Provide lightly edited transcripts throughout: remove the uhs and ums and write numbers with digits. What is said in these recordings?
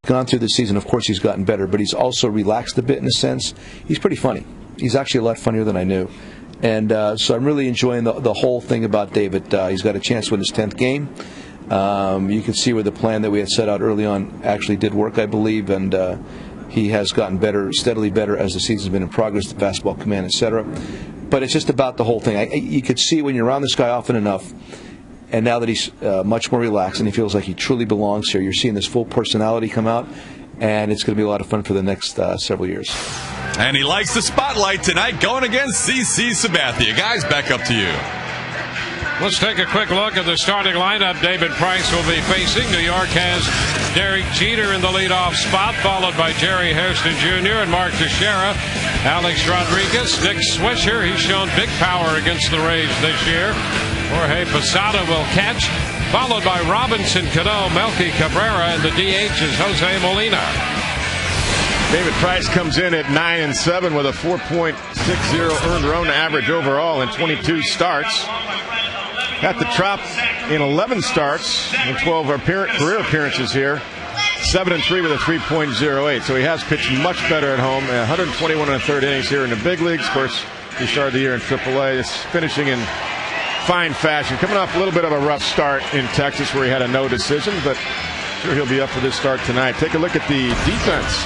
gone through the season, of course, he's gotten better, but he's also relaxed a bit in a sense. He's pretty funny. He's actually a lot funnier than I knew. And so I'm really enjoying the whole thing about David. He's got a chance to win his 10th game. You can see where the plan that we had set out early on actually did work, I believe, and he has gotten better, steadily better as the season's been in progress, the fastball command, etc. But it's just about the whole thing. You could see when you're around this guy often enough, and now that he's much more relaxed and he feels like he truly belongs here, you're seeing this full personality come out, and it's going to be a lot of fun for the next several years. And he likes the spotlight tonight going against CC Sabathia. Guys, back up to you. Let's take a quick look at the starting lineup David Price will be facing. New York has Derek Jeter in the leadoff spot, followed by Jerry Hairston Jr. and Mark Teixeira. Alex Rodriguez, Nick Swisher. He's shown big power against the Rays this year. Jorge Posada will catch, followed by Robinson Cano, Melky Cabrera, and the DH is Jose Molina. David Price comes in at 9-7 with a 4.60 earned run average overall in 22 starts. At the Trop in 11 starts in 12 career appearances here. 7-3 with a 3.08. So he has pitched much better at home. 121 1/3 innings here in the big leagues. Of course, he started the year in AAA. It's finishing in fine fashion. Coming off a little bit of a rough start in Texas where he had a no decision, but sure he'll be up for this start tonight. Take a look at the defense.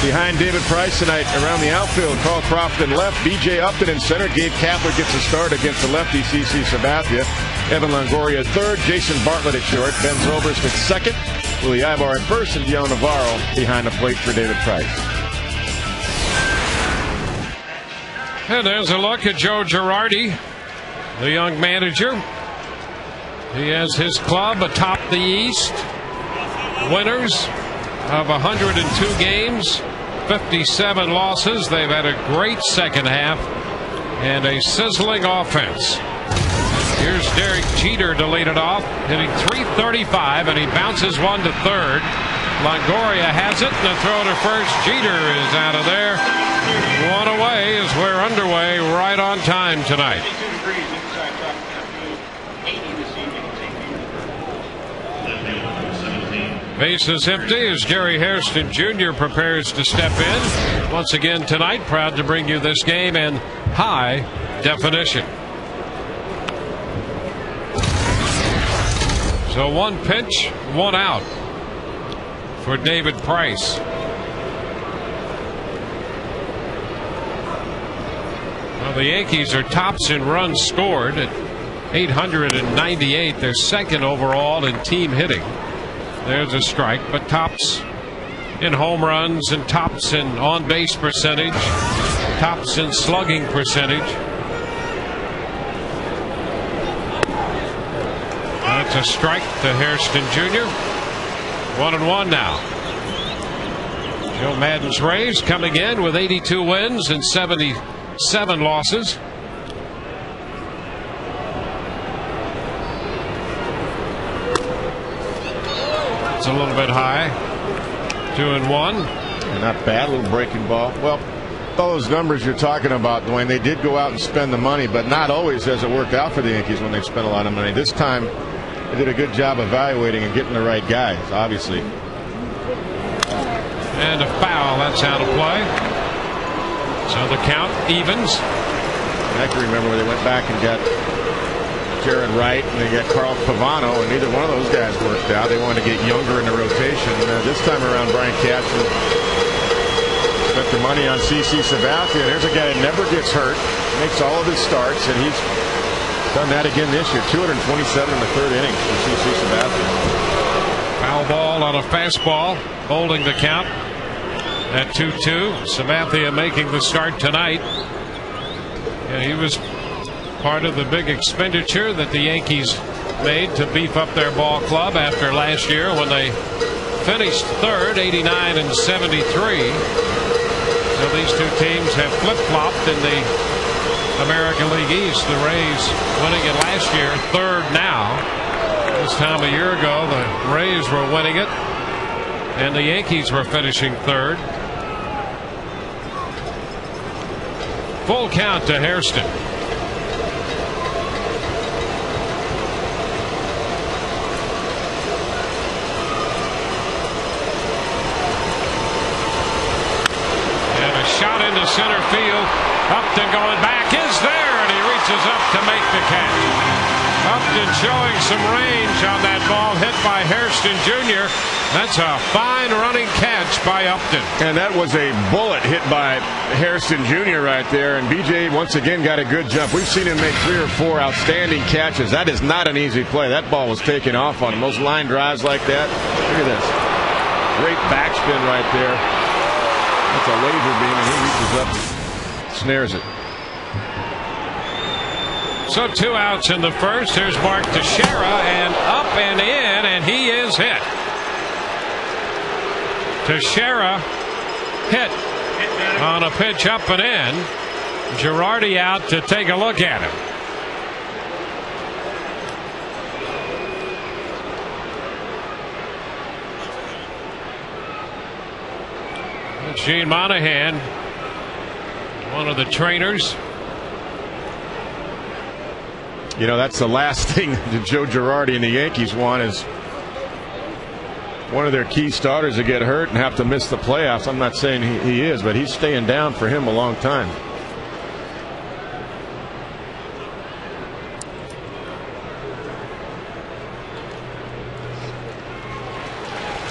Behind David Price tonight around the outfield, Carl Crofton left, B.J. Upton in center, Gabe Kapler gets a start against the lefty CC Sabathia, Evan Longoria at third, Jason Bartlett at short, Ben Zobrist at second, Willie Ibar at first, and Dion Navarro behind the plate for David Price. And there's a look at Joe Girardi, the young manager. He has his club atop the East, winners of 102 games, 57 losses. They've had a great second half and a sizzling offense. Here's Derek Jeter to lead it off, hitting .335, and he bounces one to third. Longoria has it, and the throw to first. Jeter is out of there. One away as we're underway right on time tonight. Bases empty as Jerry Hairston Jr. prepares to step in. Once again tonight, proud to bring you this game in high definition. So one pitch, one out for David Price. Well, the Yankees are tops in runs scored at 898. They're second overall in team hitting. There's a strike, but tops in home runs and tops in on-base percentage, tops in slugging percentage. That's a strike to Hairston Jr. 1-1 now. Joe Maddon's Rays coming in with 82 wins and 77 losses. It's a little bit high. 2-1. Not bad, a little breaking ball. Well, all those numbers you're talking about, Dwayne, they did go out and spend the money, but not always has it worked out for the Yankees when they've spent a lot of money. This time, they did a good job evaluating and getting the right guys, obviously. And a foul. That's out of play. So the count evens. I can remember when they went back and got Jared Wright and they got Carl Pavano, and neither one of those guys worked out. They wanted to get younger in the rotation. This time around, Brian Cashman spent the money on CC Sabathia. And there's a guy that never gets hurt, makes all of his starts, and he's done that again this year. 227 in the third inning for CC Sabathia. Foul ball on a fastball, holding the count at 2-2. Sabathia making the start tonight. And he was part of the big expenditure that the Yankees made to beef up their ball club after last year when they finished third, 89 and 73. So these two teams have flip-flopped in the American League East. The Rays winning it last year, third now. This time a year ago, the Rays were winning it, and the Yankees were finishing third. Full count to Hairston. center field. Upton going back is there, and he reaches up to make the catch. Upton showing some range on that ball hit by Hairston Jr. That's a fine running catch by Upton. And that was a bullet hit by Hairston Jr. right there. And BJ once again got a good jump. We've seen him make 3 or 4 outstanding catches. That is not an easy play. That ball was taken off on most line drives like that. Look at this. Great backspin right there. That's a laser beam, and he reaches up, snares it. So 2 outs in the first. Here's Mark Teixeira, and up and in, and he is hit. Teixeira hit on a pitch up and in. Girardi out to take a look at him. Gene Monahan, one of the trainers. You know, that's the last thing that Joe Girardi and the Yankees want is one of their key starters to get hurt and have to miss the playoffs. I'm not saying he is, but he's staying down for him a long time.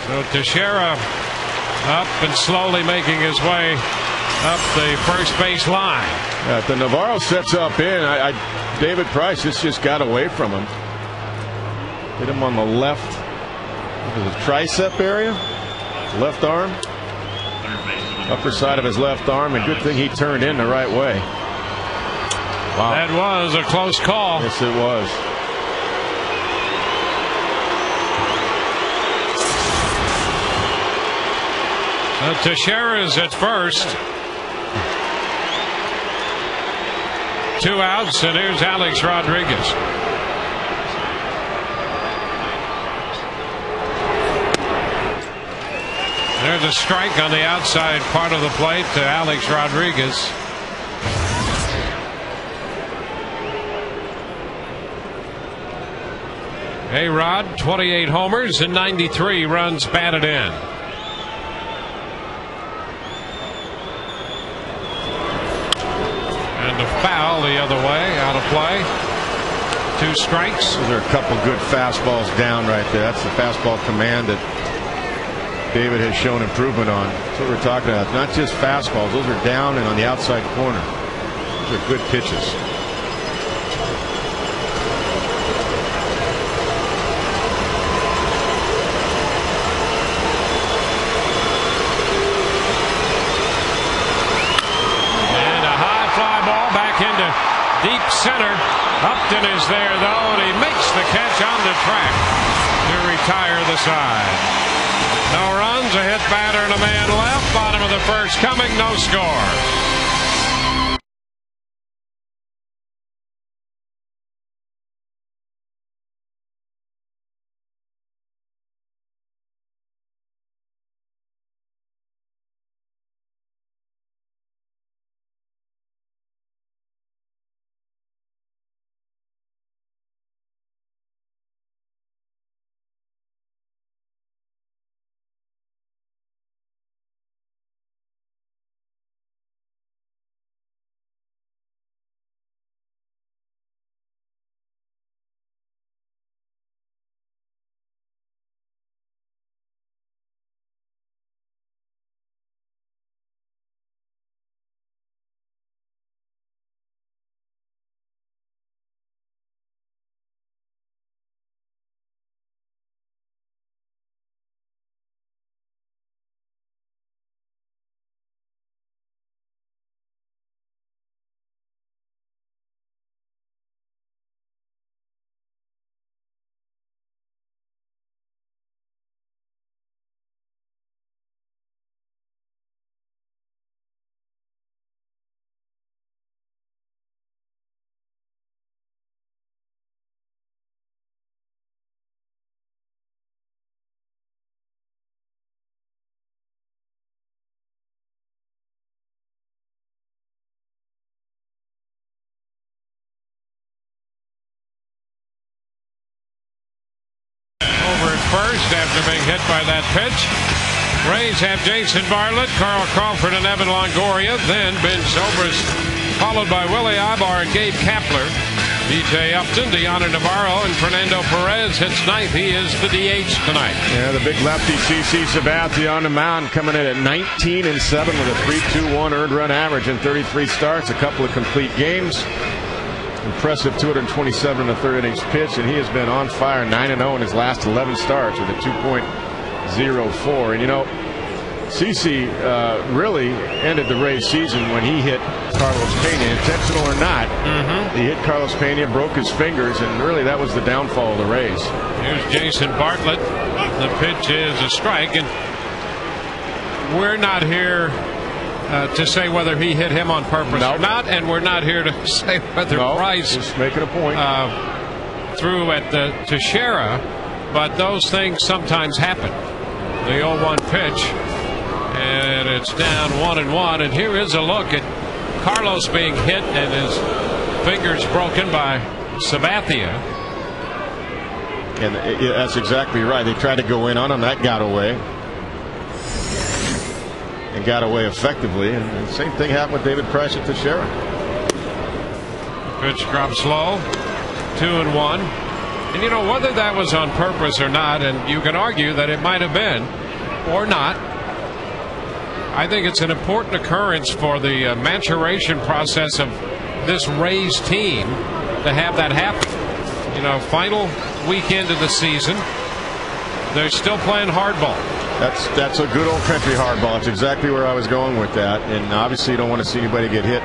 So Teixeira up and slowly making his way up the first base line. The Navarro sets up in. David Price just got away from him. Hit him on the left, the tricep area, left arm, upper side of his left arm, and good thing he turned in the right way. Wow. That was a close call. Yes, it was. So Teixeira's at first. 2 outs, and here's Alex Rodriguez. There's a strike on the outside part of the plate to Alex Rodriguez. A-Rod, 28 homers and 93 runs batted in. And a foul the other way, out of play. 2 strikes. Those are a couple good fastballs down right there. That's the fastball command that David has shown improvement on. That's what we're talking about. Not just fastballs. Those are down and on the outside corner. Those are good pitches. Into deep center. Upton is there though, and he makes the catch on the track to retire the side. No runs, a hit batter, and a man left. Bottom of the first coming, no score. First after being hit by that pitch. Rays have Jason Bartlett, Carl Crawford, and Evan Longoria. Then Ben Zobrist, followed by Willie Ibar and Gabe Kapler. DJ Upton, Deanna Navarro, and Fernando Perez hits ninth. He is the DH tonight. Yeah, the big lefty CC Sabathia on the mound, coming in at 19-7 with a 3.21 earned run average in 33 starts, a couple of complete games. Impressive 227 and a third innings pitch, and he has been on fire, 9-0 in his last 11 starts with a 2.04. And you know, CC really ended the Rays season when he hit Carlos Pena, intentional or not. He hit Carlos Pena, broke his fingers, and really that was the downfall of the Rays. Here's Jason Bartlett. The pitch is a strike, and we're not here to say whether he hit him on purpose or not, and we're not here to say whether Price just making a point threw at the Teixeira, but those things sometimes happen. The 0-1 pitch, and it's down 1-1, and here is a look at Carlos being hit and his fingers broken by Sabathia. And that's exactly right. They tried to go in on him. That got away. And got away effectively. And the same thing happened with David Price at Teixeira. Pitch drops low. 2-1. And you know, whether that was on purpose or not, and you can argue that it might have been or not, I think it's an important occurrence for the maturation process of this Rays team to have that happen. You know, final weekend of the season, they're still playing hardball. That's a good old country hardball. That's exactly where I was going with that. And obviously you don't want to see anybody get hit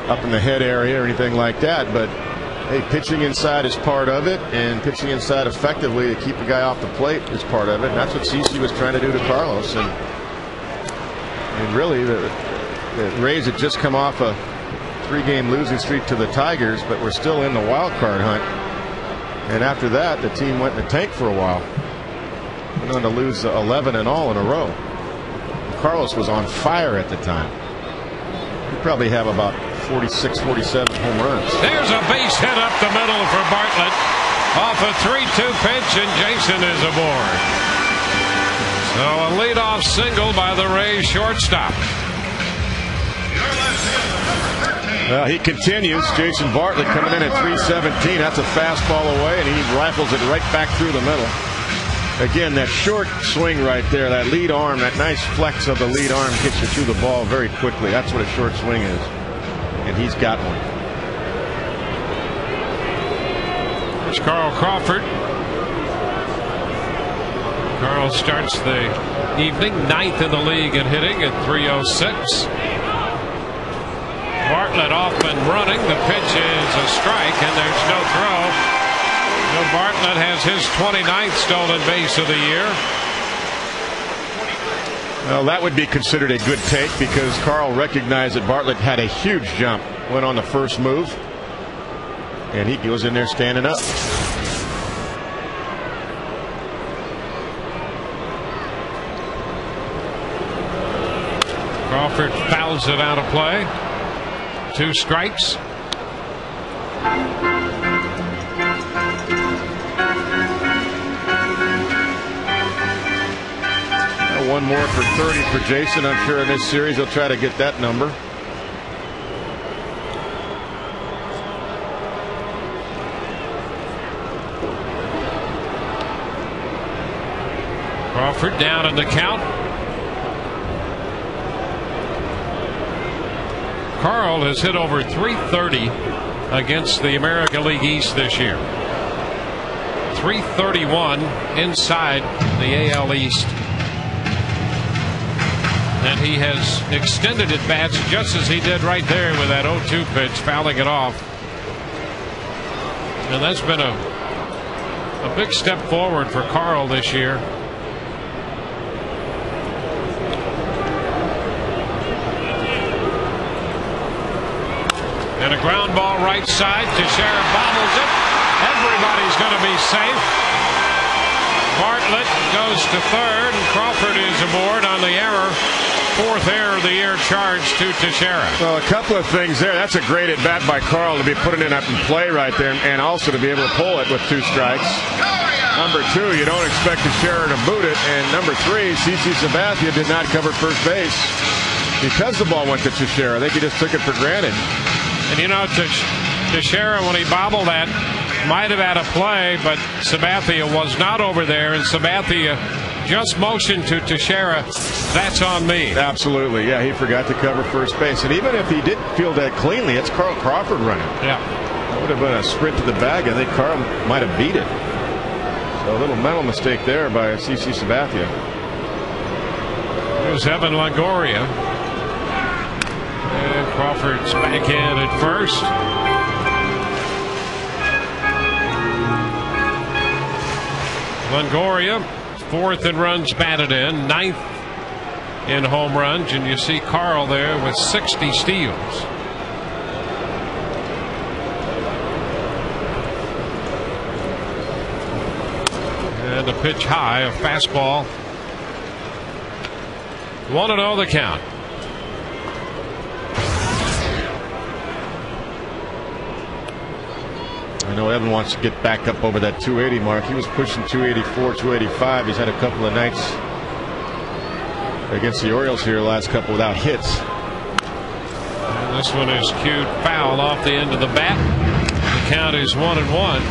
up in the head area or anything like that. But hey, pitching inside is part of it, and pitching inside effectively to keep the guy off the plate is part of it. And that's what CC was trying to do to Carlos. And really, the Rays had just come off a 3-game losing streak to the Tigers, but we're still in the wild card hunt. And after that, the team went in the tank for a while. Went on to lose 11 in all in a row. Carlos was on fire at the time. He'd probably have about 46, 47 home runs. There's a base hit up the middle for Bartlett. Off a 3-2 pitch, and Jason is aboard. So a leadoff single by the Rays shortstop. Well, he continues. Jason Bartlett coming in at 317. That's a fastball away, and he rifles it right back through the middle. Again, that short swing right there, that lead arm, that nice flex of the lead arm gets you to the ball very quickly. That's what a short swing is. And he's got one. There's Carl Crawford. Carl starts the evening 9th in the league in hitting at 306. Bartlett off and running. The pitch is a strike, and there's no throw. So Bartlett has his 29th stolen base of the year. Well, that would be considered a good take because Carl recognized that Bartlett had a huge jump, went on the first move, and he goes in there standing up. Crawford fouls it out of play. 2 strikes. One more for 30 for Jason. I'm sure in this series he'll try to get that number. Crawford down in the count. Carl has hit over 330 against the American League East this year. 331 inside the AL East. And he has extended at bats just as he did right there with that 0-2 pitch, fouling it off. And that's been a big step forward for Carl this year. And a ground ball right side. Teixeira bobbles it. Everybody's going to be safe. Bartlett goes to third, and Crawford is aboard on the error. fourth error of the year charge to Teixeira. Well, a couple of things there. That's a great at bat by Carl to be putting it up in play right there, and also to be able to pull it with 2 strikes. Number 2, you don't expect Teixeira to boot it, and number 3, CC Sabathia did not cover first base because the ball went to Teixeira. I think he just took it for granted. And you know, Teixeira, when he bobbled that, might have had a play, but Sabathia was not over there, and Sabathia just motioned to Teixeira, that's on me. Absolutely, yeah, he forgot to cover first base. And even if he did field that cleanly, it's Carl Crawford running. Yeah. That would have been a sprint to the bag. I think Carl might have beat it. So a little mental mistake there by CC Sabathia. Here's Evan Longoria. And Crawford's backhand at first. Longoria, 4th in runs batted in, 9th in home runs, and you see Carl there with 60 steals. And a pitch high, a fastball. 1-0 the count. I know Evan wants to get back up over that 280 mark. He was pushing 284, 285. He's had a couple of nights against the Orioles here, last couple without hits. And this one is cued foul off the end of the bat. The count is 1-1.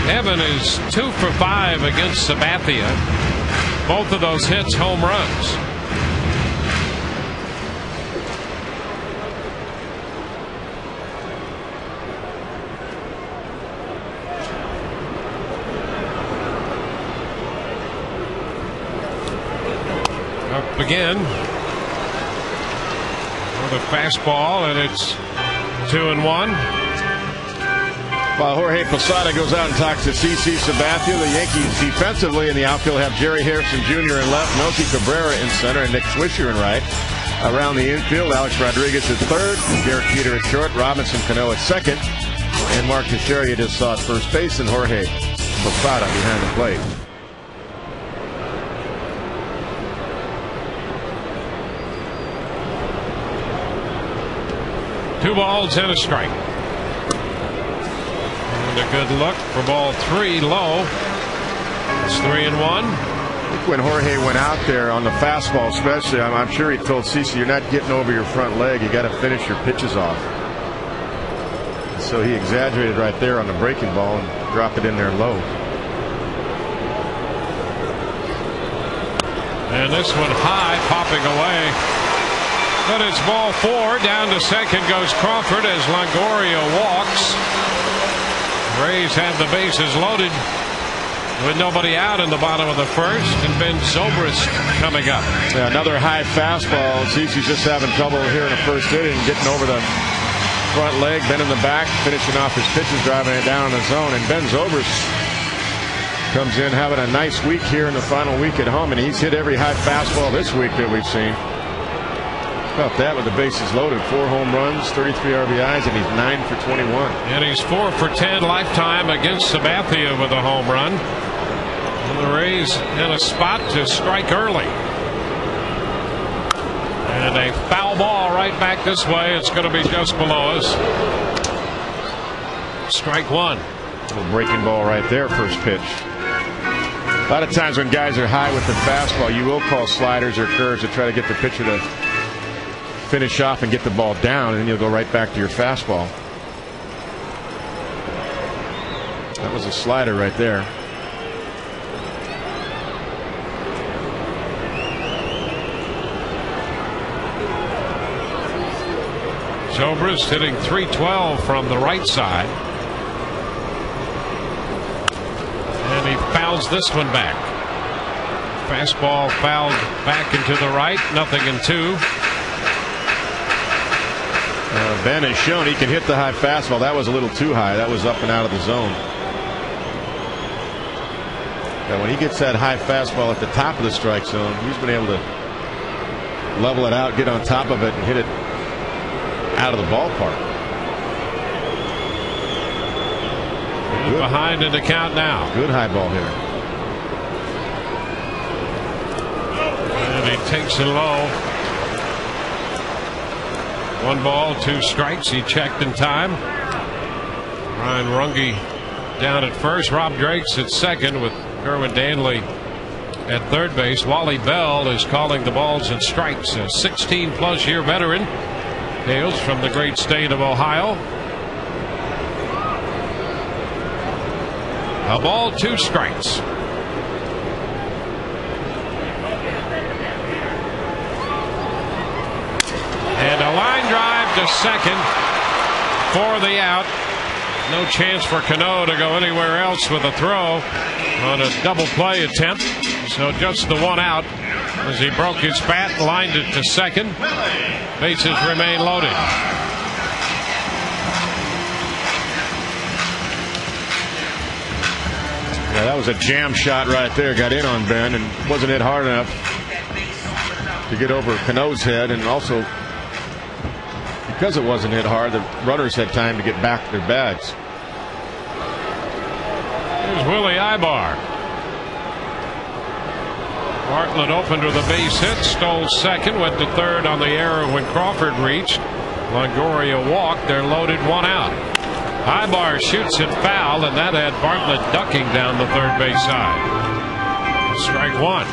Evan is 2 for 5 against Sabathia. Both of those hits home runs. Up again with a fastball, and it's 2-1. While Jorge Posada goes out and talks to CC Sabathia, the Yankees defensively in the outfield have Jerry Harrison Jr. in left, Melky Cabrera in center, and Nick Swisher in right. Around the infield, Alex Rodriguez at third, Derek Jeter at short, Robinson Cano at second, and Mark Teixeira just saw at first base, and Jorge Posada behind the plate. Two balls and a strike. And a good look for ball 3 low. It's 3-1. When Jorge went out there on the fastball especially, I'm sure he told CC, you're not getting over your front leg, you got to finish your pitches off. So he exaggerated right there on the breaking ball and dropped it in there low. And this one high, popping away. But it's ball 4. Down to second goes Crawford as Longoria walks. Rays have the bases loaded with nobody out in the bottom of the first, and Ben Zobrist coming up. Yeah, another high fastball. CC's just having trouble here in the first inning, getting over the front leg, bending the back, finishing off his pitches, driving it down in the zone. And Ben Zobrist comes in having a nice week here in the final week at home, and he's hit every high fastball this week that we've seen. About that with the bases loaded. 4 home runs, 33 RBIs, and he's 9 for 21. And he's 4 for 10 lifetime against Sabathia with a home run. And the Rays in a spot to strike early. And a foul ball right back this way. It's going to be just below us. Strike 1. Little breaking ball right there, first pitch. A lot of times when guys are high with the fastball, you will call sliders or curves to try to get the pitcher to finish off and get the ball down, and then you'll go right back to your fastball. That was a slider right there. Zobrist hitting .312 from the right side. And he fouls this one back. Fastball fouled back into the right. 0-2. Ben has shown he can hit the high fastball. That was a little too high. That was up and out of the zone. Now when he gets that high fastball at the top of the strike zone, he's been able to level it out, get on top of it, and hit it out of the ballpark. Good. Behind in the count now. Good high ball here. And he takes it low. 1 ball, 2 strikes. He checked in time. Ryan Runge down at first. Rob Drake's at second with Kerwin Danley at third base. Wally Bell is calling the balls and strikes. A 16-plus year veteran, hails from the great state of Ohio. A ball, 2 strikes. And a line drive to second for the out. No chance for Cano to go anywhere else with a throw on a double play attempt. So just the 1 out as he broke his bat, lined it to second. Bases remain loaded. Yeah, that was a jam shot right there. Got in on Ben and wasn't hit hard enough to get over Cano's head, and also because it wasn't hit hard, the runners had time to get back to their bags. Here's Willie Ibar. Bartlett opened with a base hit, stole second, went to third on the error when Crawford reached. Longoria walked. They're loaded, 1 out. Ibar shoots it foul, and that had Bartlett ducking down the third base side. Strike 1.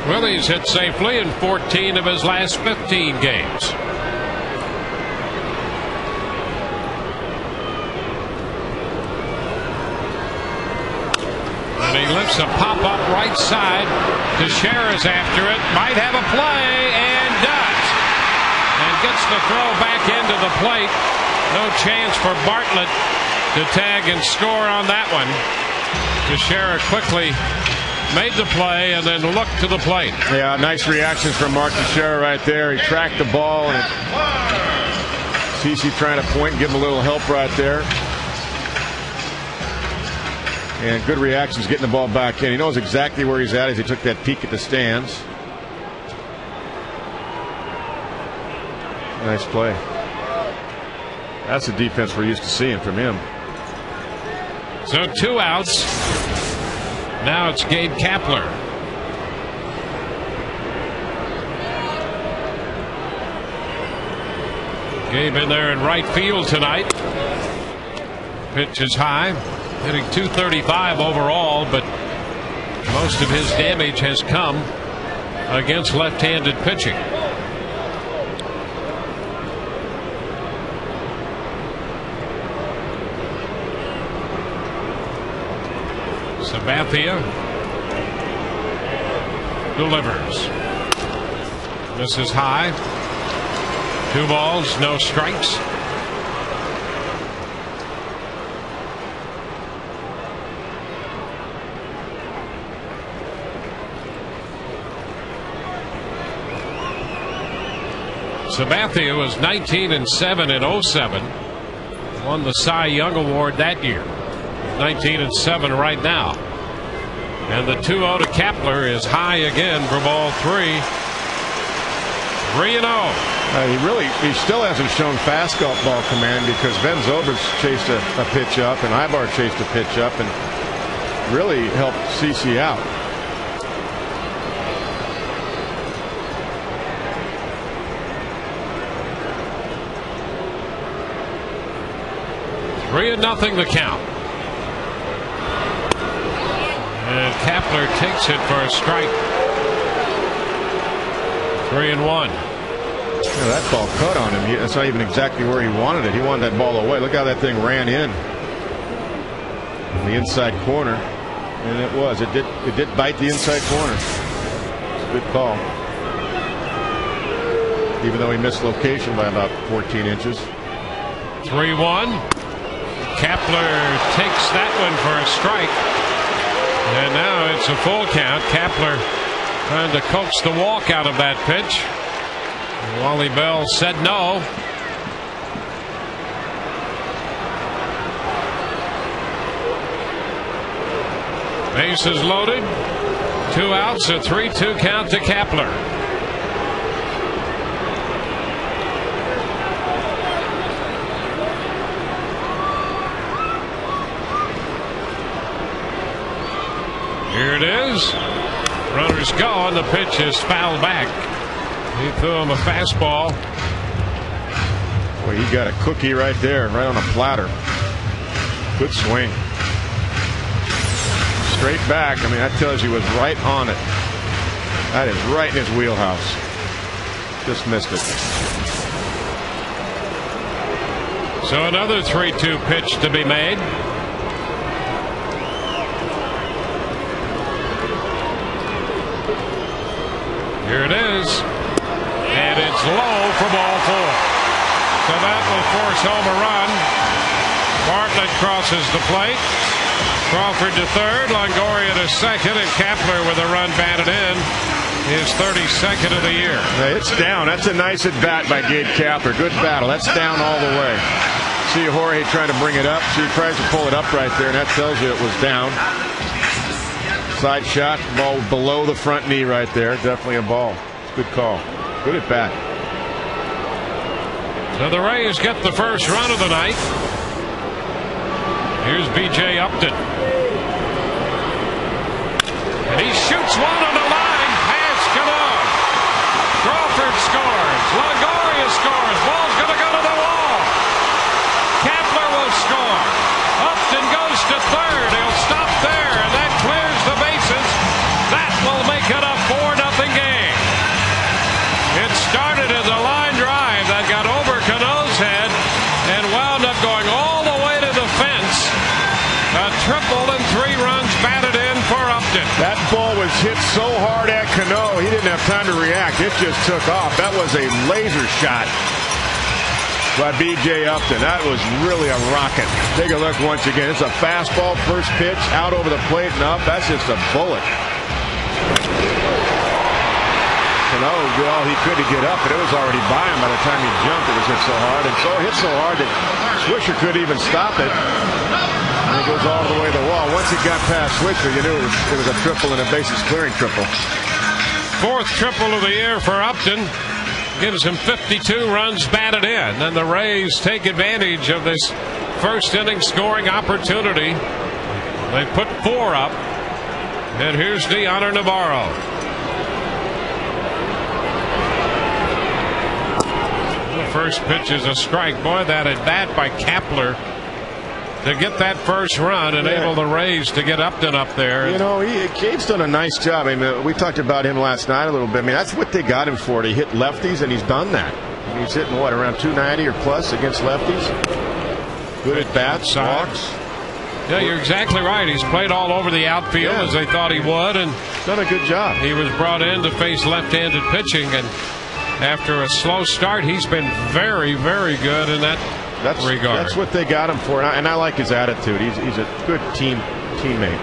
Willie's hit safely in 14 of his last 15 games. And he lifts a pop-up right side. Teixeira's after it. Might have a play, and does. And gets the throw back into the plate. No chance for Bartlett to tag and score on that one. Teixeira quickly made the play and then looked to the plate. Yeah, nice reactions from Mark Teixeira right there. He tracked the ball, and CC trying to point and give him a little help right there. And good reactions getting the ball back in. He knows exactly where he's at as he took that peek at the stands. Nice play. That's the defense we're used to seeing from him. So 2 outs. Now it's Gabe Kapler. Gabe in there in right field tonight. Pitch is high, hitting .235 overall, but most of his damage has come against left-handed pitching. Sabathia delivers. This is high. 2 balls, no strikes. Sabathia was 19-7 in 07. Won the Cy Young Award that year. 19-7 right now. And the 2-0 to Kapler is high again for ball 3. 3-0. He still hasn't shown fastball command, because Ben Zobrist chased a pitch up and Ibar chased a pitch up and really helped CC out. Three and nothing the count. And Kapler takes it for a strike. 3-1. Yeah, that ball cut on him. That's not even exactly where he wanted it. He wanted that ball away. Look how that thing ran in the inside corner, and it was. It did bite the inside corner. It's a good call, even though he missed location by about 14 inches. 3-1. Kapler takes that one for a strike, and now it's a full count. Kapler trying to coax the walk out of that pitch. Wally Bell said no. Bases loaded. 2 outs, a 3-2 count to Kapler. Here it is. Runners go, and the pitch is fouled back. He threw him a fastball. Well, he got a cookie right there, right on a platter. Good swing. Straight back. I mean, that tells you he was right on it. That is right in his wheelhouse. Just missed it. So another 3-2 pitch to be made. Here it is. And it's low for ball 4. So that will force home a run. Bartlett crosses the plate. Crawford to third, Longoria to second, and Kapler with a run batted in. His 32nd of the year. It's down. That's a nice at bat by Gabe Kapler. Good battle. That's down all the way. See Jorge trying to bring it up. She tries to pull it up right there, and that tells you it was down. Side shot, ball below the front knee right there. Definitely a ball. Good call. Good at bat. So the Rays get the first run of the night. Here's B.J. Upton. And he shoots one on the line past Cano. Crawford scores. Longoria scores. Ball's going to go to the wall. Kapler will score. Upton goes to third. He'll stop there, and that clears the bases. That will make it a 4-0 game. It started as a line drive that got over Cano's head and wound up going all the way to the fence. A triple and 3 runs batted in for Upton. That ball was hit so hard at Cano, he didn't have time to react. It just took off. That was a laser shot by B.J. Upton. That was really a rocket. Take a look once again. It's a fastball, first pitch, out over the plate and up. That's just a bullet. Cano did all he could to get up, but it was already by him by the time he jumped. It was hit so hard, and so hit so hard that Swisher couldn't even stop it. And it goes all the way to the wall. Once it got past Swisher, you knew it was a triple and a bases clearing triple. 4th triple of the year for Upton. Gives him 52 runs batted in. And the Rays take advantage of this first inning scoring opportunity. They put 4 up. And here's Deoner Navarro. The first pitch is a strike. Boy, that at bat by Kapler to get that first run, enable the Rays to get Upton up there. You know, Gabe's done a nice job. I mean, we talked about him last night a little bit. I mean, that's what they got him for, to hit lefties, and he's done that. I mean, he's hitting, what, around 290 or plus against lefties? Good at bats, walks. Yeah, you're exactly right. He's played all over the outfield as they thought he would, and done a good job. He was brought in to face left-handed pitching, and after a slow start, he's been very, very good in that regard. That's what they got him for, and I like his attitude. He's a good teammate.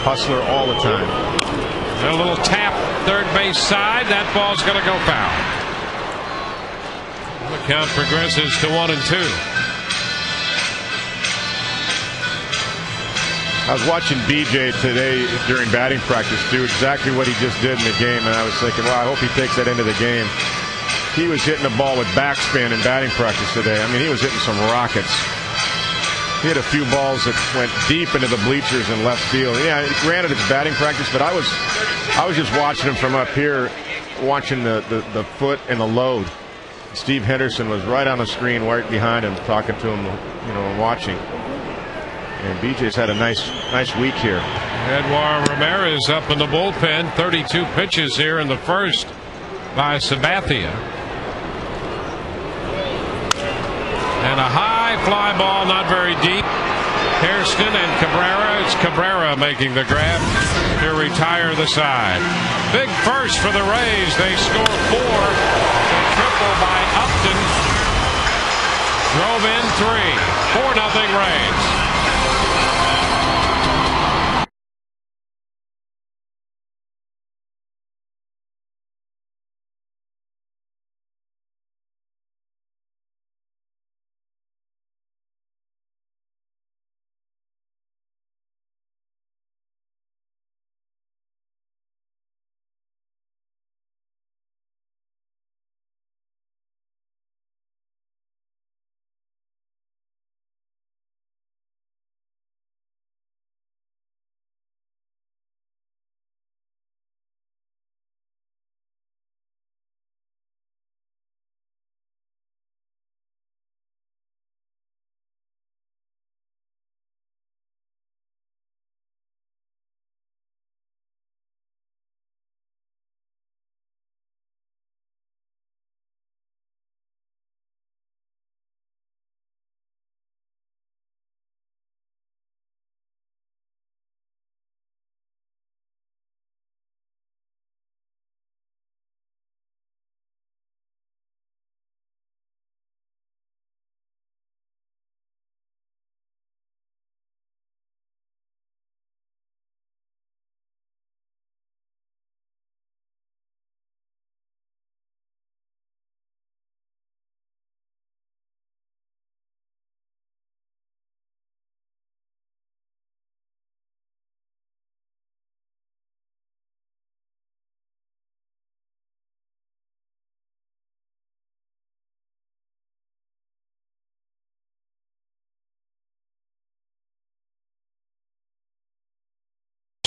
Hustler all the time. A little tap third base side. That ball's going to go foul. The count progresses to 1-2. I was watching BJ today during batting practice do exactly what he just did in the game, and I was thinking, well, I hope he takes that into the game. He was hitting the ball with backspin in batting practice today. I mean, he was hitting some rockets. He hit a few balls that went deep into the bleachers in left field. Yeah, granted it's batting practice, but I was just watching him from up here, watching the foot and the load. Steve Henderson was right on the screen, right behind him, talking to him, you know, and watching. And BJ's had a nice week here. Edouard Ramirez up in the bullpen. 32 pitches here in the first by Sabathia. And a high fly ball, not very deep. Hairston and Cabrera. It's Cabrera making the grab to retire the side. Big first for the Rays. They score 4. A triple by Upton. Drove in 3. 4-0 Rays.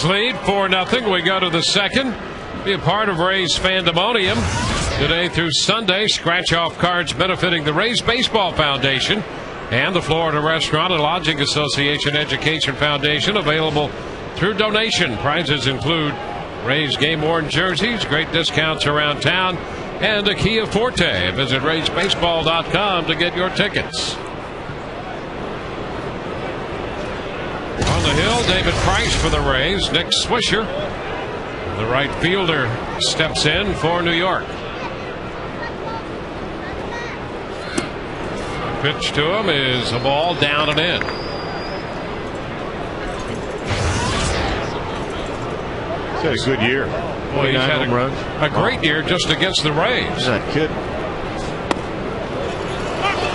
lead 4-0. We go to the second. Be a part of Rays Fandemonium today through Sunday. Scratch-off cards benefiting the Rays Baseball Foundation and the Florida Restaurant and Lodging Association Education Foundation, available through donation. Prizes include Rays game-worn jerseys, great discounts around town, and a Kia Forte. Visit RaysBaseball.com to get your tickets. On the hill, David Price for the Rays. Nick Swisher, the right fielder, steps in for New York. The pitch to him is a ball down and in. He's had a good year. Boy, he's had a great year just against the Rays. That kid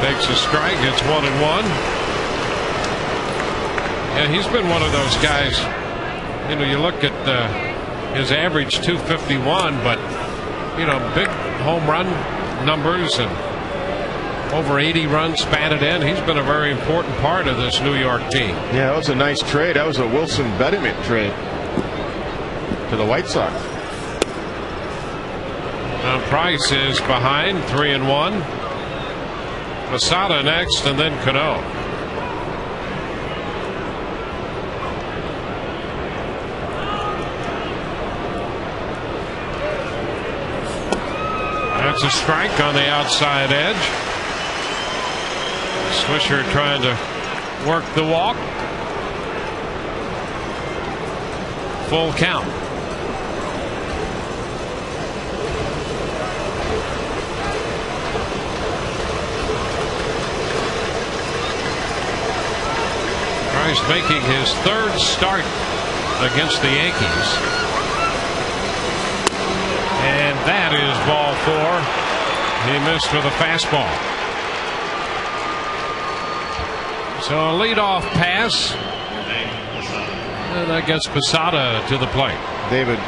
takes a strike. It's 1-1. And he's been one of those guys. You know, you look at his average 251, but you know, big home run numbers and over 80 runs batted in. He's been a very important part of this New York team. Yeah, that was a nice trade. That was a Wilson Betterment trade to the White Sox. Now Price is behind, 3-1. Posada next, and then Cano. That's a strike on the outside edge. Swisher trying to work the walk. Full count. Price making his third start against the Yankees. And that is ball 4. He missed with a fastball. So a leadoff pass. And that gets Posada to the plate. David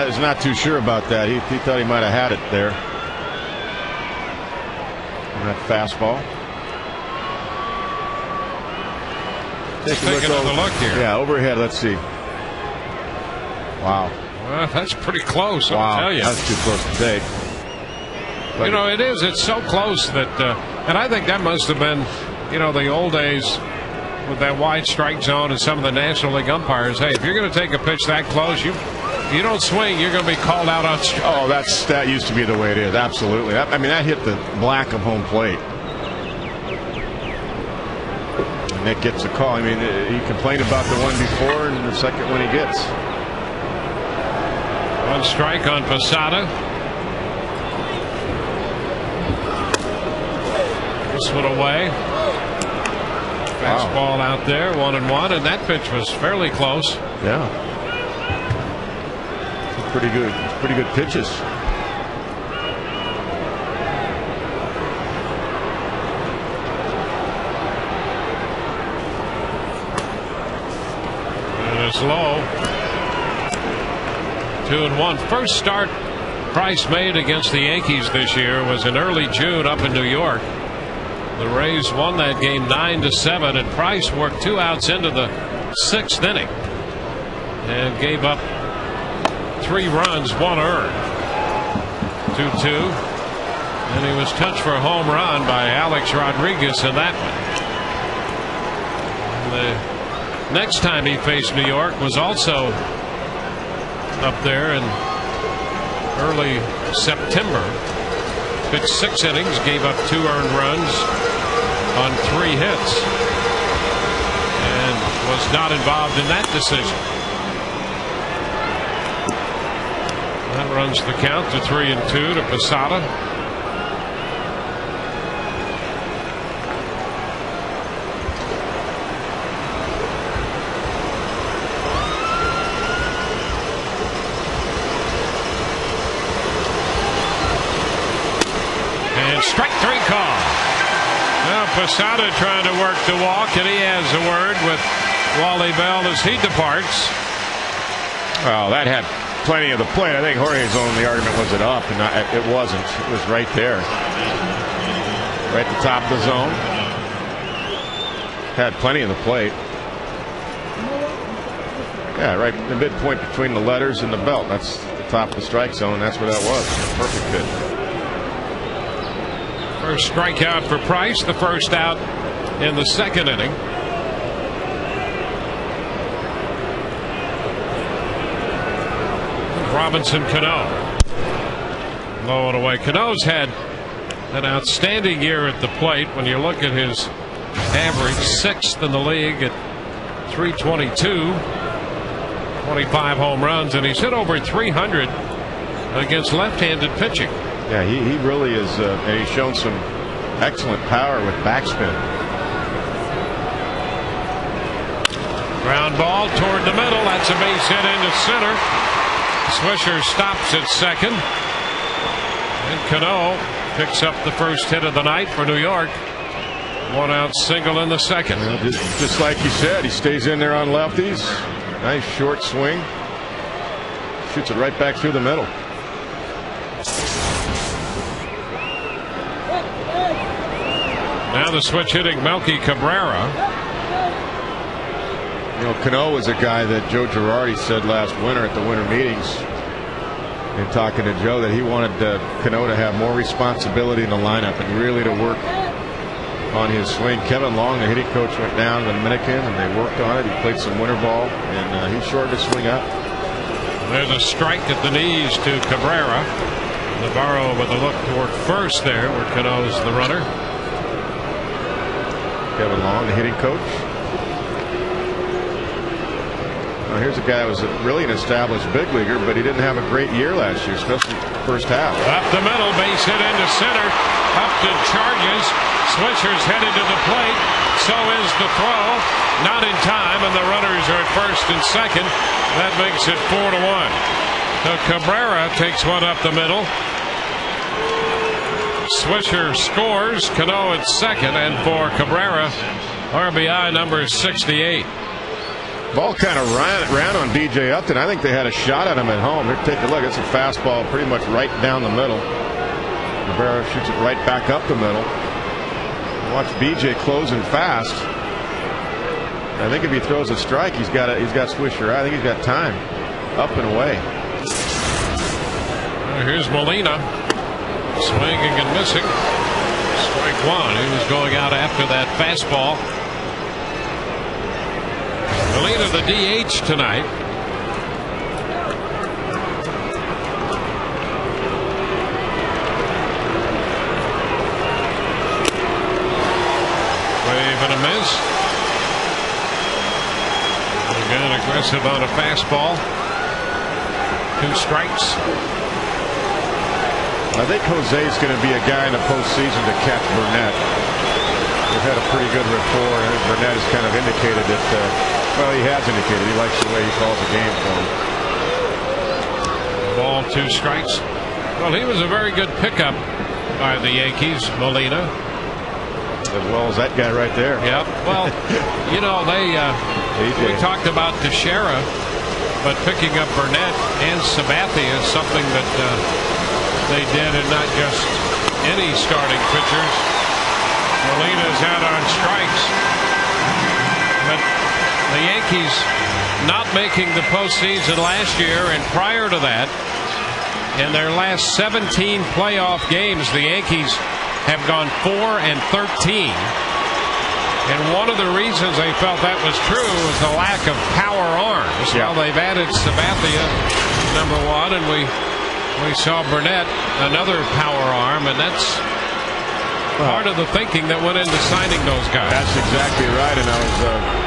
is not too sure about that. He thought he might have had it there. And that fastball. Take another look here. Yeah, overhead. Let's see. Wow. Well, that's pretty close, wow. I'll tell you. That's too close to take. But, you know, it is. It's so close that, and I think that must have been, you know, the old days with that wide strike zone and some of the National League umpires. Hey, if you're going to take a pitch that close, you don't swing, you're going to be called out on strike. Oh, that used to be the way it is. Absolutely. I mean, that hit the black of home plate. And Nick gets a call. I mean, he complained about the one before and the second one he gets. One strike on Posada. This one away. Fastball out there, 1-1, and that pitch was fairly close. Yeah. Pretty good pitches. And it's low. 2-1. First start Price made against the Yankees this year was in early June up in New York. The Rays won that game 9-7, and Price worked 2 outs into the 6th inning and gave up 3 runs, 1 earned. 2-2, and he was touched for a home run by Alex Rodriguez in that one. The next time he faced New York was also up there in early September. Pitched 6 innings, gave up 2 earned runs on 3 hits, and was not involved in that decision. That runs the count to 3-2 to Posada. Strike 3 call. Now Posada trying to work the walk, and he has a word with Wally Bell as he departs. Well, that had plenty of the plate. I think Jorge's only argument was it up, and it wasn't. It was right there, right at the top of the zone. Had plenty of the plate. Yeah, right in the midpoint between the letters and the belt. That's the top of the strike zone. That's where that was. Perfect pitch. First strikeout for Price, the first out in the second inning. Robinson Cano. Low and away. Cano's had an outstanding year at the plate. When you look at his average, 6th in the league at .322, 25 home runs, and he's hit over 300 against left-handed pitching. Yeah, he really is, and he's shown some excellent power with backspin. Ground ball toward the middle. That's a base hit into center. Swisher stops at second, and Cano picks up the first hit of the night for New York. 1-out single in the second. Well, just like you said, he stays in there on lefties. Nice short swing. Shoots it right back through the middle. Now the switch hitting Melky Cabrera. You know, Cano was a guy that Joe Girardi said last winter at the winter meetings, in talking to Joe, that he wanted Cano to have more responsibility in the lineup and really to work on his swing. Kevin Long, the hitting coach, went down to the Dominican and they worked on it. He played some winter ball and he shortened his swing up. There's a strike at the knees to Cabrera. Navarro with a look toward first there, where Cano's the runner. Kevin Long, the hitting coach. Now here's a guy that was really an established big leaguer, but he didn't have a great year last year, especially first half. Up the middle, base hit into center. Upton charges. Swisher's headed to the plate. So is the throw. Not in time, and the runners are at first and second. That makes it 4-1. So Cabrera takes one up the middle. Swisher scores. Cano at second, and for Cabrera, RBI number 68. Ball kind of ran on B.J. Upton. I think they had a shot at him at home. Here, take a look. It's a fastball pretty much right down the middle. Cabrera shoots it right back up the middle. Watch B.J. closing fast. I think if he throws a strike, he's got Swisher. I think he's got time. Up and away. Here's Molina. Swinging and missing. Strike one. He was going out after that fastball. Molina the DH tonight. Wave and a miss. Again aggressive on a fastball. 2 strikes. I think Jose's going to be a guy in the postseason to catch Burnett. They've had a pretty good rapport, and Burnett has kind of indicated that, well, he has indicated he likes the way he calls the game for him. Ball, 2 strikes. Well, he was a very good pickup by the Yankees, Molina. As well as that guy right there. Yeah. Well, you know, we talked about Teixeira, but picking up Burnett and Sabathia is something that they did, and not just any starting pitchers. Molina's out on strikes, but the Yankees not making the postseason last year, and prior to that, in their last 17 playoff games, the Yankees have gone 4-13. And one of the reasons they felt that was true was the lack of power arms. Yeah. Well, they've added Sabathia, number 1, and we saw Burnett, another power arm, and that's part of the thinking that went into signing those guys. That's exactly right. And I was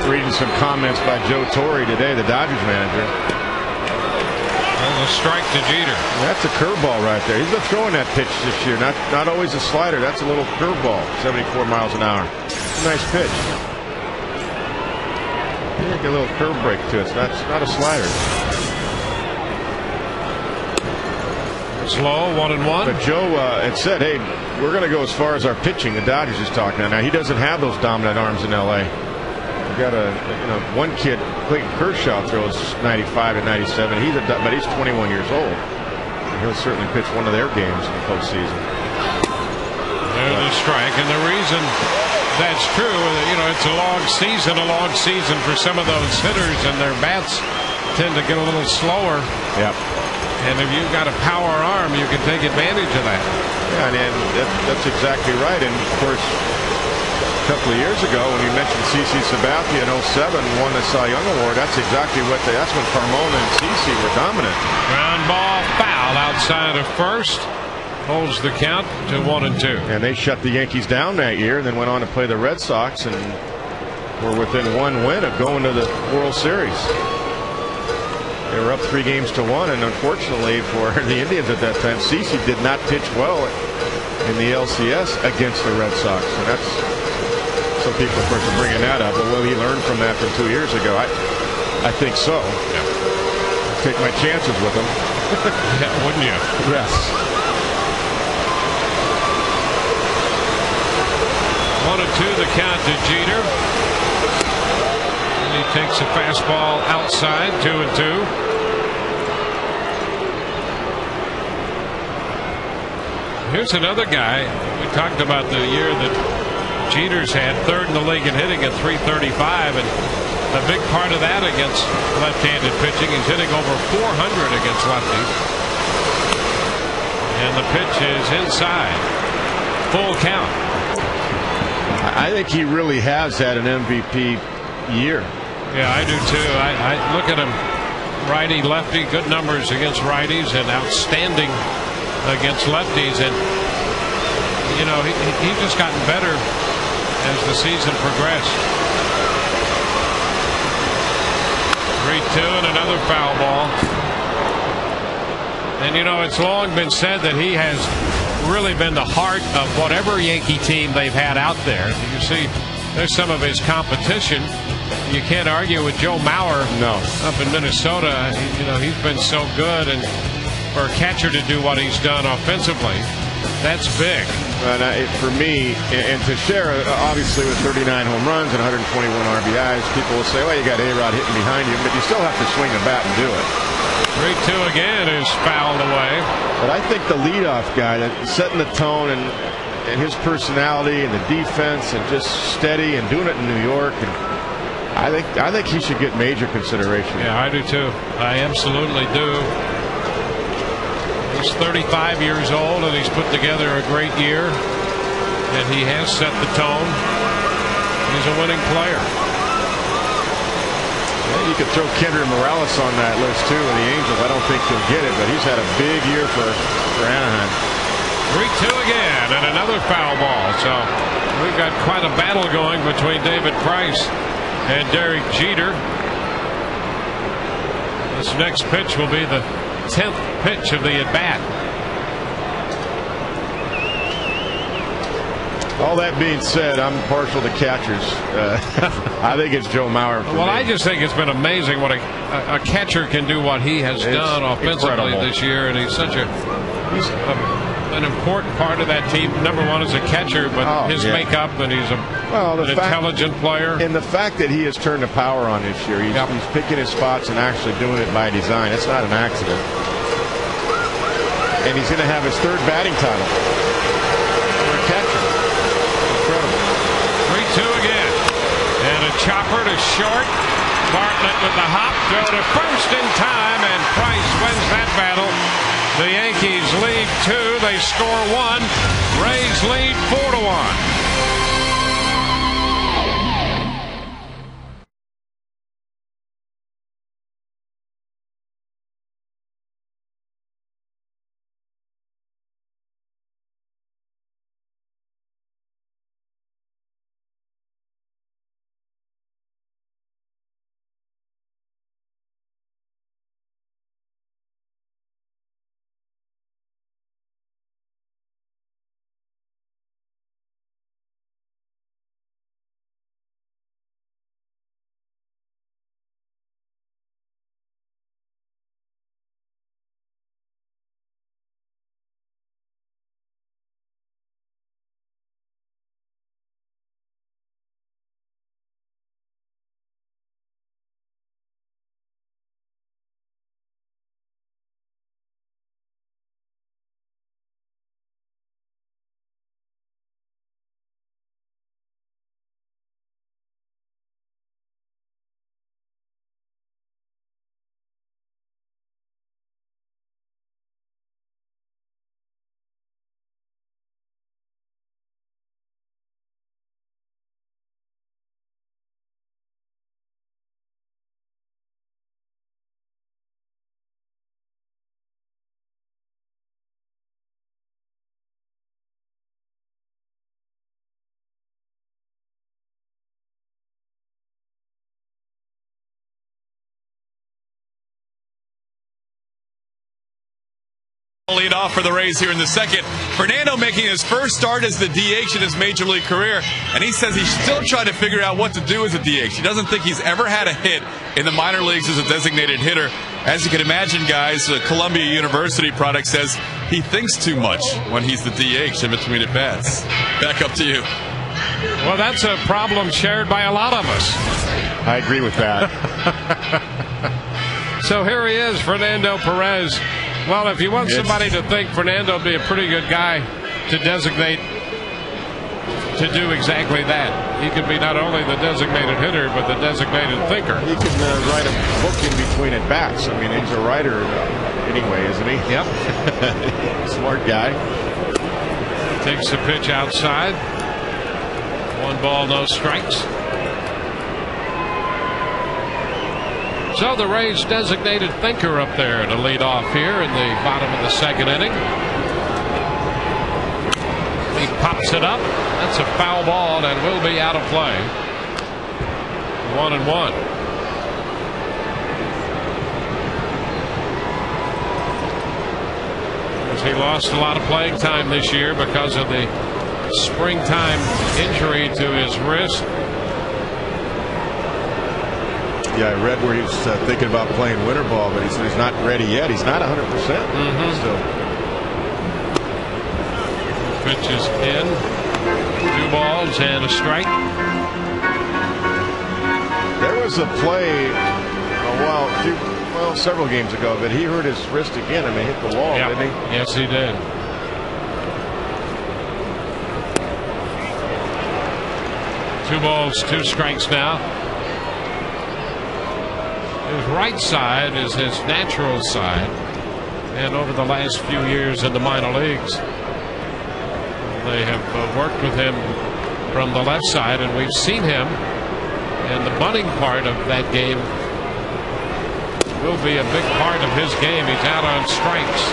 reading some comments by Joe Torre today, the Dodgers manager. There's a strike to Jeter. That's a curveball right there. He's been throwing that pitch this year. Not always a slider. That's a little curveball. 74 miles an hour. Nice pitch. Get a little curve break to it. That's not a slider. Slow, 1-1. But Joe had said, hey, we're going to go as far as our pitching. The Dodgers is talking now. He doesn't have those dominant arms in L.A. We've got one kid, Clayton Kershaw, throws 95 to 97. But he's 21 years old. And he'll certainly pitch one of their games in the postseason. There's a strike, and the reason that's true, it's a long season for some of those hitters, and their bats tend to get a little slower. Yeah. And if you've got a power arm, you can take advantage of that. Yeah, and that's exactly right. And of course, a couple of years ago, when you mentioned CC Sabathia in 07, won the Cy Young Award. That's exactly that's when Carmona and CC were dominant. Ground ball foul outside of first. Holds the count to 1-2. And they shut the Yankees down that year, and then went on to play the Red Sox, and were within one win of going to the World Series. They were up 3-1, and unfortunately for the Indians at that time, CC did not pitch well in the LCS against the Red Sox. And that's, some people, of course, are bringing that up. But will he learn from that from 2 years ago? I think so. Yeah. Take my chances with him. Yeah, wouldn't you? Yes. 1-2 the count to Jeter. And he takes a fastball outside, 2-2. Here's another guy. We talked about the year that Jeter's had, third in the league in hitting at .335, and a big part of that against left-handed pitching. He's hitting over .400 against lefties. And the pitch is inside. Full count. I think he really has had an MVP year. Yeah, I do too. I look at him, righty lefty, good numbers against righties and outstanding against lefties. And you know, he's just gotten better as the season progressed. 3-2 and another foul ball. And you know, it's long been said that he has really been the heart of whatever Yankee team they've had out there. You see, there's some of his competition. You can't argue with Joe Mauer. No. Up in Minnesota. You know, he's been so good, and for a catcher to do what he's done offensively, that's big. And for me, and to share, obviously with 39 home runs and 121 RBIs, people will say, well, you got A-Rod hitting behind you, but you still have to swing the bat and do it. 3-2 again is fouled away. But I think the leadoff guy, that setting the tone, and his personality and the defense, and just steady and doing it in New York, and I think he should get major consideration. Yeah, I do too. I absolutely do. He's 35 years old, and he's put together a great year, and he has set the tone. He's a winning player. You could throw Kendry Morales on that list too with the Angels. I don't think he'll get it, but he's had a big year for Anaheim. 3-2 again and another foul ball. So we've got quite a battle going between David Price and Derek Jeter. This next pitch will be the 10th pitch of the at-bat. All that being said, I'm partial to catchers. I think it's Joe Mauer. Well, I just think it's been amazing what a catcher can do, what he has done offensively this year, and he's such an important part of that team. Number one as a catcher, but his makeup, and he's an intelligent player. And the fact that he has turned the power on this year, he's picking his spots and actually doing it by design. It's not an accident. And he's going to have his third batting title for a catcher. Incredible. 3-2 again. And a chopper to short. Bartlett with the hop. Throw to first in time, and Price wins that battle. The Yankees lead 2. They score 1. Rays lead 4-1. Lead off for the Rays here in the second. Fernando making his first start as the DH in his major league career, and he says he's still trying to figure out what to do as a DH. He doesn't think he's ever had a hit in the minor leagues as a designated hitter. As you can imagine, guys, the Columbia University product says he thinks too much when he's the DH in between at bats. Back up to you. Well, that's a problem shared by a lot of us. I agree with that. So here he is, Fernando Perez. Well, if you want somebody to think Fernando would be a pretty good guy to designate to do exactly that, he could be not only the designated hitter, but the designated thinker. He can write a book in between at bats. I mean, he's a writer anyway, isn't he? Yep. Smart guy. Takes the pitch outside. 1 ball, no strikes. So the Rays designated thinker up there to lead off here in the bottom of the second inning. He pops it up. That's a foul ball and will be out of play. 1-1. He lost a lot of playing time this year because of the springtime injury to his wrist. Yeah, I read where he was thinking about playing winter ball, but he said he's not ready yet. He's not 100%. Still. Pitch is in. 2 balls and a strike. There was a play several games ago, but he hurt his wrist again. I mean, hit the wall, didn't he? Yes, he did. Two balls, 2 strikes now. His right side is his natural side, and over the last few years in the minor leagues, they have worked with him from the left side, and we've seen him, and the bunting part of that game will be a big part of his game. He's out on strikes.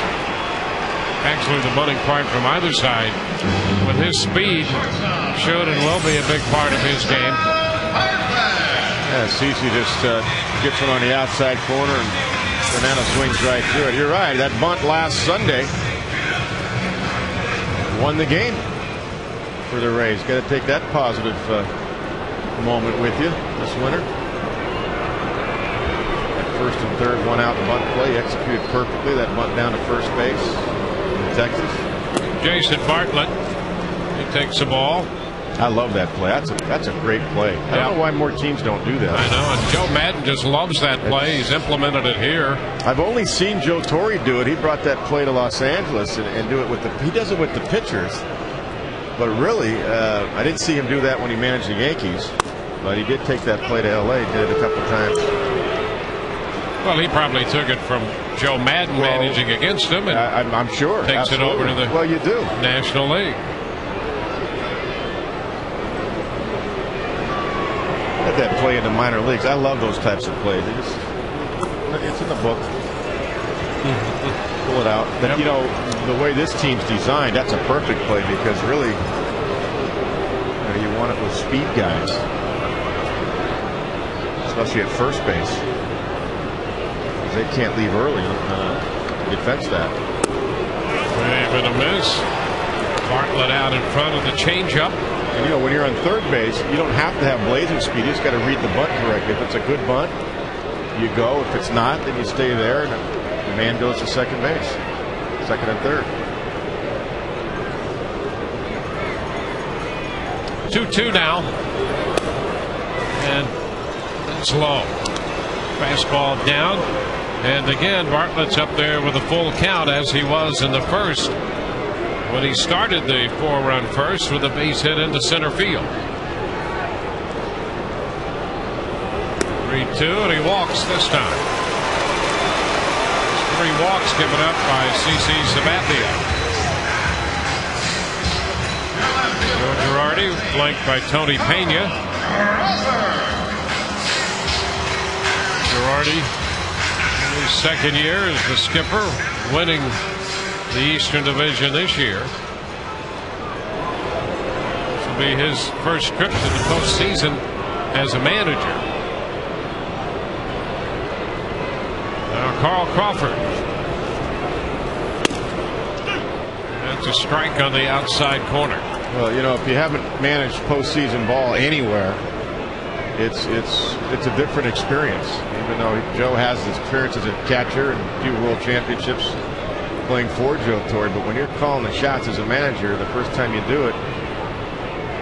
Actually, the bunting part from either side, with his speed, should and will be a big part of his game. Yeah, Cece just gets one on the outside corner, and Fernando swings right through it. You're right. That bunt last Sunday won the game for the Rays. Got to take that positive moment with you this winter. That first and third 1-out bunt play executed perfectly. That bunt down to first base in Texas. Jason Bartlett, he takes the ball. I love that play. That's a great play. I don't know why more teams don't do that. I know, and Joe Madden just loves that play. He's implemented it here. I've only seen Joe Torre do it. He brought that play to Los Angeles and do it with he does it with the pitchers. But really, I didn't see him do that when he managed the Yankees. But he did take that play to L.A. Did it a couple times. Well, he probably took it from Joe Madden managing against him, and I'm sure takes it over to the National League. That play in the minor leagues. I love those types of plays. It's in the book. Pull it out. But you know, the way this team's designed, that's a perfect play because really, you want it with speed guys, especially at first base, because they can't leave early to defense that. Been a miss. Bartlett out in front of the changeup. And, you know, when you're on third base, you don't have to have blazing speed. You just got to read the bunt correctly. If it's a good bunt, you go. If it's not, then you stay there, and the man goes to second base, second and third. 2-2 now, and that's low. Fastball down, and again Bartlett's up there with a full count as he was in the first, when he started the 4-run first with a base hit into center field. 3-2, and he walks this time. 3 walks given up by CC Sabathia. Joe Girardi flanked by Tony Pena. Girardi in his second year as the skipper, winning the Eastern Division this year. This will be his first trip to the postseason as a manager. Now Carl Crawford. to strike on the outside corner. Well, you know, if you haven't managed postseason ball anywhere, it's a different experience. Even though Joe has his experience as a catcher and a few world championships playing for Joe Torre, but when you're calling the shots as a manager, the first time you do it,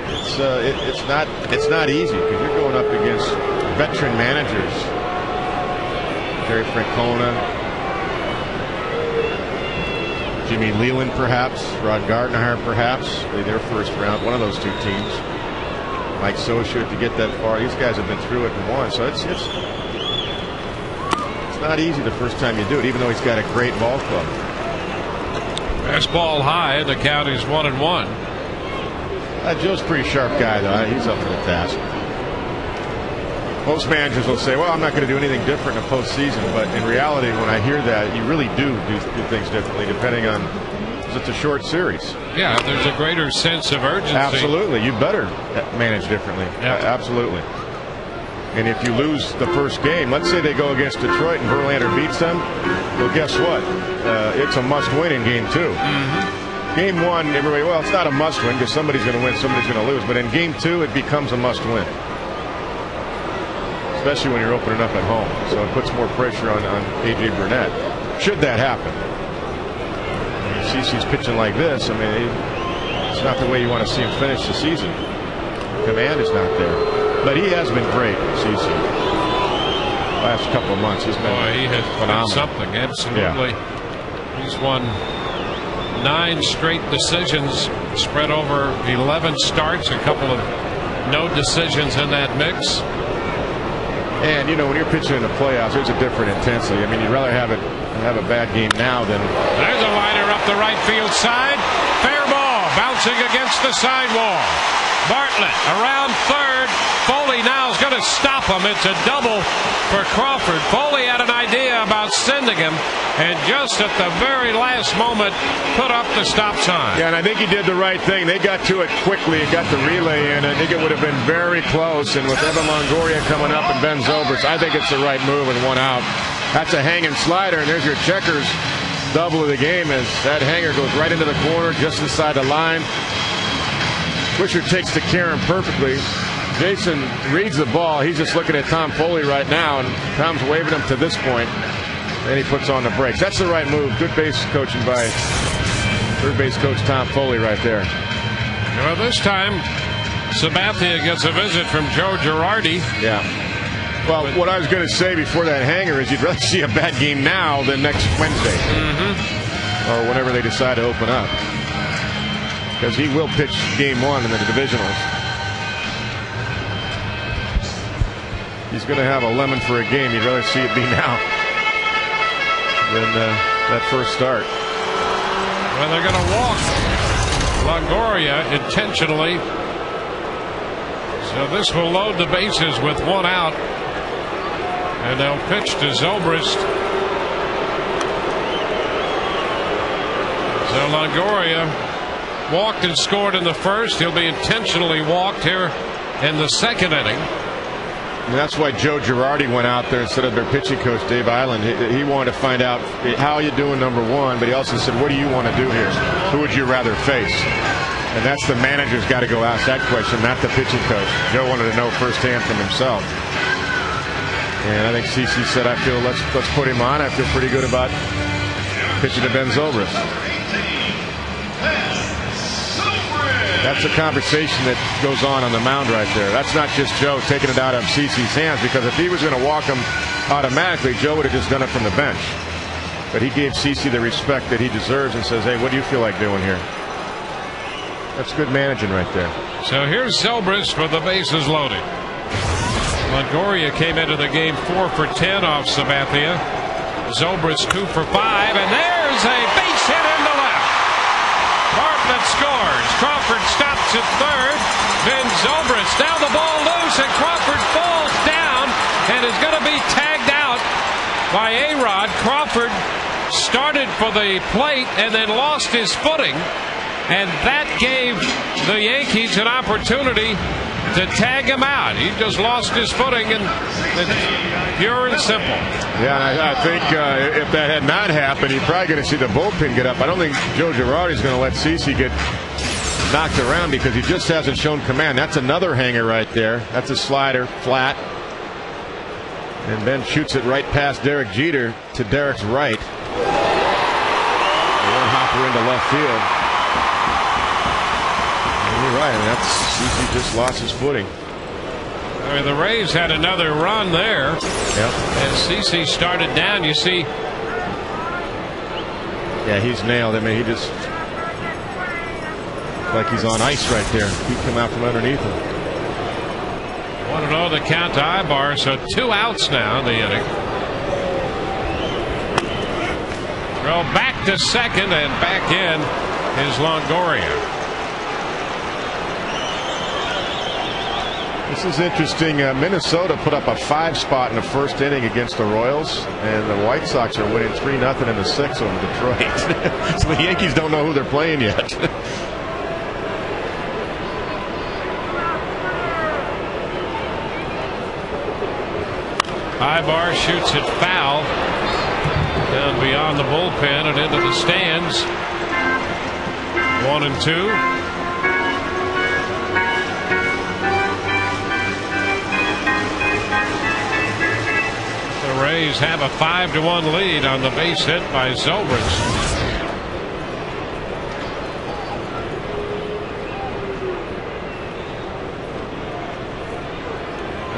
it's not easy because you're going up against veteran managers, Terry Francona, Jimmy Leland, perhaps Rod Gardner, perhaps their first round, one of those two teams. Mike Sosha to get that far. These guys have been through it and won, so it's not easy the first time you do it, even though he's got a great ball club. Fastball high. The count is 1-1. Joe's a pretty sharp guy, though. He's up for the task. Most managers will say, well, I'm not going to do anything different in the postseason. But in reality, when I hear that, you really do things differently depending on, because it's a short series. Yeah, there's a greater sense of urgency. Absolutely. You better manage differently. Yeah. Absolutely. And if you lose the first game, let's say they go against Detroit and Verlander beats them, well, guess what? It's a must-win in Game 2. Mm-hmm. Game 1, everybody, well, it's not a must-win because somebody's going to win, somebody's going to lose. But in Game 2, it becomes a must-win, especially when you're opening up at home. So it puts more pressure on A.J. Burnett. Should that happen? CeCe's pitching like this. I mean, it's not the way you want to see him finish the season. Command is not there. But he has been great, CeCe. Last couple of months, he's been he has phenomenal. done something, absolutely. Yeah. He's won 9 straight decisions, spread over 11 starts, a couple of no decisions in that mix. And you know, when you're pitching in the playoffs, there's a different intensity. I mean, you'd rather have a bad game now than. There's a liner up the right field side. Fair ball, bouncing against the sidewall. Bartlett around third. Foley now is going to stop him. It's a double for Crawford. Foley had an idea about sending him, and just at the very last moment put up the stop sign. Yeah, and I think he did the right thing. They got to it quickly and got the relay in. I think it would have been very close. And with Evan Longoria coming up and Ben Zobrist, I think it's the right move with 1 out. That's a hanging slider, and there's your checkers double of the game as that hanger goes right into the corner, just inside the line. Wisher takes the Karen perfectly. Jason reads the ball. He's just looking at Tom Foley right now, and Tom's waving him to this point. Then he puts on the brakes. That's the right move. Good base coaching by third base coach Tom Foley right there. Well, this time, Sabathia gets a visit from Joe Girardi. Yeah. Well, what I was going to say before that hanger is you'd rather see a bad game now than next Wednesday. Mm-hmm. Or whenever they decide to open up. Because he will pitch Game 1 in the divisionals. He's going to have a lemon for a game. You'd rather see it be now than that first start. Well, they're going to walk Longoria intentionally. So this will load the bases with 1 out. And they'll pitch to Zobrist. So Longoria walked and scored in the first. He'll be intentionally walked here in the second inning. And that's why Joe Girardi went out there instead of their pitching coach, Dave Island. He wanted to find out how you doing, number one, but he also said, what do you want to do here? Who would you rather face? And that's the manager's got to go ask that question, not the pitching coach. Joe wanted to know firsthand from himself. And I think CeCe said, I feel let's put him on. I feel pretty good about pitching to Ben Zobrist. That's a conversation that goes on the mound right there. That's not just Joe taking it out of CeCe's hands, because if he was going to walk him automatically, Joe would have just done it from the bench. But he gave CeCe the respect that he deserves and says, hey, what do you feel like doing here? That's good managing right there. So here's Zobrist with the bases loaded. Longoria came into the game 4 for 10 off Sabathia. Zobrist 2 for 5, and there's a base hit into left. Bartlett scores. Crawford stops at third. Then Zobrist. Now the ball loose, and Crawford falls down and is going to be tagged out by A-Rod. Crawford started for the plate and then lost his footing, and that gave the Yankees an opportunity to tag him out. He just lost his footing, and it's pure and simple. Yeah, and I think if that had not happened, you're probably going to see the bullpen get up. I don't think Joe Girardi's going to let CeCe get knocked around because he just hasn't shown command. That's another hanger right there. That's a slider, flat. And Ben shoots it right past Derek Jeter to Derek's right. One hopper into left field. And you're right. I mean, that's CeCe just lost his footing. I mean, the Rays had another run there. Yep. As CeCe started down, you see. Yeah, he's nailed. I mean, he just like he's on ice right there. He come out from underneath him. 1-0 the count to Ibar, so 2 outs now in the inning. Throw back to second, and back in is Longoria. This is interesting. Minnesota put up a 5 spot in the first inning against the Royals, and the White Sox are winning 3-0 in the 6th over Detroit. So the Yankees don't know who they're playing yet. Ibar shoots it foul down beyond the bullpen and into the stands. 1-2. The Rays have a 5-1 lead on the base hit by Zobrist.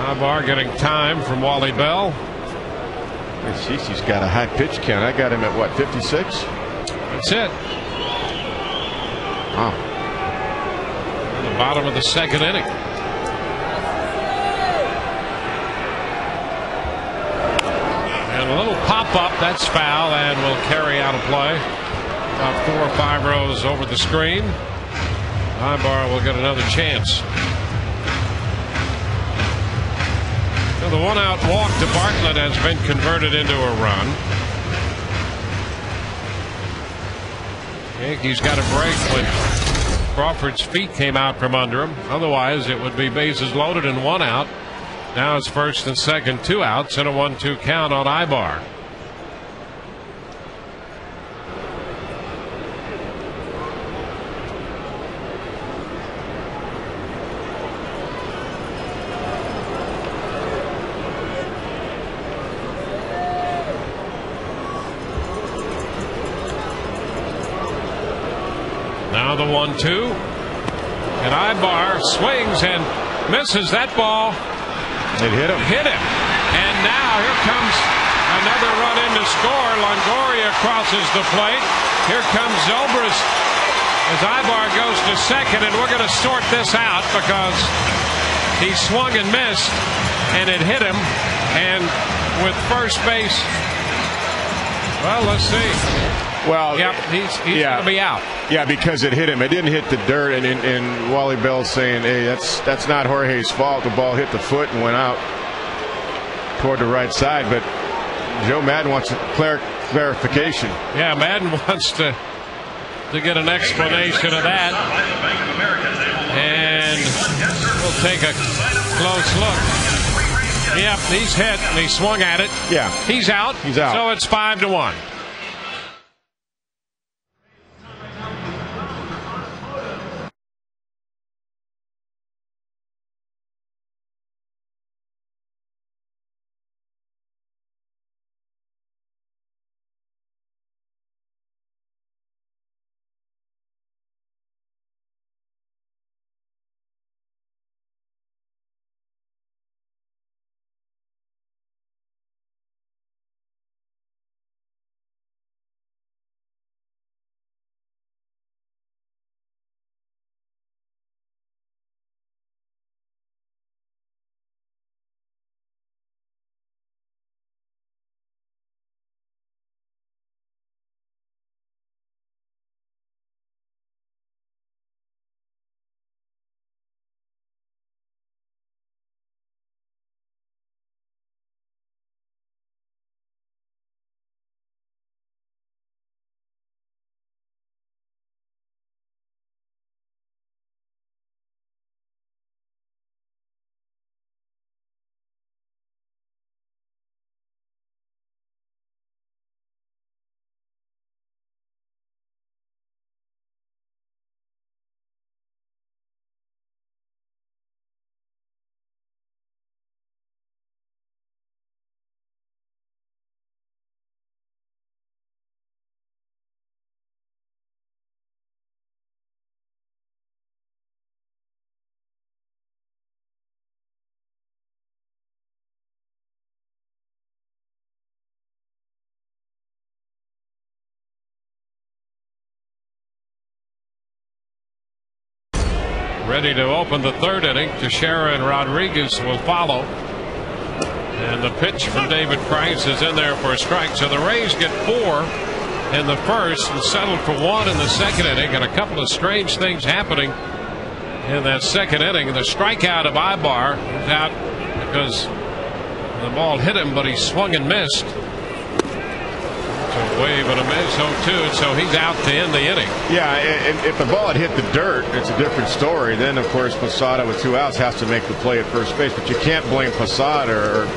Ibar getting time from Wally Bell. CeCe's got a high pitch count. I got him at what, 56? That's it. Wow. The bottom of the second inning. And a little pop up, that's foul, and will carry out a play. About 4 or 5 rows over the screen. Ibar will get another chance. So the 1-out walk to Bartlett has been converted into a run. Yankees got a break when Crawford's feet came out from under him. Otherwise, it would be bases loaded and 1 out. Now it's first and second, 2 outs, and a 1-2 count on Ibar. Now the 1-2, and Ibar swings and misses that ball. It hit him. And now here comes another run in to score. Longoria crosses the plate. Here comes Zobrist as Ibar goes to second, and we're going to sort this out because he swung and missed, and it hit him. And with first base, well, let's see. Well, yep, he's going to be out. Yeah, because it hit him. It didn't hit the dirt, and Wally Bell's saying, hey, that's not Jorge's fault. The ball hit the foot and went out toward the right side. But Joe Madden wants clarification. Yeah, Madden wants to get an explanation of that. And we'll take a close look. Yep, he's hit, and he swung at it. Yeah. He's out. He's out. So it's 5-1. ready to open the third inning. Teixeira and Rodriguez will follow. And the pitch from David Price is in there for a strike. So the Rays get 4 in the first and settled for 1 in the second inning. And a couple of strange things happening in that second inning. The strikeout of Ibar is out because the ball hit him, but he swung and missed. A wave and a miss, 0-2, and so he's out to end the inning. Yeah, and if the ball had hit the dirt, it's a different story. Then, of course, Posada with 2 outs has to make the play at first base. But you can't blame Posada or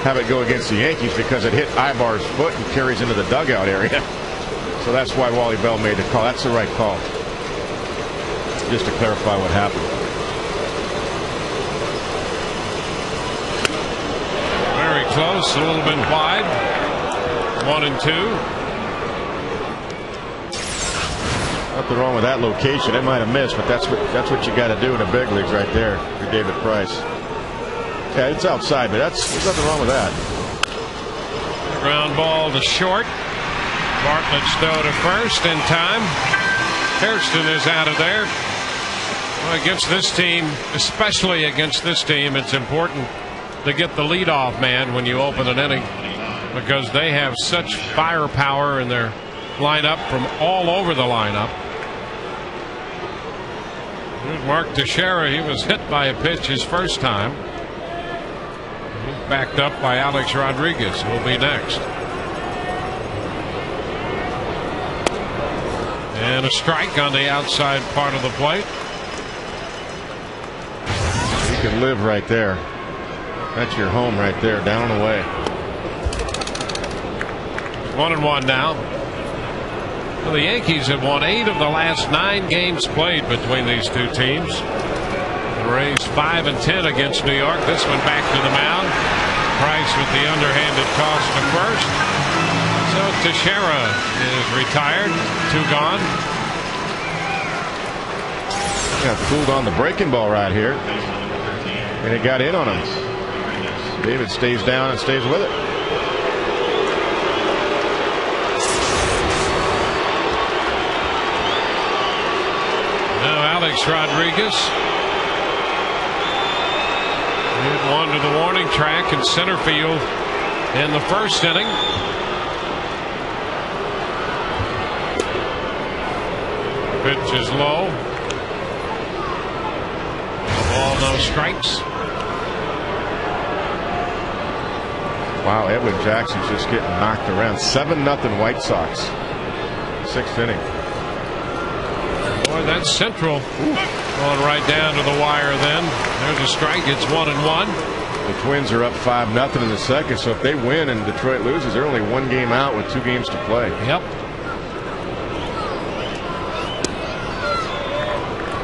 have it go against the Yankees because it hit Ibar's foot and carries into the dugout area. So that's why Wally Bell made the call. That's the right call. Just to clarify what happened. Very close, a little bit wide. 1-2. Nothing wrong with that location. It might have missed, but that's what you got to do in the big leagues right there for David Price. Yeah, it's outside, but there's nothing wrong with that. Ground ball to short. Bartlett's throw to first in time. Hairston is out of there. Well, against this team, especially against this team, it's important to get the leadoff man when you open an inning, because they have such firepower in their lineup from all over the lineup. Here's Mark Teixeira. He was hit by a pitch his first time. He's backed up by Alex Rodriguez, who will be next. And a strike on the outside part of the plate. You can live right there. That's your home right there, down and away. 1-1 now. Well, the Yankees have won 8 of the last 9 games played between these two teams. The Rays 5-10 against New York. This one back to the mound. Price with the underhanded toss to first. So Teixeira is retired. 2 gone. Got fooled on the breaking ball right here, and it got in on him. David stays down and stays with it. Now Alex Rodriguez hit one to the warning track in center field in the first inning. Pitch is low. Ball, no strikes. Wow, Edwin Jackson's just getting knocked around. 7-0 White Sox. 6th inning. Boy, that's Central. Going right down to the wire then. There's a strike. It's 1-1. The Twins are up 5-0 in the second, so if they win and Detroit loses, they're only 1 game out with 2 games to play. Yep.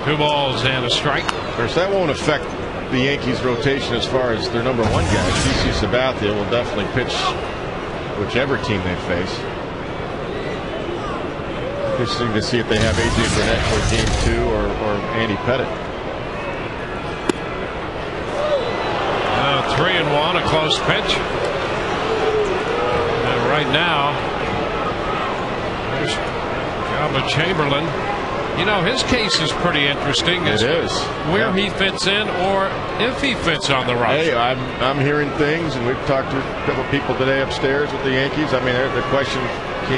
2 balls and a strike. Of course, that won't affect the Yankees' rotation as far as their #1 guy. CC Sabathia will definitely pitch whichever team they face. Interesting to see if they have A.J. Burnett for game 2 or Andy Pettit. 3-1, a close pitch. And right now, there's Jabba Chamberlain. You know, his case is pretty interesting. It is. Where he fits in or if he fits on the roster. Hey, I'm hearing things, and we've talked to a couple people today upstairs with the Yankees. I mean, the question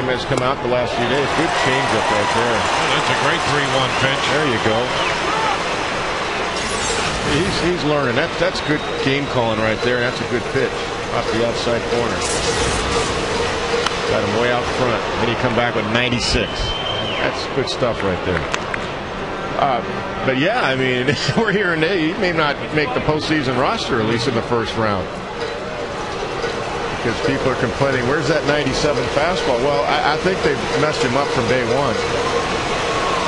has come out the last few days. Good changeup right there. Oh, that's a great 3-1 pitch. There you go. He's learning. That's good game calling right there. That's a good pitch off the outside corner. Got him way out front. Then he come back with 96. That's good stuff right there. But yeah, I mean, we're hearing he may not make the postseason roster, at least in the first round, because people are complaining, where's that 97 fastball? Well, I think they messed him up from day one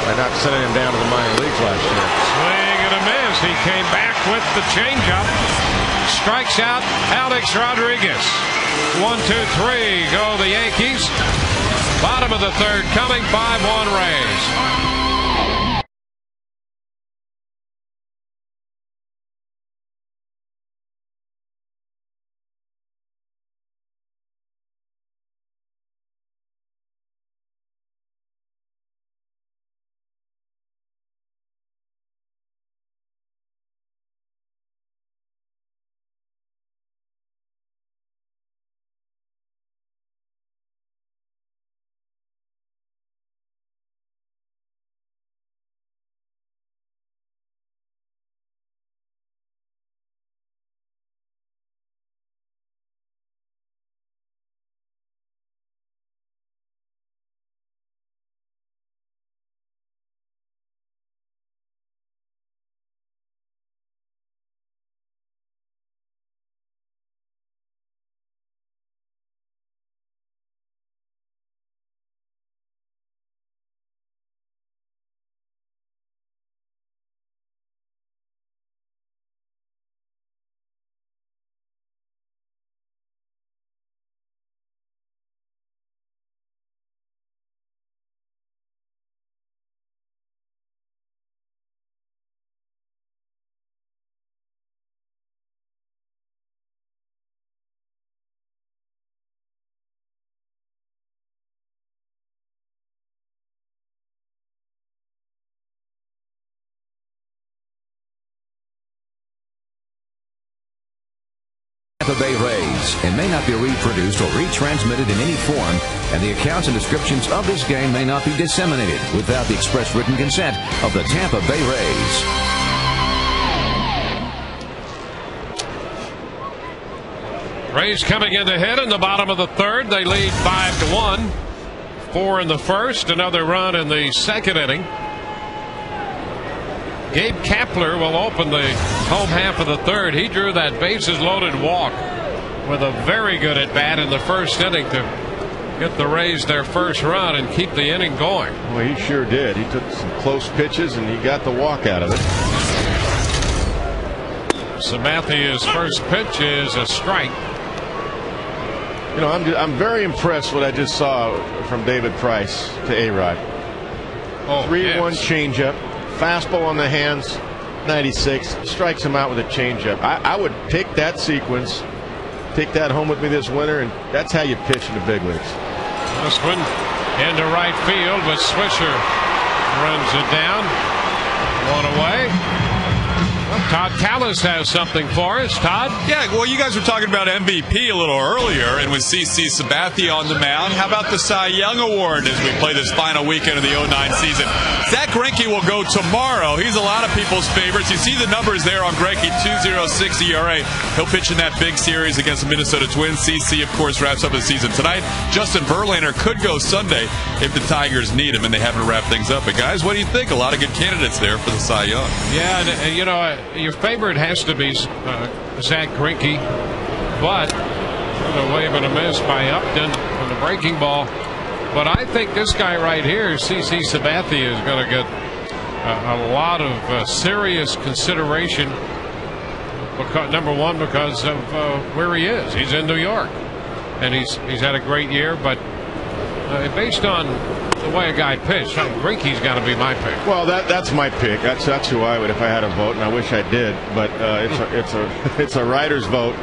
by not sending him down to the minor leagues last year. Swing and a miss. He came back with the changeup. Strikes out Alex Rodriguez. 1, 2, 3 go the Yankees. Bottom of the third coming. 5-1 Rays. Tampa Bay Rays and may not be reproduced or retransmitted in any form, and the accounts and descriptions of this game may not be disseminated without the express written consent of the Tampa Bay Rays. Rays coming in to hit in the bottom of the third. They lead 5-1. 4 in the first, another run in the second inning. Gabe Kapler will open the home half of the third. He drew that bases loaded walk with a very good at bat in the first inning to get the Rays their first run and keep the inning going. Well, he sure did. He took some close pitches and he got the walk out of it. Samathia's first pitch is a strike. You know, I'm very impressed what I just saw from David Price to A-Rod. 3-1 changeup, fastball on the hands, 96, strikes him out with a changeup. I would take that sequence, take that home with me this winter, and that's how you pitch in the big leagues. This one into right field, but Swisher runs it down. One away. Well, Todd Callis has something for us. Todd? Yeah, well, you guys were talking about MVP a little earlier, and with CC Sabathia on the mound, how about the Cy Young Award as we play this final weekend of the 09 season? Zach Greinke will go tomorrow. He's a lot of people's favorites. You see the numbers there on Greinke, 2.06 ERA. He'll pitch in that big series against the Minnesota Twins. CC, of course, wraps up the season tonight. Justin Verlander could go Sunday if the Tigers need him, and they haven't wrapped things up. But, guys, what do you think? A lot of good candidates there for the Cy Young. Yeah, and you know, your favorite has to be Zach Greinke, but a wave and a miss by Upton on the breaking ball. But I think this guy right here, CC Sabathia, is going to get a lot of serious consideration. Because, number one, because of where he is. He's in New York, and he's had a great year. But based on the way a guy pitched, Greinke's got to be my pick. Well, that's my pick. That's who I would if I had a vote, and I wish I did. But it's a writer's vote.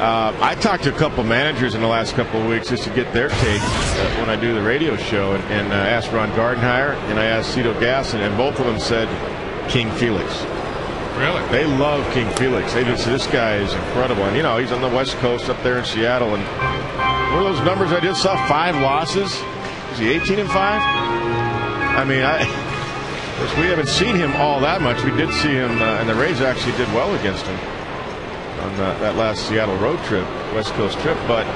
I talked to a couple managers in the last couple of weeks just to get their take when I do the radio show, and I asked Ron Gardenhire and I asked Cito Gasson, and both of them said King Felix. Really? They love King Felix. They just say this guy is incredible, and you know he's on the West Coast up there in Seattle, and what are those numbers I just saw? 5 losses. Is he 18-5? I mean, we haven't seen him all that much. We did see him, and the Rays actually did well against him on that last Seattle road trip, West Coast trip. But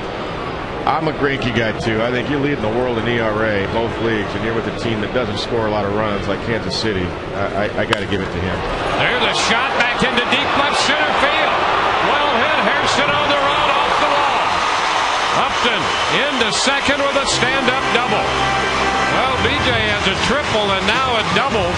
I'm a Greinke guy too. I think you're leading the world in ERA, both leagues, and you're with a team that doesn't score a lot of runs like Kansas City. I got to give it to him. There's a shot back into deep left center field. Well hit, Hairston on the run off the wall. Upton into second with a stand-up double. Well, BJ has a triple and now a double.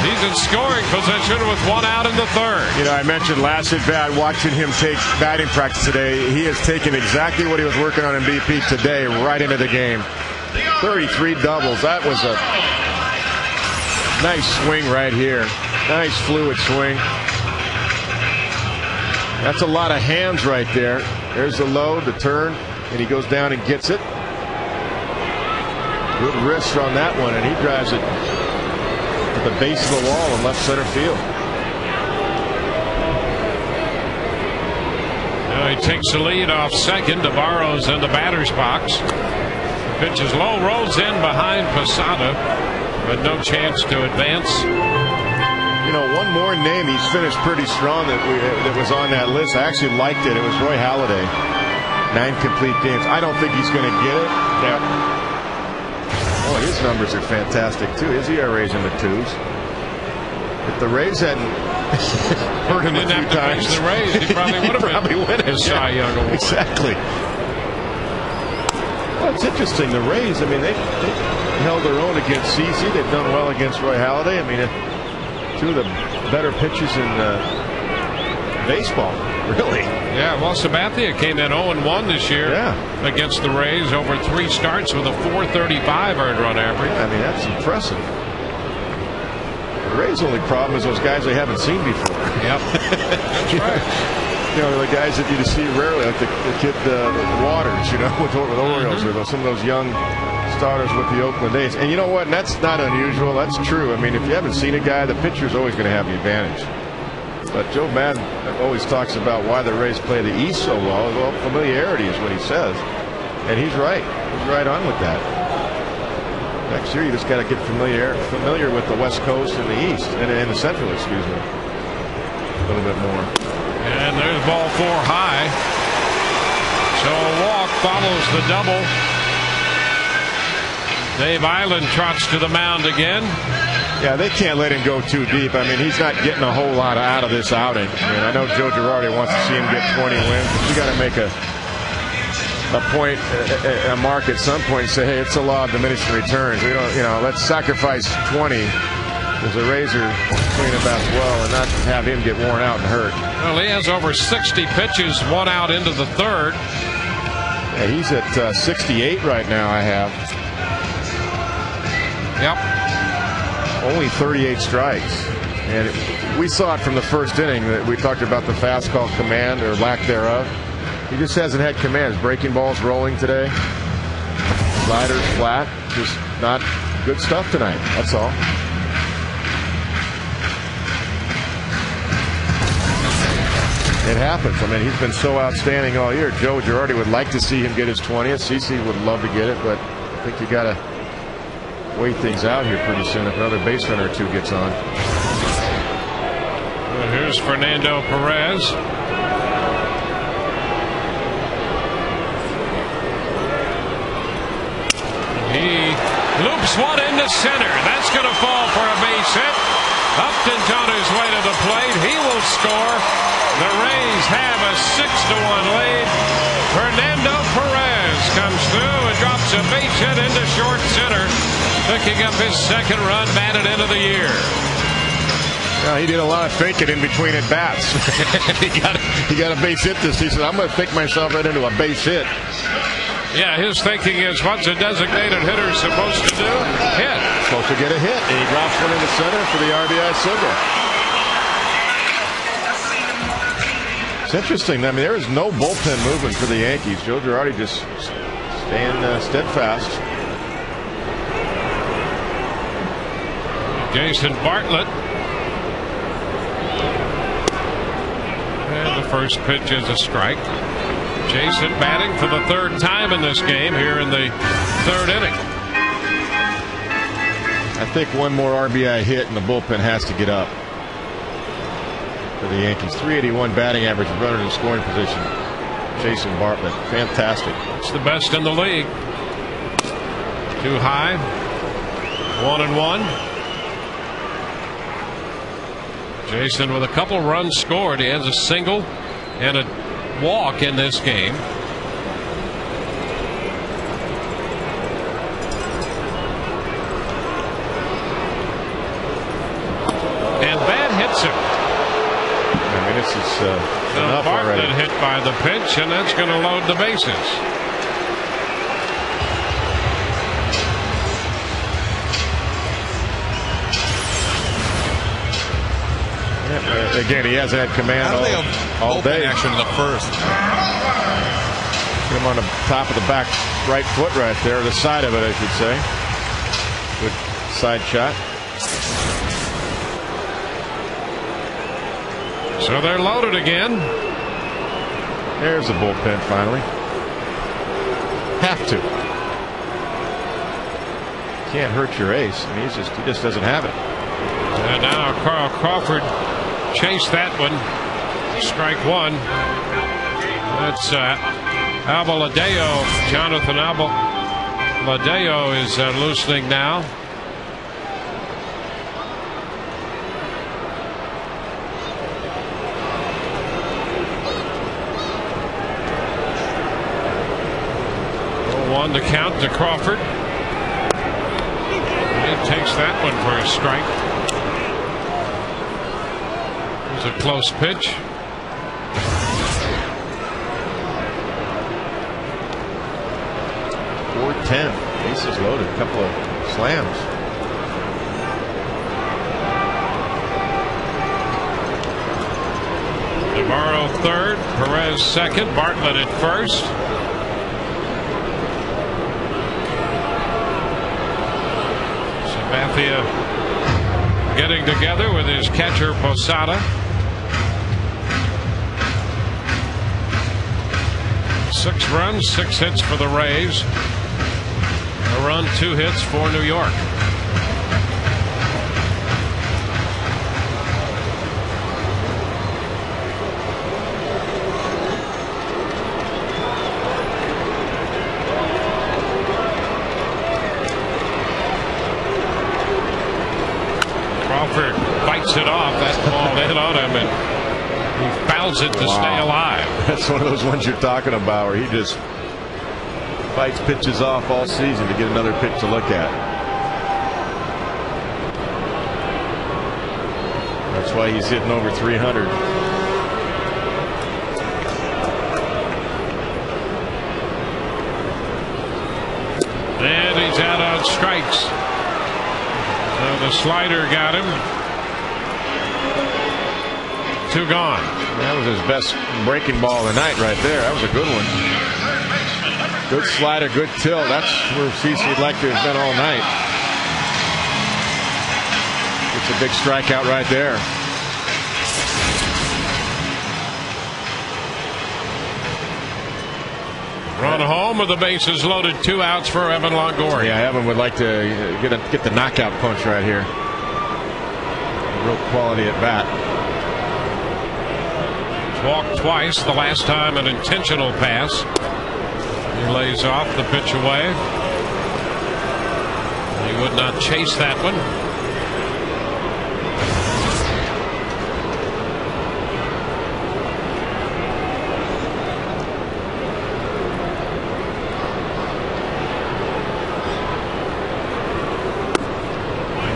He's in scoring position with 1 out in the third. You know, I mentioned last at bat watching him take batting practice today. He has taken exactly what he was working on in BP today right into the game. 33 doubles. That was a nice swing right here. Nice fluid swing. That's a lot of hands right there. There's the load, the turn, and he goes down and gets it. Good wrist on that one, and he drives it at the base of the wall in left center field. Now he takes the lead off second. Navarro's in the batter's box. The pitch is low, rolls in behind Posada, but no chance to advance. You know, one more name he's finished pretty strong that was on that list. I actually liked it. It was Roy Halladay. 9 complete games. I don't think he's going to get it. Yeah. Oh, his numbers are fantastic too. His ERA's in the 2s. If the Rays hadn't hurt him a few times, the Rays, he probably would have been win his Cy Young Award. Exactly. Well, it's interesting. The Rays, I mean, they held their own against CC. They've done well against Roy Halladay. I mean, 2 of the better pitchers in baseball, really. Yeah, well, Sabathia came in 0-1 this year against the Rays over 3 starts with a .435 earned run average. I mean, that's impressive. The Rays' only problem is those guys they haven't seen before. Yep, that's right. You know, the guys that you see rarely, like the kid Waters, you know, with the Orioles, or some of those young starters with the Oakland A's. And you know what? And that's not unusual. That's true. I mean, if you haven't seen a guy, the pitcher's always going to have the advantage. But Joe Madden always talks about why the Rays play the East so well. Well, familiarity is what he says. And he's right. He's right on with that. Next year, you just got to get familiar with the West Coast and the East, and the Central, excuse me, a little bit more. And there's ball 4 high. So a walk follows the double. Dave Island trots to the mound again. Yeah, they can't let him go too deep. I mean, he's not getting a whole lot out of this outing. I mean, I know Joe Girardi wants to see him get 20 wins, but you got to make a point, a mark at some point and say, hey, it's a law of diminishing returns. We don't, let's sacrifice 20 as a Razor clean up as well and not have him get worn out and hurt. Well, he has over 60 pitches, 1 out into the 3rd. Yeah, he's at 68 right now, I have. Yep. Only 38 strikes. And we saw it from the first inning that we talked about the fastball command or lack thereof. He just hasn't had command. His breaking ball's rolling today. Sliders flat. Just not good stuff tonight. That's all. It happens. I mean, he's been so outstanding all year. Joe Girardi would like to see him get his 20th. CC would love to get it, but I think you got to weigh things out here pretty soon if another base runner or two gets on. Well, here's Fernando Perez. He loops one into center. That's going to fall for a base hit. Upton's on his way to the plate. He will score. The Rays have a 6-1 lead. Fernando Perez comes through and drops a base hit into short center, picking up his 2nd run batted into the year. He did a lot of faking in between at bats. he got a base hit this. He said, I'm going to fake myself right into a base hit. Yeah, his thinking is, what's a designated hitter supposed to do? Hit. Supposed to get a hit, and he drops one into center for the RBI single. It's interesting. I mean, there is no bullpen movement for the Yankees. Joe Girardi just staying steadfast. Jason Bartlett. And the first pitch is a strike. Jason batting for the 3rd time in this game here in the 3rd inning. I think one more RBI hit and the bullpen has to get up for the Yankees. 381 batting average, runner in scoring position. Jason Bartlett, fantastic. It's the best in the league. Too high. 1-1. Jason with a couple runs scored. He has a single and a walk in this game. And that hits him. I mean, this is enough Bartlett already. hit by the pitch, and that's going to load the bases. Again, he hasn't had command all day. Action in the 1st. Put him on the top of the back right foot right there, the side of it, I should say. Good side shot. So they're loaded again. There's the bullpen finally. Have to. Can't hurt your ace. I mean, he just doesn't have it. And now Carl Crawford chased that one. Strike 1. That's Abeladeo. Jonathan Abeladeo is loosening now. One to count to Crawford. He takes that one for a strike. A close pitch. 4-10. Bases loaded. A couple of slams. Navarro 3rd. Perez 2nd. Bartlett at 1st. Sabathia getting together with his catcher Posada. 6 runs, 6 hits for the Rays. A run, 2 hits for New York. Crawford bites it off. That ball hit on him, and he fouls it to stay alive. That's one of those ones you're talking about where he just fights pitches off all season to get another pitch to look at. That's why he's hitting over 300. And he's out on strikes. So the slider got him. 2 gone. That was his best breaking ball of the night right there. That was a good one. Good slider, good tilt. That's where CC Lecter has been all night. It's a big strikeout right there. Run home with the bases loaded, 2 outs for Evan Longoria. Yeah, Evan would like to get the knockout punch right here. Real quality at bat. Walked twice, the last time an intentional pass. He lays off the pitch away. He would not chase that one.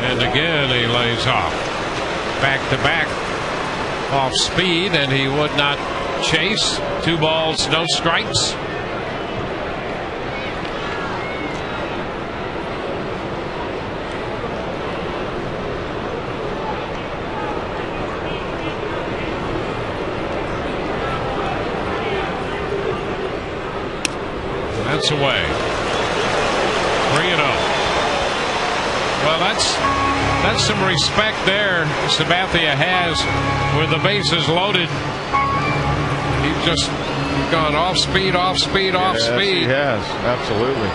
And again he lays off. Back to back off speed, and he would not chase. 2 balls, no strikes. That's away. 3-0. Well, that's some respect there Sabathia has with the bases loaded. He's just gone off speed, off speed, off speed. He has, absolutely.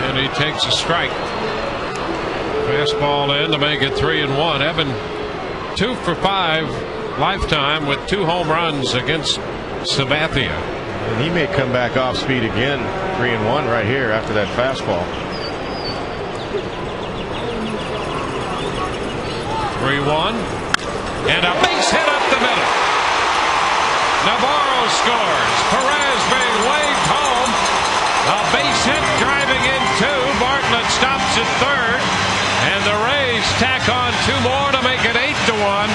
And he takes a strike. Fastball in to make it 3-1. Evan 2 for 5 lifetime with 2 home runs against Sabathia. And he may come back off speed again. 3-1 right here after that fastball. 3-1. And a base hit up the middle. Navarro scores. Perez being waved home. A base hit driving in 2. Bartlett stops at third. And the Rays tack on 2 more to make it 8-1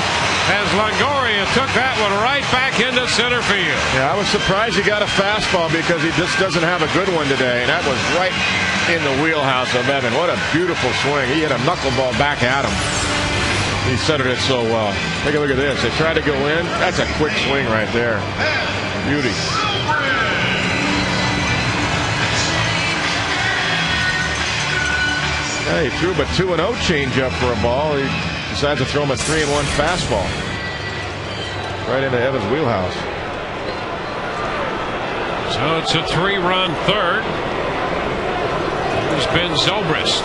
as Longoria took that one right back into center field. Yeah, I was surprised he got a fastball because he just doesn't have a good one today. And that was right in the wheelhouse of Evan. What a beautiful swing. He hit a knuckleball back at him. He centered it so well. Take a look at this. They tried to go in. That's a quick swing right there. Beauty. Yeah, he threw him a 2-0 changeup for a ball. He decides to throw him a 3-1 fastball. Right into Evan's wheelhouse. So it's a 3-run third. Here's Ben Zobrist.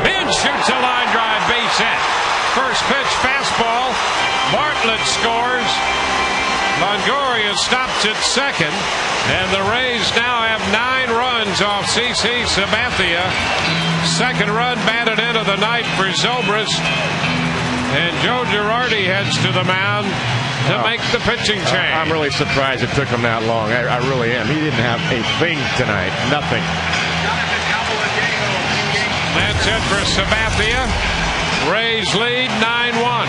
Ben shoots a line drive, base hit. First pitch fastball. Bartlett scores. Longoria stops at second. And the Rays now have 9 runs off CC Sabathia. Second run batted into the night for Zobrist. And Joe Girardi heads to the mound to make the pitching change. I'm really surprised it took him that long. I really am. He didn't have a thing tonight. Nothing. That's it for Sabathia. Rays lead 9-1.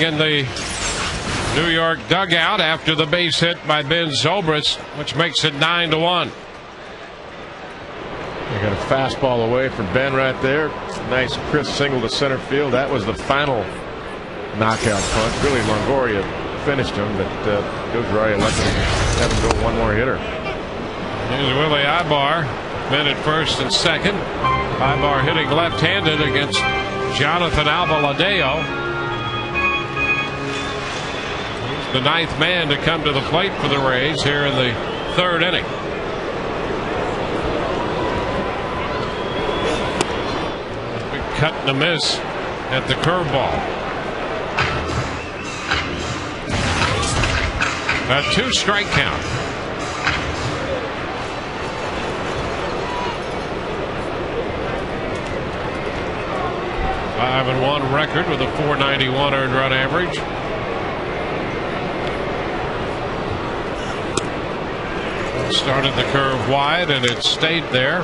cheering in the New York dugout after the base hit by Ben Zobrist, which makes it 9-1. They got a fastball away from Ben right there. Nice crisp single to center field. That was the final knockout punch. Really, Longoria finished him, but Gojrari elected to have him go one more hitter. Here's Willie Ibar, men at first and second. Ibar hitting left-handed against Jonathan Albaladeo. He's the ninth man to come to the plate for the Rays here in the third inning. Big cut and a miss at the curveball. A 2-strike count. A 5-1 record with a .491 earned run average. Started the curve wide and it stayed there.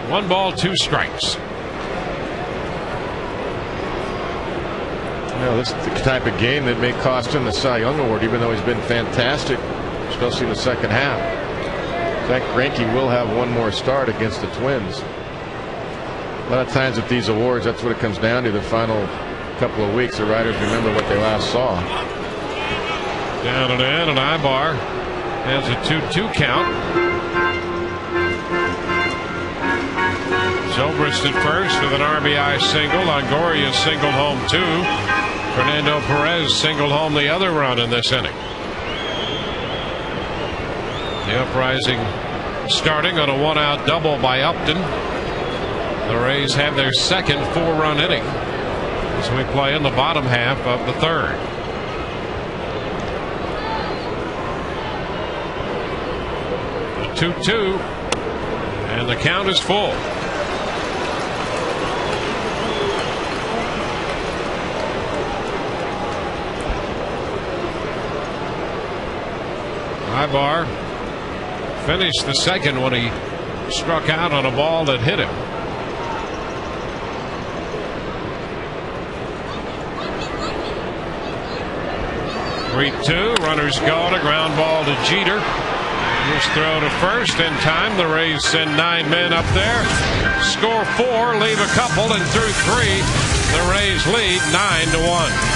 1 ball, 2 strikes. Well, this is the type of game that may cost him the Cy Young Award, even though he's been fantastic, especially in the second half. Zach Greinke will have one more start against the Twins. A lot of times with these awards, that's what it comes down to. The final couple of weeks, the writers remember what they last saw. Down and in, and Ibar has a 2-2 count. Zobrist at first with an RBI single. Longoria singled home 2. Fernando Perez singled home the other run in this inning. The uprising starting on a 1-out double by Upton. The Rays have their second 4-run inning as we play in the bottom half of the third. A 2-2, and the count is full. Ibar finished the second when he struck out on a ball that hit him. 3-2, runners go, a ground ball to Jeter. His throw to first in time. The Rays send 9 men up there. Score 4, leave a couple, and through 3, the Rays lead 9-1.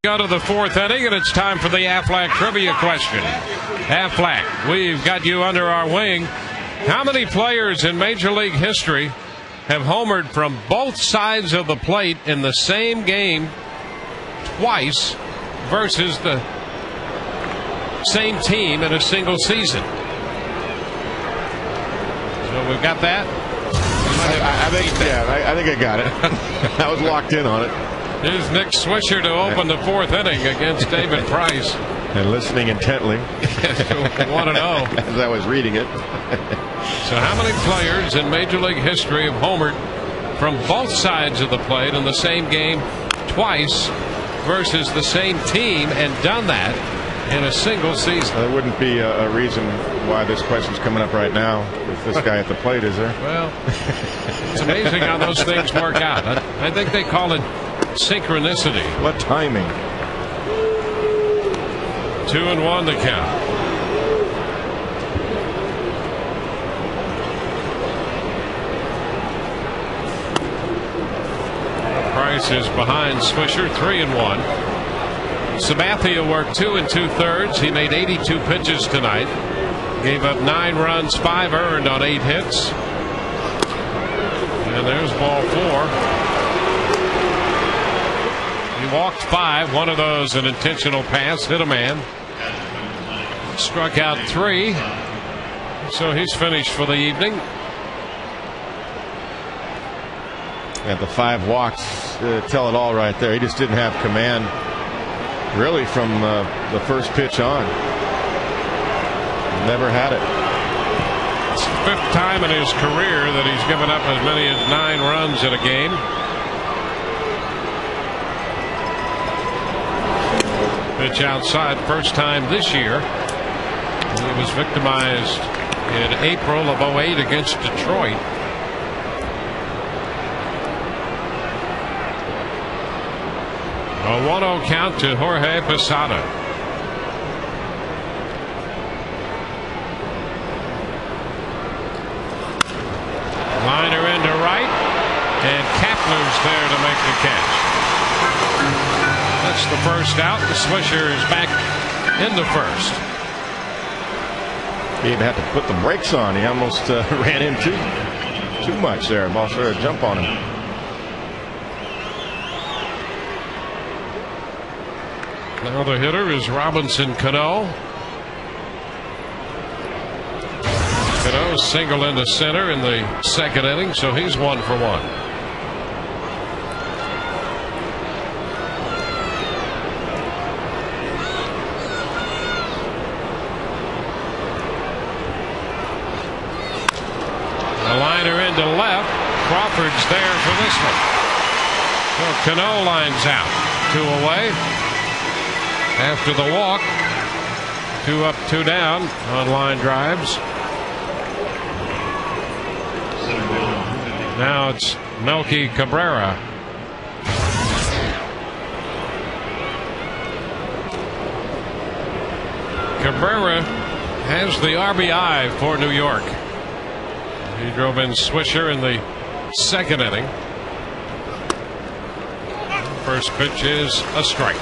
Go to the fourth inning, and it's time for the Aflac trivia question. Aflac, we've got you under our wing. How many players in Major League history have homered from both sides of the plate in the same game twice versus the same team in a single season? So we've got that. I think I got it. I was locked in on it. Here's Nick Swisher to open the 4th inning against David Price. And listening intently. 1-0. As I was reading it. So how many players in Major League history have homered from both sides of the plate in the same game twice versus the same team and done that in a single season? There wouldn't be a reason why this question's coming up right now with this guy at the plate, is there? Well, it's amazing how those things work out. I think they call it synchronicity. What timing? 2-1 the count. Price is behind Swisher, 3-1. Sabathia worked 2 2/3. He made 82 pitches tonight. Gave up 9 runs, 5 earned on 8 hits. And there's ball 4. He walked 5. One of those an intentional pass, hit a man. Struck out 3. So he's finished for the evening. And the 5 walks tell it all right there. He just didn't have command really from the first pitch on. Never had it. It's the 5th time in his career that he's given up as many as 9 runs in a game. Pitch outside, first time this year. He was victimized in April of 08 against Detroit. A 1-0 count to Jorge Posada. Liner into right, and Kapler's there to make the catch. That's the first out. The Swisher is back in the first. He even had to put the brakes on. He almost ran in too much there. Ball started to jump on him. Now the hitter is Robinson Cano. Cano single into center in the 2nd inning, so he's 1 for 1. A liner into left. Crawford's there for this one. Well, Cano lines out. 2 away. After the walk, 2 up, 2 down on line drives. Now it's Melky Cabrera. Cabrera has the RBI for New York. He drove in Swisher in the 2nd inning. First pitch is a strike.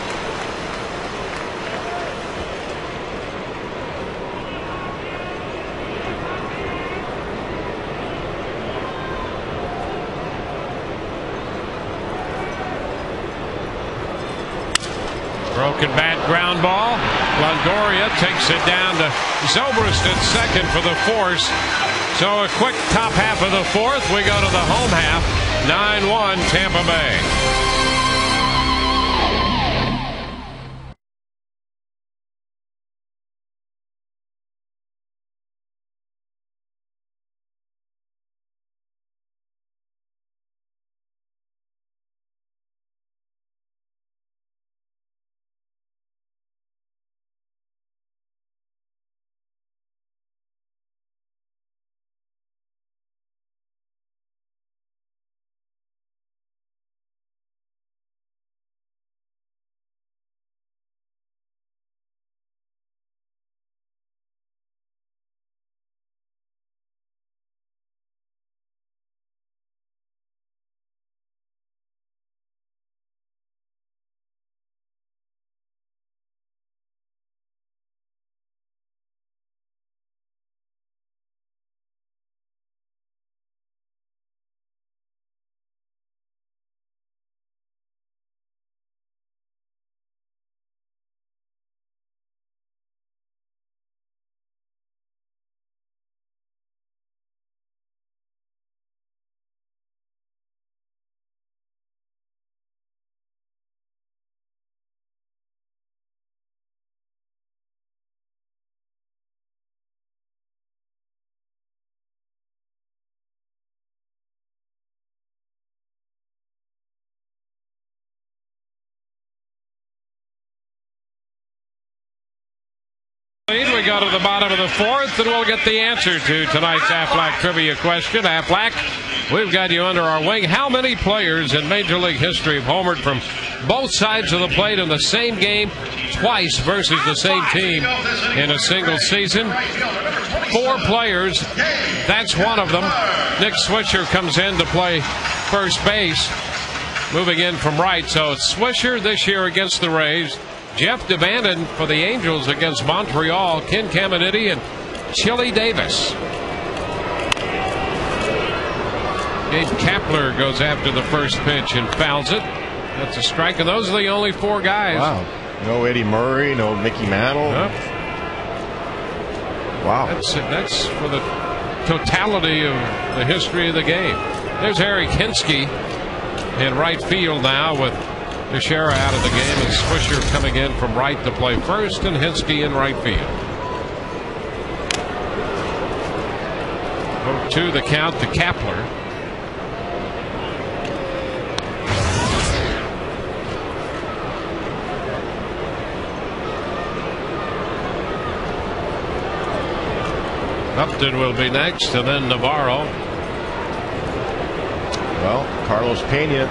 Broken bat, ground ball. Longoria takes it down to Zobrist at 2nd for the force. So a quick top half of the 4th. We go to the home half. 9-1 Tampa Bay. we go to the bottom of the fourth, and we'll get the answer to tonight's Aflac trivia question. Aflac, we've got you under our wing. How many players in Major League history have homered from both sides of the plate in the same game twice versus the same team in a single season? 4 players. That's one of them. Nick Swisher comes in to play first base, moving in from right. So it's Swisher this year against the Rays, Jeff DeVanden for the Angels against Montreal, Ken Caminiti and Chili Davis. Gabe Kapler goes after the first pitch and fouls it. That's a strike, and those are the only 4 guys. Wow. No Eddie Murray, no Mickey Mantle. Yep. Wow. That's for the totality of the history of the game. There's Harry Kinski in right field now with Teixeira out of the game, and Swisher coming in from right to play first, and Hinsky in right field. 0-2 the count to Kapler. Upton will be next, and then Navarro. Well, Carlos Pena,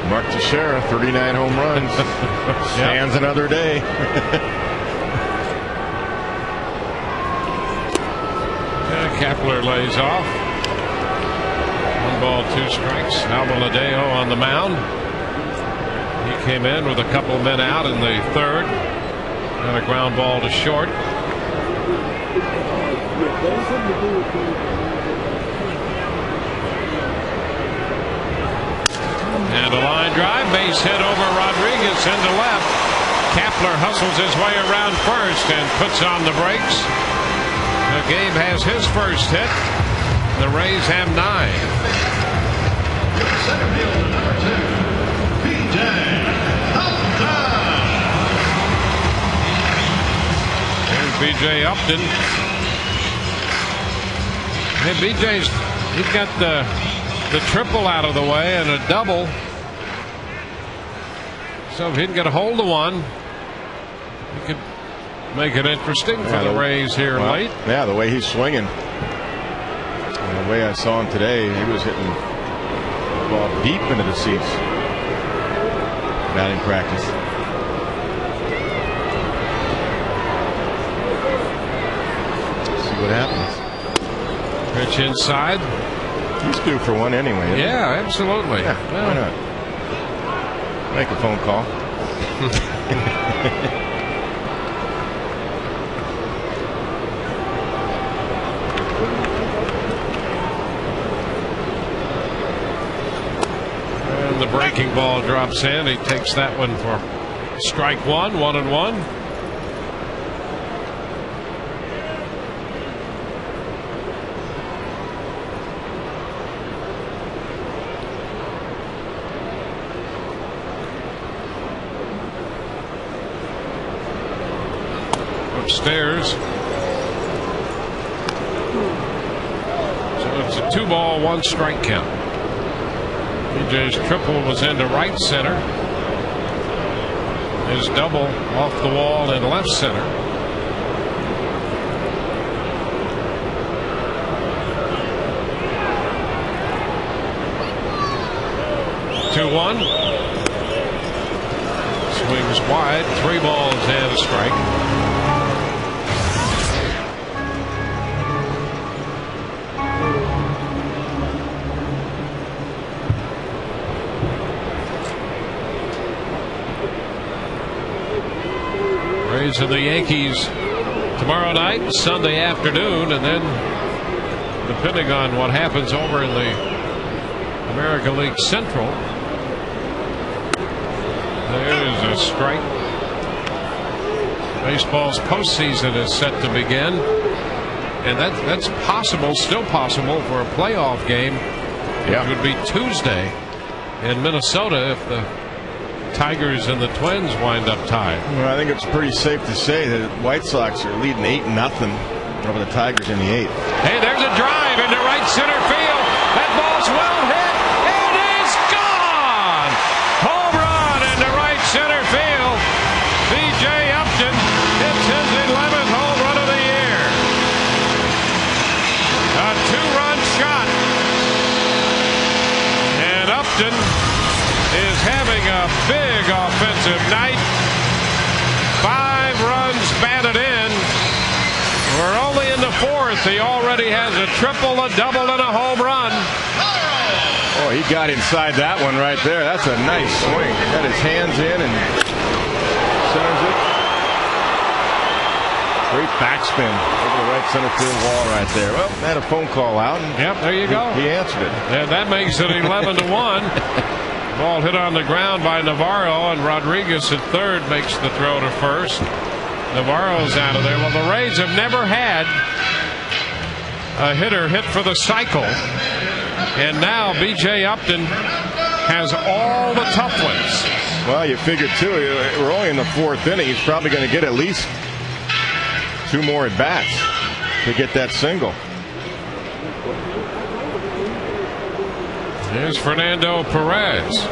Mark Teixeira, 39 home runs. Stands another day. Kapler lays off. 1 ball, 2 strikes. Alvaladeo on the mound. He came in with a couple men out in the third. Got a ground ball to short. And a line drive, base hit over Rodriguez into left. Kapler hustles his way around first and puts on the brakes. Gabe has his first hit. The Rays have 9. Here's B.J. Upton. Hey, he's got the triple out of the way and a double. So if he can get a hold of one, he could make it interesting for the Rays here late. Yeah, the way he's swinging. And the way I saw him today, he was hitting the ball deep into the seats. Batting practice. Let's see what happens. Pitch inside. He's due for one anyway. Yeah, absolutely. Yeah, why not? Make a phone call. And the breaking ball drops in. He takes that one for strike 1, 1-1. Upstairs. So it's a 2-ball, 1 strike count. BJ's triple was into right center. His double off the wall in left center. Two, 1. Swings wide. 3 balls and a strike. Rays and the Yankees tomorrow night, Sunday afternoon, and then depending on what happens over in the American League Central, there's a strike. Baseball's postseason is set to begin, and that's possible, still possible for a playoff game. Yeah. It would be Tuesday in Minnesota if the Tigers and the Twins wind up tied. Well, I think it's pretty safe to say that the White Sox are leading 8-0 over the Tigers in the 8th. Hey, there's a drive into right center field. That ball's well hit. It is gone. Home run into right center field. B.J. Upton hits his 11th. a big offensive night. 5 runs batted in. We're only in the 4th. He already has a triple, a double, and a home run. Oh, he got inside that one right there. That's a nice swing. Got his hands in and centers it. Great backspin over the right center field wall right there. Well, had a phone call out. And yep, there you go. He answered it. And that makes it 11-1. Ball hit on the ground by Navarro, and Rodriguez at third makes the throw to first. Navarro's out of there. Well, the Rays have never had a hitter hit for the cycle. And now B.J. Upton has all the tough ones. Well, you figure, too, we're only in the 4th inning. He's probably going to get at least 2 more at-bats to get that single. Here's Fernando Perez.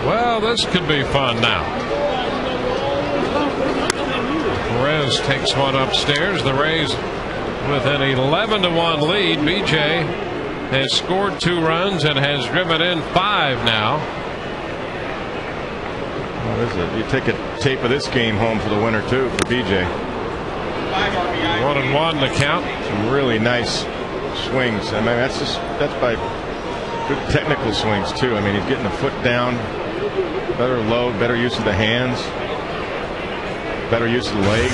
Well, this could be fun now. Perez takes one upstairs. The Rays with an 11-1 lead. B.J. has scored 2 runs and has driven in 5 now. Well, you take a tape of this game home for the winner, too, for B.J. 1-1 the count. Some really nice swings. I mean, that's by good technical swings, too. I mean, he's getting the foot down, better load, better use of the hands, better use of the legs.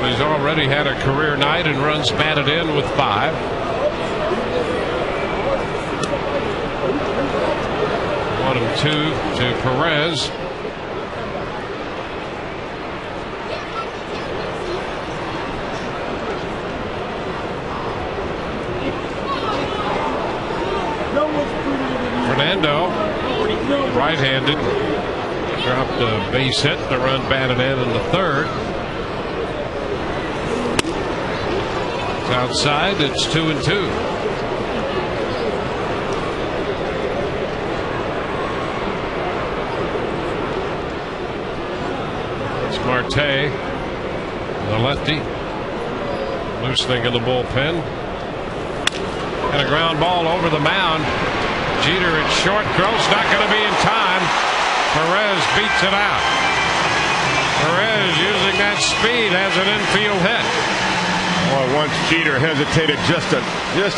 He's already had a career night and runs batted in with 5. 1-2 to Perez. Fernando, right-handed, dropped a base hit. The run batted in the 3rd. It's outside. It's 2-2. It's Marte, the lefty, loosening in the bullpen. And a ground ball over the mound. Jeter at short. Throw's not going to be in time. Perez beats it out. Perez using that speed has an infield hit. Well, once Jeter hesitated just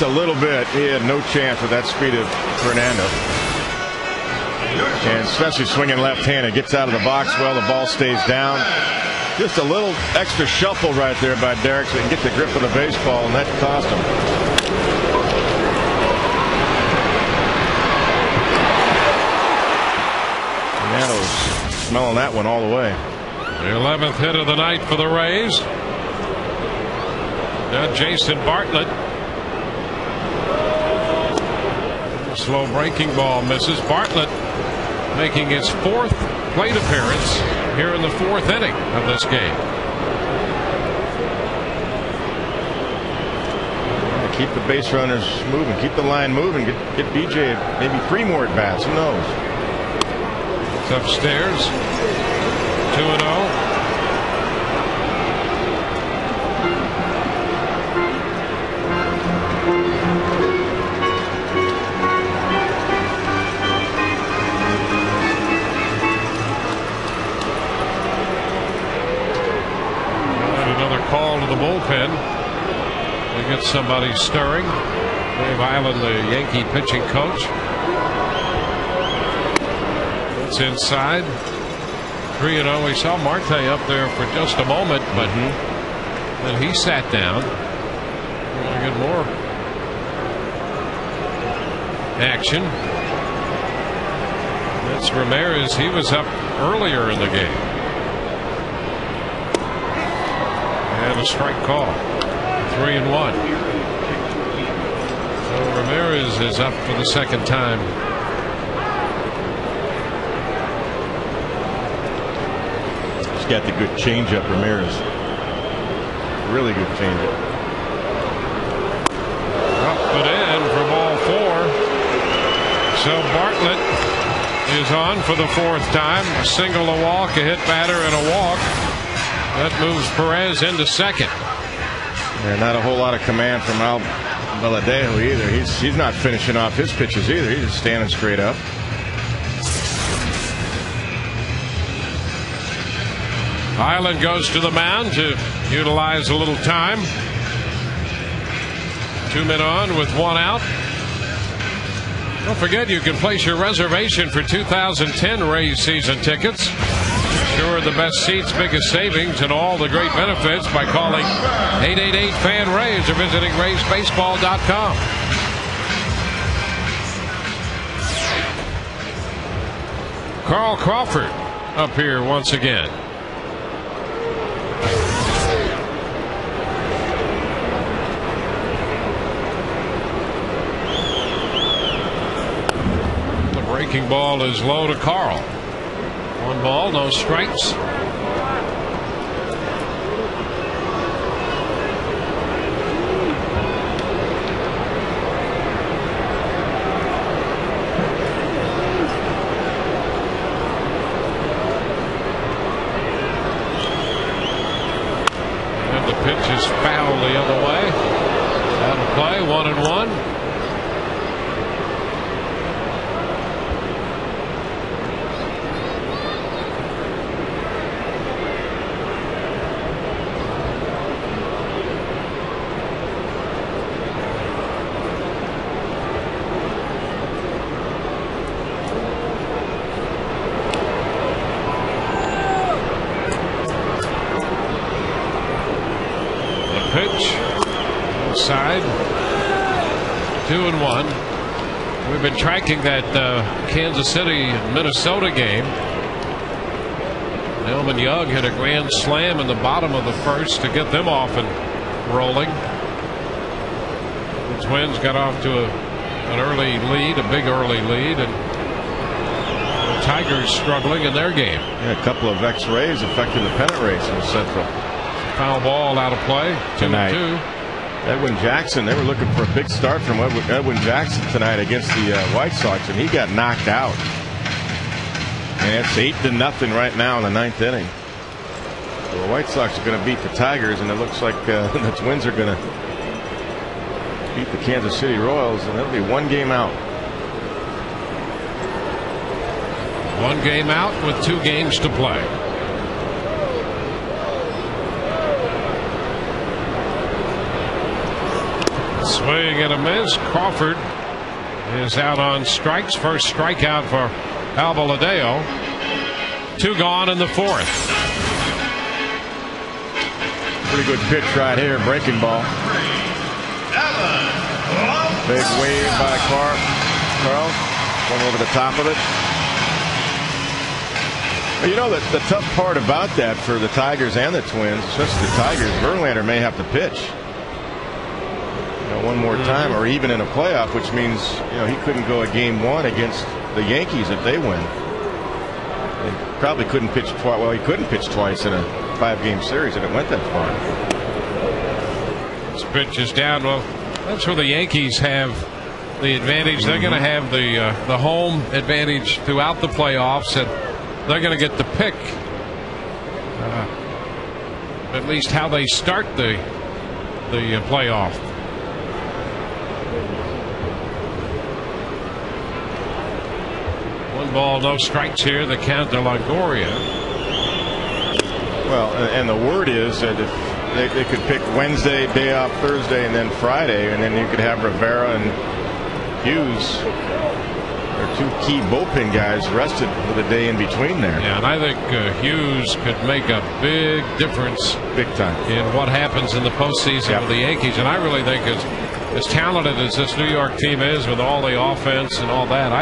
a little bit, he had no chance with that speed of Fernando. And especially swinging left-handed, gets out of the box well. The ball stays down. Just a little extra shuffle right there by Derek so he can get the grip of the baseball, and that cost him. Fernando's smelling that one all the way. The 11th hit of the night for the Rays. Now Jason Bartlett. Slow breaking ball misses. Bartlett making his 4th plate appearance here in the 4th inning of this game. Keep the base runners moving. Keep the line moving. Get BJ maybe 3 more at bats. Who knows? It's upstairs. 2-0. Call to the bullpen. We get somebody stirring. Dave Island, the Yankee pitching coach. It's inside. 3-0. We saw Marte up there for just a moment, but then he sat down. We'll get more action. That's Ramirez. He was up earlier in the game. And a strike call. 3-1. So Ramirez is up for the 2nd time. He's got the good changeup, Ramirez. Really good changeup. Up and in for ball 4. So Bartlett is on for the 4th time. A single, a walk, a hit batter, and a walk. That moves Perez into 2nd. Yeah, not a whole lot of command from Al Valadejo either. He's not finishing off his pitches either. He's just standing straight up. Highland goes to the mound to utilize a little time. 2 men on with 1 out. Don't forget, you can place your reservation for 2010 Rays season tickets. Sure, the best seats, biggest savings, and all the great benefits by calling 888-FAN-RAYS or visiting RaysBaseball.com. Carl Crawford up here once again. The breaking ball is low to Carl. 1 ball, no strikes. Pitch is foul the other way. That'll play 1-1. Pitch inside. 2-1. We've been tracking that Kansas City Minnesota game. Elman Young hit a grand slam in the bottom of the first to get them off and rolling. The Twins got off to an early lead, a big early lead, and the Tigers struggling in their game. Yeah, a couple of X-rays affecting the pennant race in the Central. Foul ball out of play. 2-2. Edwin Jackson, they were looking for a big start from Edwin Jackson tonight against the White Sox, and he got knocked out. And it's 8-0 right now in the 9th inning. So the White Sox are going to beat the Tigers, and it looks like the Twins are going to beat the Kansas City Royals, and it'll be 1 game out. 1 game out with 2 games to play. Swing and a miss. Crawford is out on strikes. First strikeout for Alvaladeo. 2 gone in the 4th. Pretty good pitch right here. Breaking ball. Big wave by Carl. Going over the top of it. You know, the tough part about that for the Tigers and the Twins, especially the Tigers, Verlander may have to pitch one more time, or even in a playoff, which means he couldn't go a game 1 against the Yankees if they win. He probably couldn't pitch twice. Well, he couldn't pitch twice in a 5-game series, and it went that far. This pitch is down. Well, that's where the Yankees have the advantage. They're going to have the home advantage throughout the playoffs, and they're going to get the pick. At least how they start the playoff. 1 ball, no strikes here. The count to Longoria. Well, and the word is that if they could pick Wednesday, day off Thursday, and then Friday, and then you could have Rivera and Hughes. They're 2 key bullpen guys rested for the day in between there. Yeah, and I think Hughes could make a big difference, big time, in what happens in the postseason with the Yankees. And I really think as talented as this New York team is, with all the offense and all that,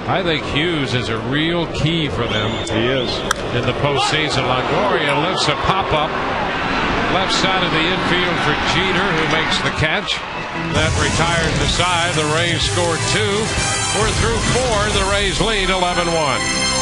I think Hughes is a real key for them. He is. In the postseason. Longoria lifts a pop-up left side of the infield for Jeter, who makes the catch. That retires the side. The Rays score 2. We're through 4. The Rays lead 11-1.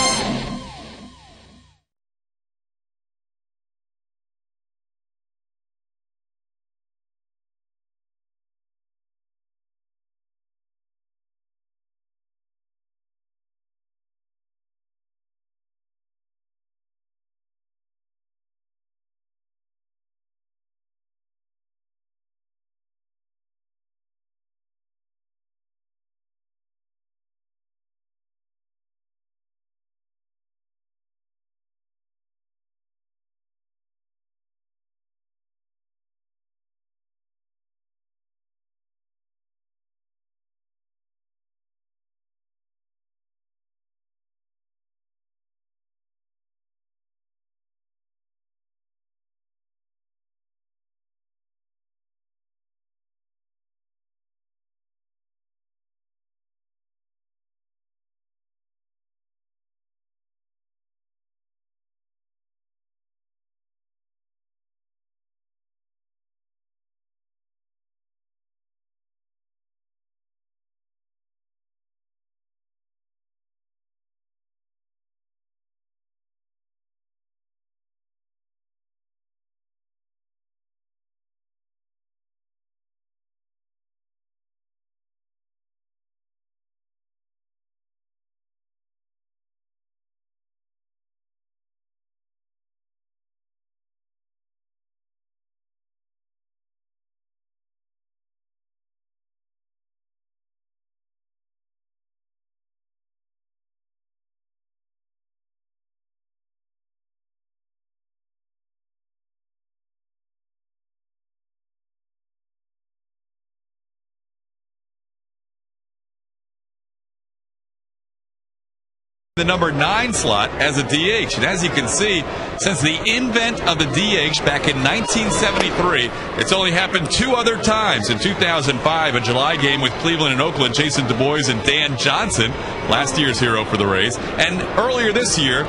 the number 9 slot as a DH. And as you can see, since the invent of the DH back in 1973, it's only happened 2 other times. In 2005, a July game with Cleveland and Oakland, Jason DuBois and Dan Johnson, last year's hero for the Rays. And earlier this year,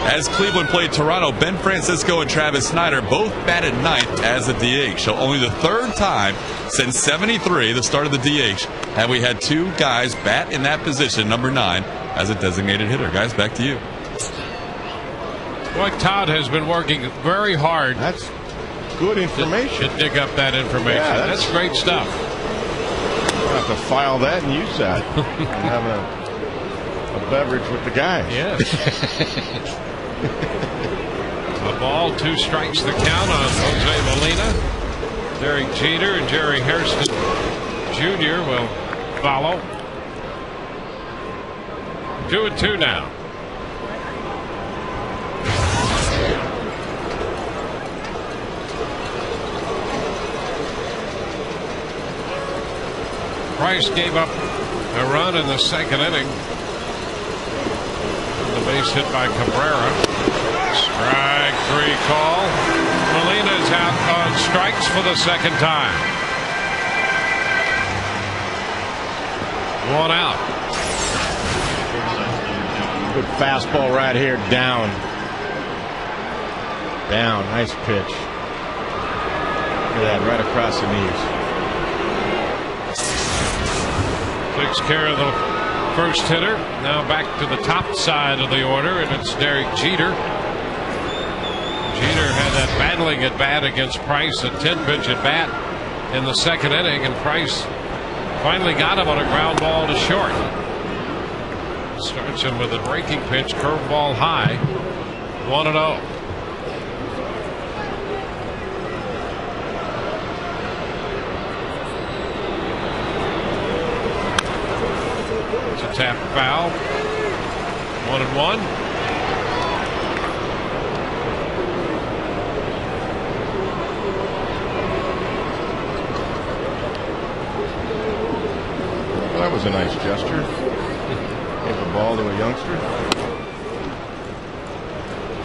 as Cleveland played Toronto, Ben Francisco and Travis Snyder both batted 9th as a DH. So only the 3rd time since 73, the start of the DH, have we had 2 guys bat in that position, number 9, as a designated hitter. Guys, back to you. Boy, Todd has been working very hard. That's good information. To dig up that information. Yeah, that's great stuff. I'll have to file that and use that. And have a beverage with the guys. Yes. A ball, 2 strikes the count on Jose Molina. Derek Jeter and Jerry Hairston Jr. will follow. 2-2 now. Price gave up a run in the 2nd inning. The base hit by Cabrera. Strike 3 call. Molina's out on strikes for the 2nd time. 1 out. Good fastball right here, down. Down, nice pitch. Look at that, right across the knees. Takes care of the first hitter. Now back to the top side of the order, and it's Derek Jeter. Jeter had that battling at bat against Price, a 10-pitch at bat in the 2nd inning, and Price finally got him on a ground ball to short. Starts him with a breaking pitch, curveball high, 1-0. It's a tap foul. 1-1. Well, that was a nice gesture. Gave the ball to a youngster.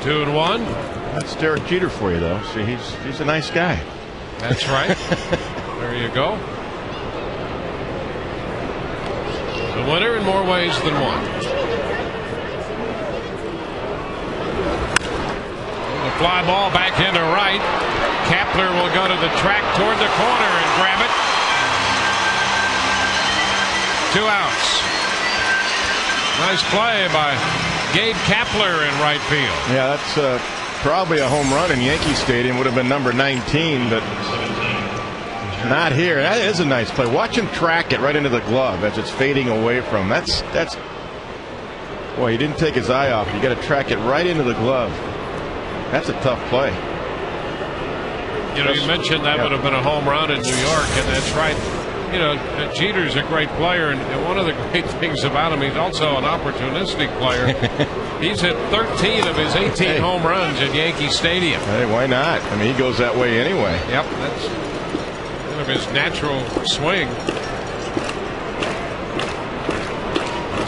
2-1. That's Derek Jeter for you, though. See, he's a nice guy. That's right. There you go. The winner in more ways than one. The fly ball back into right. Kapler will go to the track toward the corner and grab it. 2 outs. Nice play by Gabe Kapler in right field. Yeah, that's probably a home run in Yankee Stadium. Would have been number 19, but not here. That is a nice play. Watch him track it right into the glove as it's fading away from. That's boy, he didn't take his eye off. You got to track it right into the glove. That's a tough play. You know, you mentioned that would have been a home run in New York, and that's right. You know, Jeter's a great player, and one of the great things about him, he's also an opportunistic player. He's hit 13 of his 18 home runs at Yankee Stadium. Hey, why not? I mean, he goes that way anyway. Yep, that's kind of his natural swing.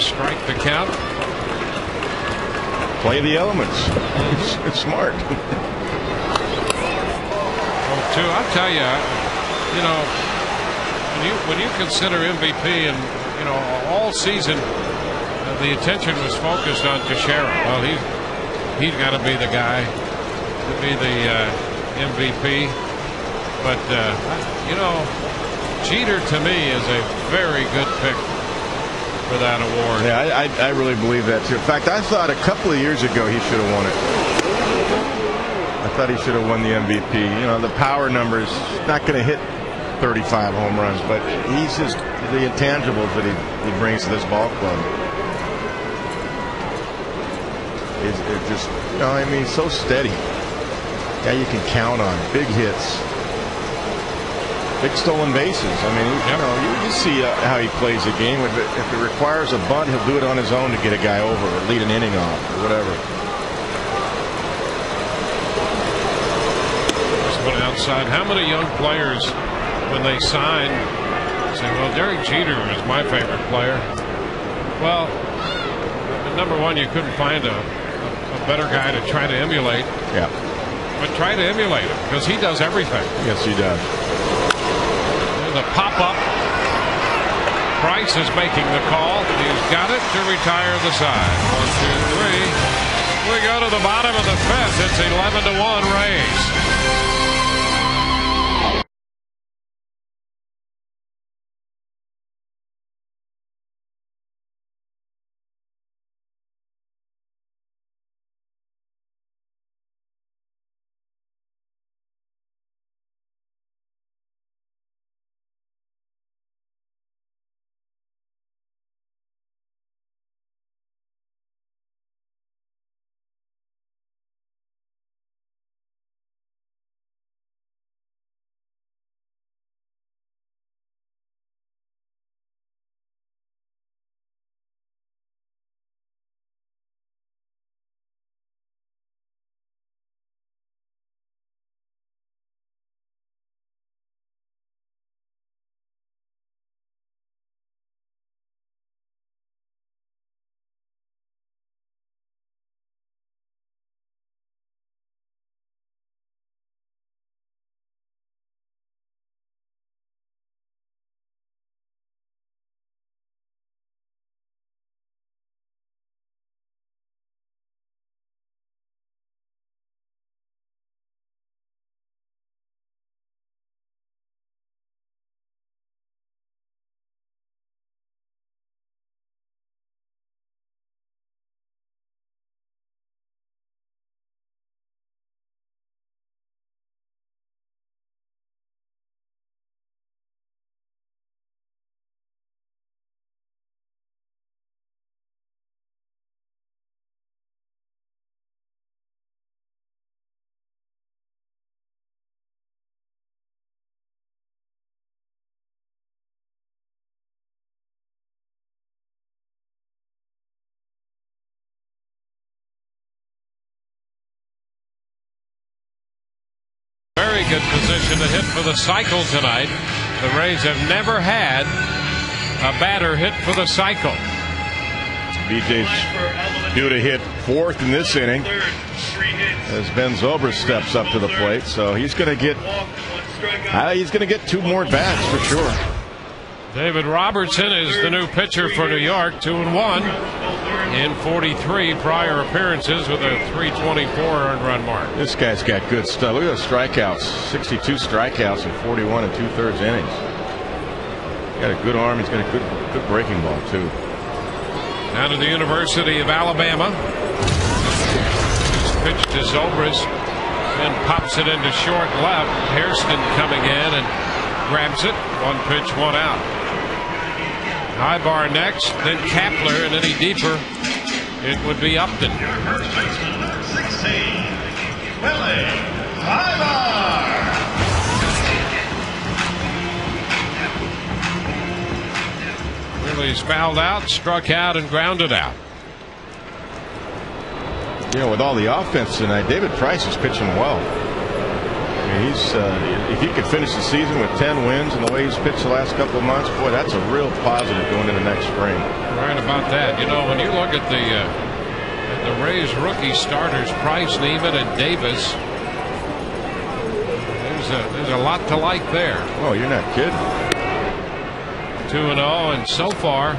Strike the count. Play the elements. It's smart. 0-2. I'll tell you, you know, when you consider MVP, and you know, all season the attention was focused on Teixeira. Well, he's got to be the guy to be the MVP. But you know, Jeter to me is a very good pick for that award. Yeah, I really believe that too. In fact, I thought a couple of years ago he should have won it. I thought he should have won the MVP. You know, the power numbers, not going to hit 35 home runs, but he's just the intangibles that he brings to this ball club. It's just, you know, I mean, so steady. Guy you can count on. Big hits. Big stolen bases. I mean, you know, you just see how he plays the game. If it requires a bunt, he'll do it on his own to get a guy over or lead an inning off or whatever. Just went outside. How many young players, when they sign, say, well, Derek Jeter is my favorite player? Well, number one, you couldn't find a better guy to try to emulate. Yeah. But try to emulate him because he does everything. Yes, he does. There's a pop-up. Price is making the call. He's got it to retire the side. 1, 2, 3. We go to the bottom of the fifth. It's 11-1 Rays. Very good position to hit for the cycle tonight. The Rays have never had a batter hit for the cycle. BJ's due to hit fourth in this inning as Ben Zobrist steps up to the plate. So he's going to get two more bats for sure. David Robertson is the new pitcher for New York, 2-1 in 43 prior appearances with a 324 earned run mark. This guy's got good stuff. Look at those strikeouts. 62 strikeouts in 41 2/3 innings. He's got a good arm. He's got a good breaking ball too. Down to the University of Alabama. He's pitched to Zobrist and pops it into short left. Hairston coming in and grabs it. 1 pitch, 1 out. High bar next, then Kapler, and any deeper, it would be Upton. Really, he's fouled out, struck out, and grounded out. You know, with all the offense tonight, David Price is pitching well. I mean, if he could finish the season with 10 wins and the way he's pitched the last couple of months, boy, that's a real positive going into next spring. Right about that. You know, when you look at the Rays rookie starters, Price, Neiman, and Davis, there's a lot to like there. Oh, you're not kidding. 2-0, and so far,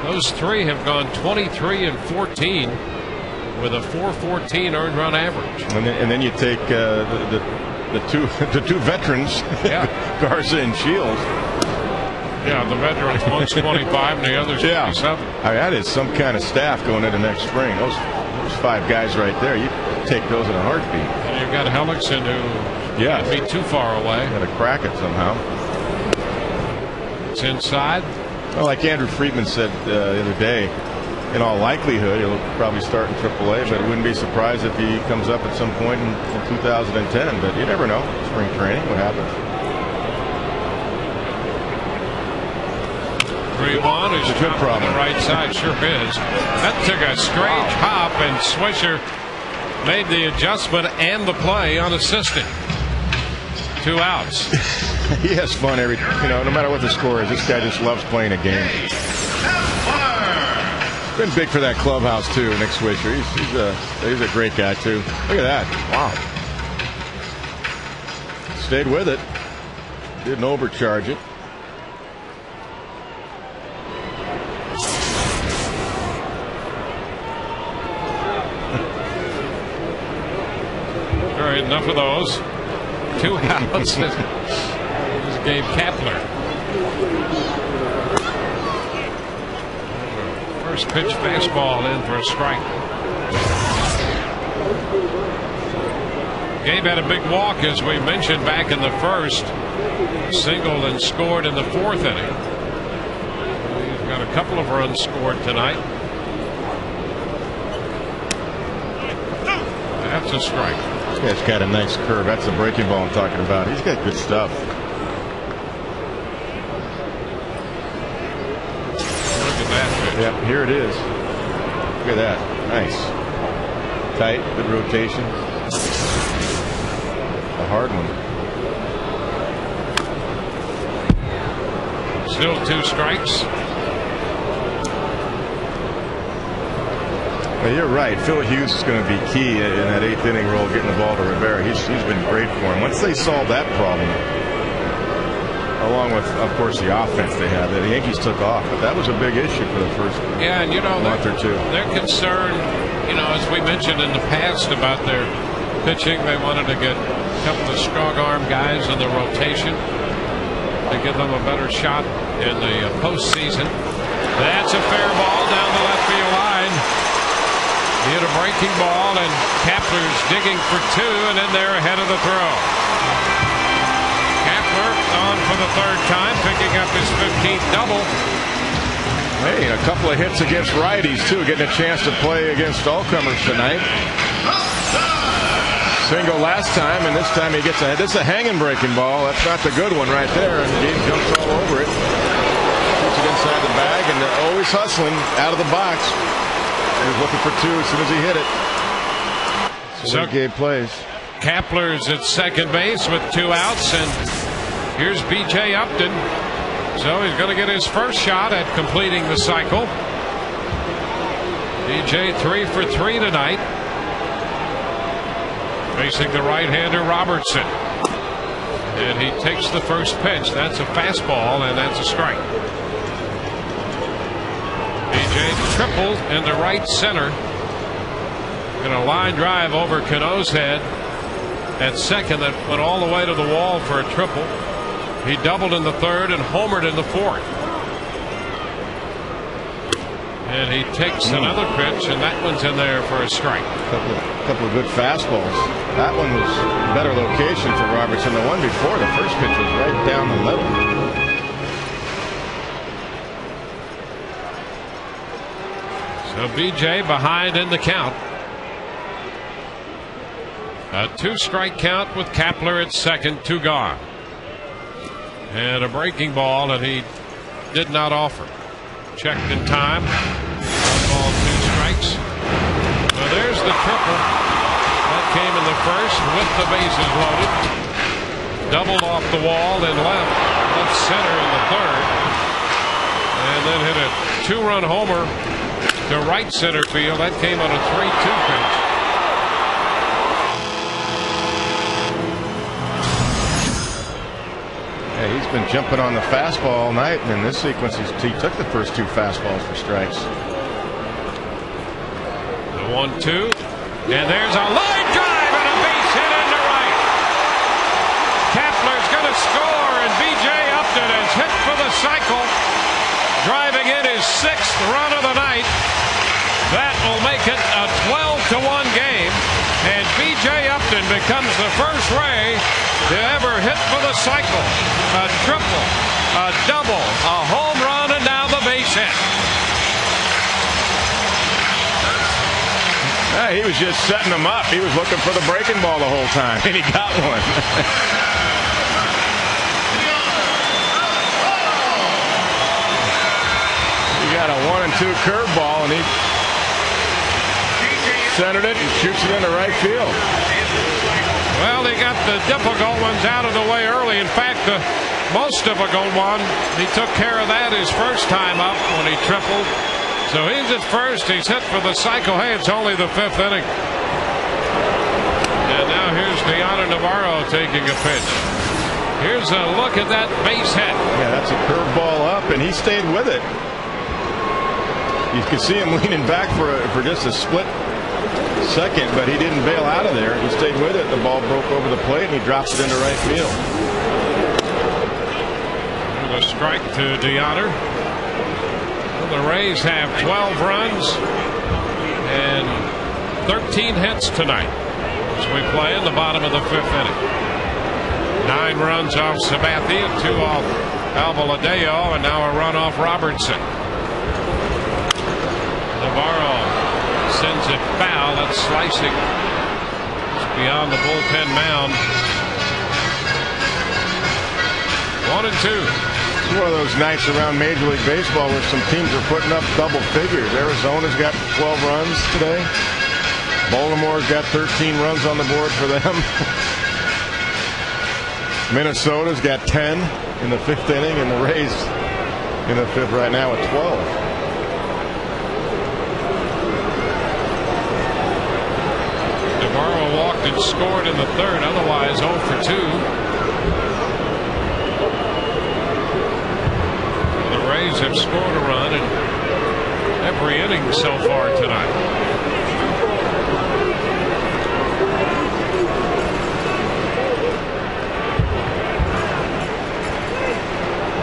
those three have gone 23 and 14 with a 4.14 earned run average. And then you take the two veterans, yeah. Garza and Shields. Yeah, the veterans, one's 25 and the other's 27. I mean, that is some kind of staff going into next spring. Those 5 guys right there, you take those in a heartbeat. And you've got Hellickson who can't be too far away. Got to crack it somehow. It's inside. Well, like Andrew Friedman said the other day, in all likelihood, he'll probably start in AAA, but it wouldn't be surprised if he comes up at some point in 2010. But you never know. Spring training, what happens? 3-1 is a good problem. On the right side, sure is. That took a strange hop, and Swisher made the adjustment and the play unassisted. 2 outs. He has fun no matter what the score is. This guy just loves playing a game. Been big for that clubhouse too, Nick Swisher. He's a great guy too. Look at that! Wow. Stayed with it. Didn't overcharge it. All right, enough of those. 2 outs. This Gabe Kapler. First pitch fastball in for a strike. Gabe had a big walk, as we mentioned, back in the first. Singled and scored in the 4th inning. He's got a couple of runs scored tonight. That's a strike. This guy's got a nice curve. That's the breaking ball I'm talking about. He's got good stuff. Look at that pitch. Yep, here it is. Look at that. Nice. Tight, good rotation. A hard one. Still 2 strikes. Well, you're right. Phil Hughes is going to be key in that 8th inning role, getting the ball to Rivera. He's been great for him. Once they solve that problem, along with, of course, the offense they have, the Yankees took off. But that was a big issue for the first month or two. They're concerned, as we mentioned in the past about their pitching. They wanted to get a couple of strong arm guys in the rotation to give them a better shot in the postseason. That's a fair ball down the left field line. He hit a breaking ball, and Kapler's digging for 2, and in there ahead of the throw. Kapler on for the 3rd time, picking up his 15th double. Hey, a couple of hits against righties too, getting a chance to play against all comers tonight. Single last time, and this time he gets a. This is a hanging breaking ball. That's not the good one right there, and Gabe jumps all over it. Puts it inside the bag, and they're always hustling out of the box. He was looking for 2 as soon as he hit it. So Gabe plays. Kapler's at second base with 2 outs, and here's B.J. Upton. So he's going to get his first shot at completing the cycle. B.J. 3 for 3 tonight. Facing the right-hander Robertson. And he takes the first pitch. That's a fastball, and that's a strike. B.J. tripled into right center. And a line drive over Cano's head at second that went all the way to the wall for a triple. He doubled in the 3rd and homered in the 4th. And he takes another pitch, and that one's in there for a strike. A couple of good fastballs. That one was a better location for Robertson. The one before, the first pitch was right down the middle. So B.J. behind in the count. A 2-strike count with Kapler at second, 2 gone. And a breaking ball that he did not offer. Checked in time. 1 ball, 2 strikes. Well, there's the triple. That came in the first with the bases loaded. Doubled off the wall and left center in the 3rd. And then hit a 2-run homer to right center field. That came on a 3-2 pitch. Yeah, he's been jumping on the fastball all night, and in this sequence he took the first 2 fastballs for strikes. The 1-2, and there's a line drive and a base hit into right. Kapler's going to score, and B.J. Upton is hit for the cycle, driving in his 6th run of the night. That will make it a 12-1 game, and B.J. Upton becomes the first Ray to ever hit for the cycle. A triple, a double, a home run, and now the base hit. He was just setting them up. He was looking for the breaking ball the whole time, and he got one. He got a 1-2 curveball, and he centered it and shoots it into right field. Well, they got the difficult ones out of the way early. In fact, the most difficult one, he took care of that his first time up when he tripled. So he's at first. He's hit for the cycle. Hey, it's only the 5th inning. And now here's Deanna Navarro taking a pitch. Here's a look at that base hit. Yeah, that's a curveball up, and he stayed with it. You can see him leaning back for just a split second, but he didn't bail out of there. He stayed with it. The ball broke over the plate, and he drops it into right field. A strike to Deanna. The Rays have 12 runs and 13 hits tonight as we play in the bottom of the 5th inning. 9 runs off Sabathia, 2 off Alvaladeo, and now a run off Robertson. Navarro sends it foul. That's slicing. It's beyond the bullpen mound. 1-2. It's one of those nights around Major League Baseball where some teams are putting up double figures. Arizona's got 12 runs today. Baltimore's got 13 runs on the board for them. Minnesota's got 10 in the 5th inning, and the Rays in the 5th right now at 12. Navarro walked and scored in the 3rd, otherwise 0 for 2. The Rays have scored a run in every inning so far tonight.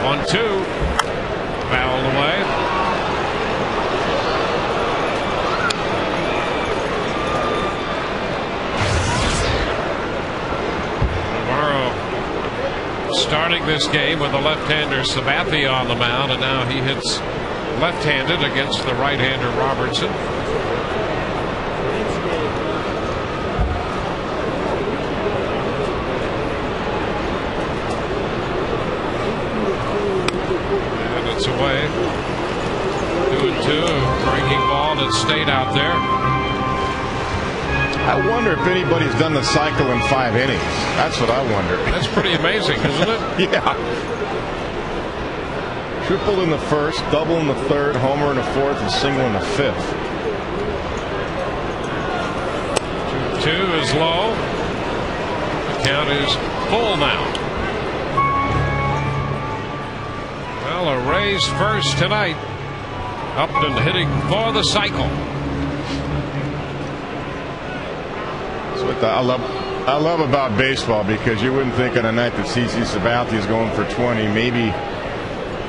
On 2, fouled away. Navarro starting this game with the left-hander Sabathia on the mound, and now he hits left-handed against the right-hander Robertson. Away. 2-2. Breaking ball that stayed out there. I wonder if anybody's done the cycle in 5 innings. That's what I wonder. That's pretty amazing, isn't it? Yeah. Triple in the 1st, double in the 3rd, homer in the 4th, and single in the 5th. 2 is low. The count is full now. Well, a Rays first tonight. Upton hitting for the cycle. That's what I love about baseball, because you wouldn't think on a night that CC Sabathia is going for 20, maybe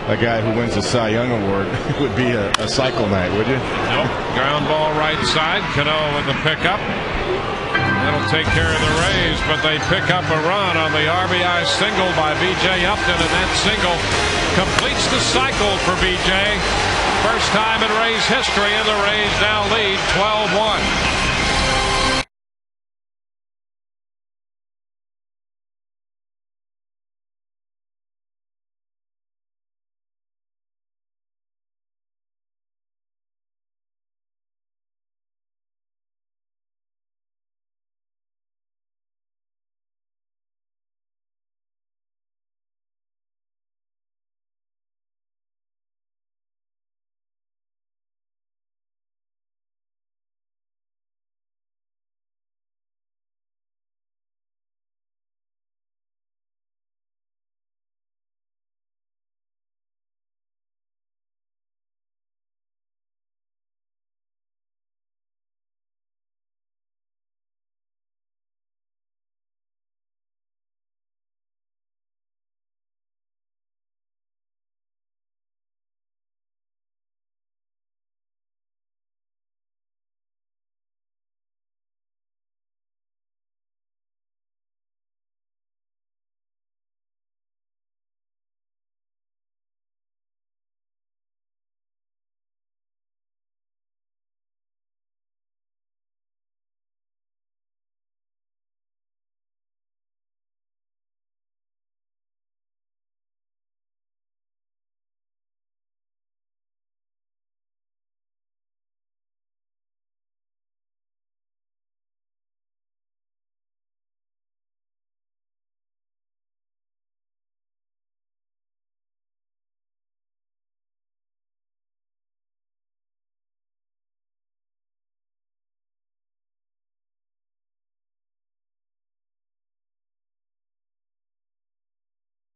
a guy who wins the Cy Young Award would be a cycle night, would you? Nope. Ground ball right side. Cano with the pickup. That'll take care of the Rays, but they pick up a run on the RBI single by B.J. Upton, and that single completes the cycle for B.J. First time in Rays history, and the Rays now lead 12-1.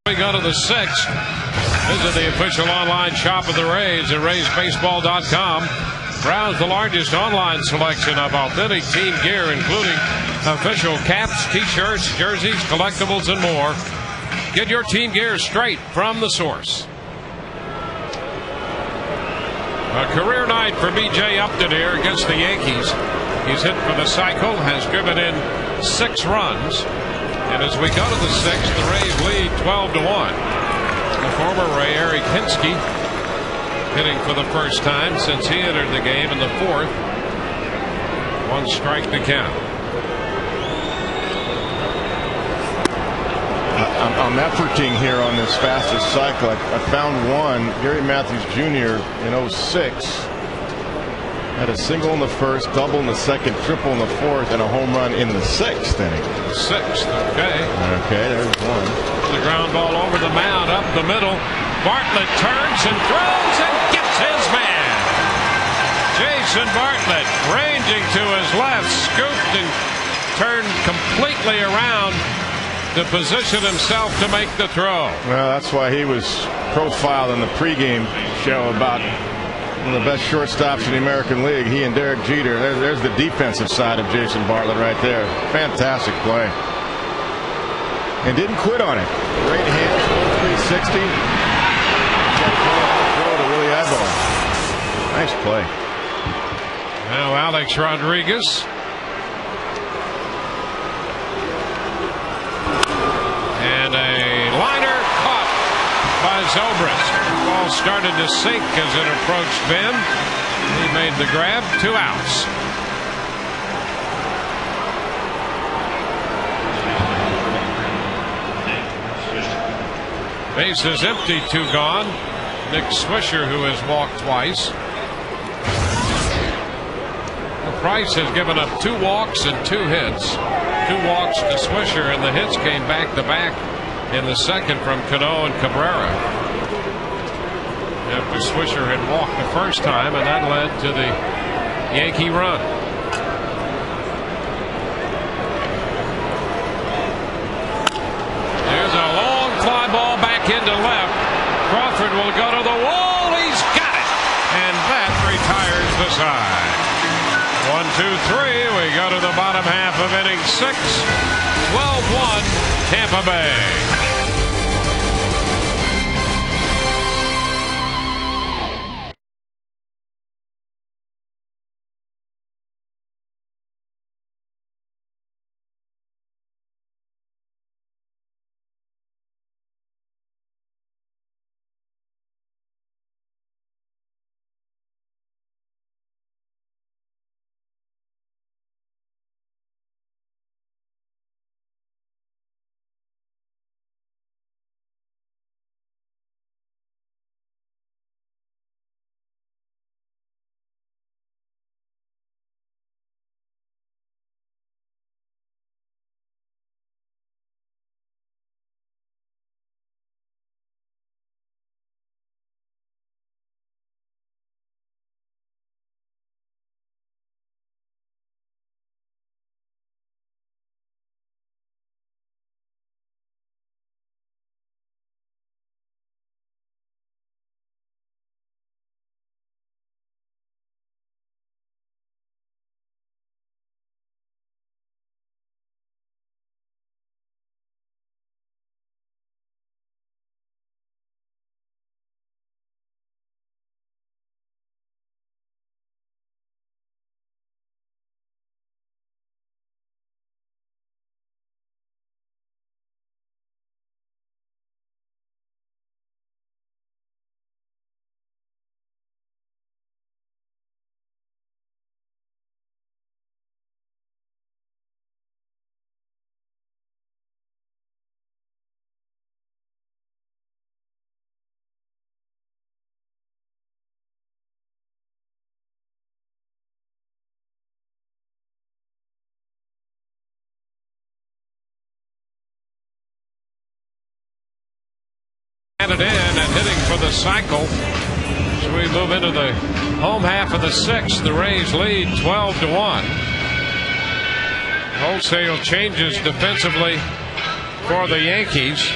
We go to the 6th. Visit the official online shop of the Rays at RaysBaseball.com. Browse the largest online selection of authentic team gear, including official caps, t-shirts, jerseys, collectibles, and more. Get your team gear straight from the source. A career night for B.J. Upton here against the Yankees. He's hit for the cycle, has driven in 6 runs. And as we go to the 6th, the Rays lead 12-1. The former Ray, Eric Hinsky, hitting for the first time since he entered the game in the 4th. 1 strike to count. I'm efforting here on this fastest cycle. I found one. Gary Matthews Jr. in 06 had a single in the 1st, double in the 2nd, triple in the 4th, and a home run in the 6th inning. 6th, okay. Okay, there's one. The ground ball over the mound, up the middle. Bartlett turns and throws and gets his man. Jason Bartlett ranging to his left, scooped and turned completely around to position himself to make the throw. Well, that's why he was profiled in the pregame show about one of the best shortstops in the American League. He and Derek Jeter. There's the defensive side of Jason Bartlett right there. Fantastic play. And didn't quit on it. Great hands, 360. Throw to Willie Eyeball. Nice play. Now Alex Rodriguez. And a liner caught by Zobrist. The ball started to sink as it approached Ben. He made the grab. 2 outs. Base is empty, 2 gone. Nick Swisher, who has walked twice. Price has given up 2 walks and 2 hits. 2 walks to Swisher, and the hits came back to back in the 2nd from Cano and Cabrera. After Swisher had walked the first time, and that led to the Yankee run. There's a long fly ball back into left. Crawford will go to the wall. He's got it, and that retires the side. 1, 2, 3. We go to the bottom half of inning 6. 12-1 Tampa Bay. It in and hitting for the cycle. So we move into the home half of the 6th. The Rays lead 12-1. Wholesale changes defensively for the Yankees.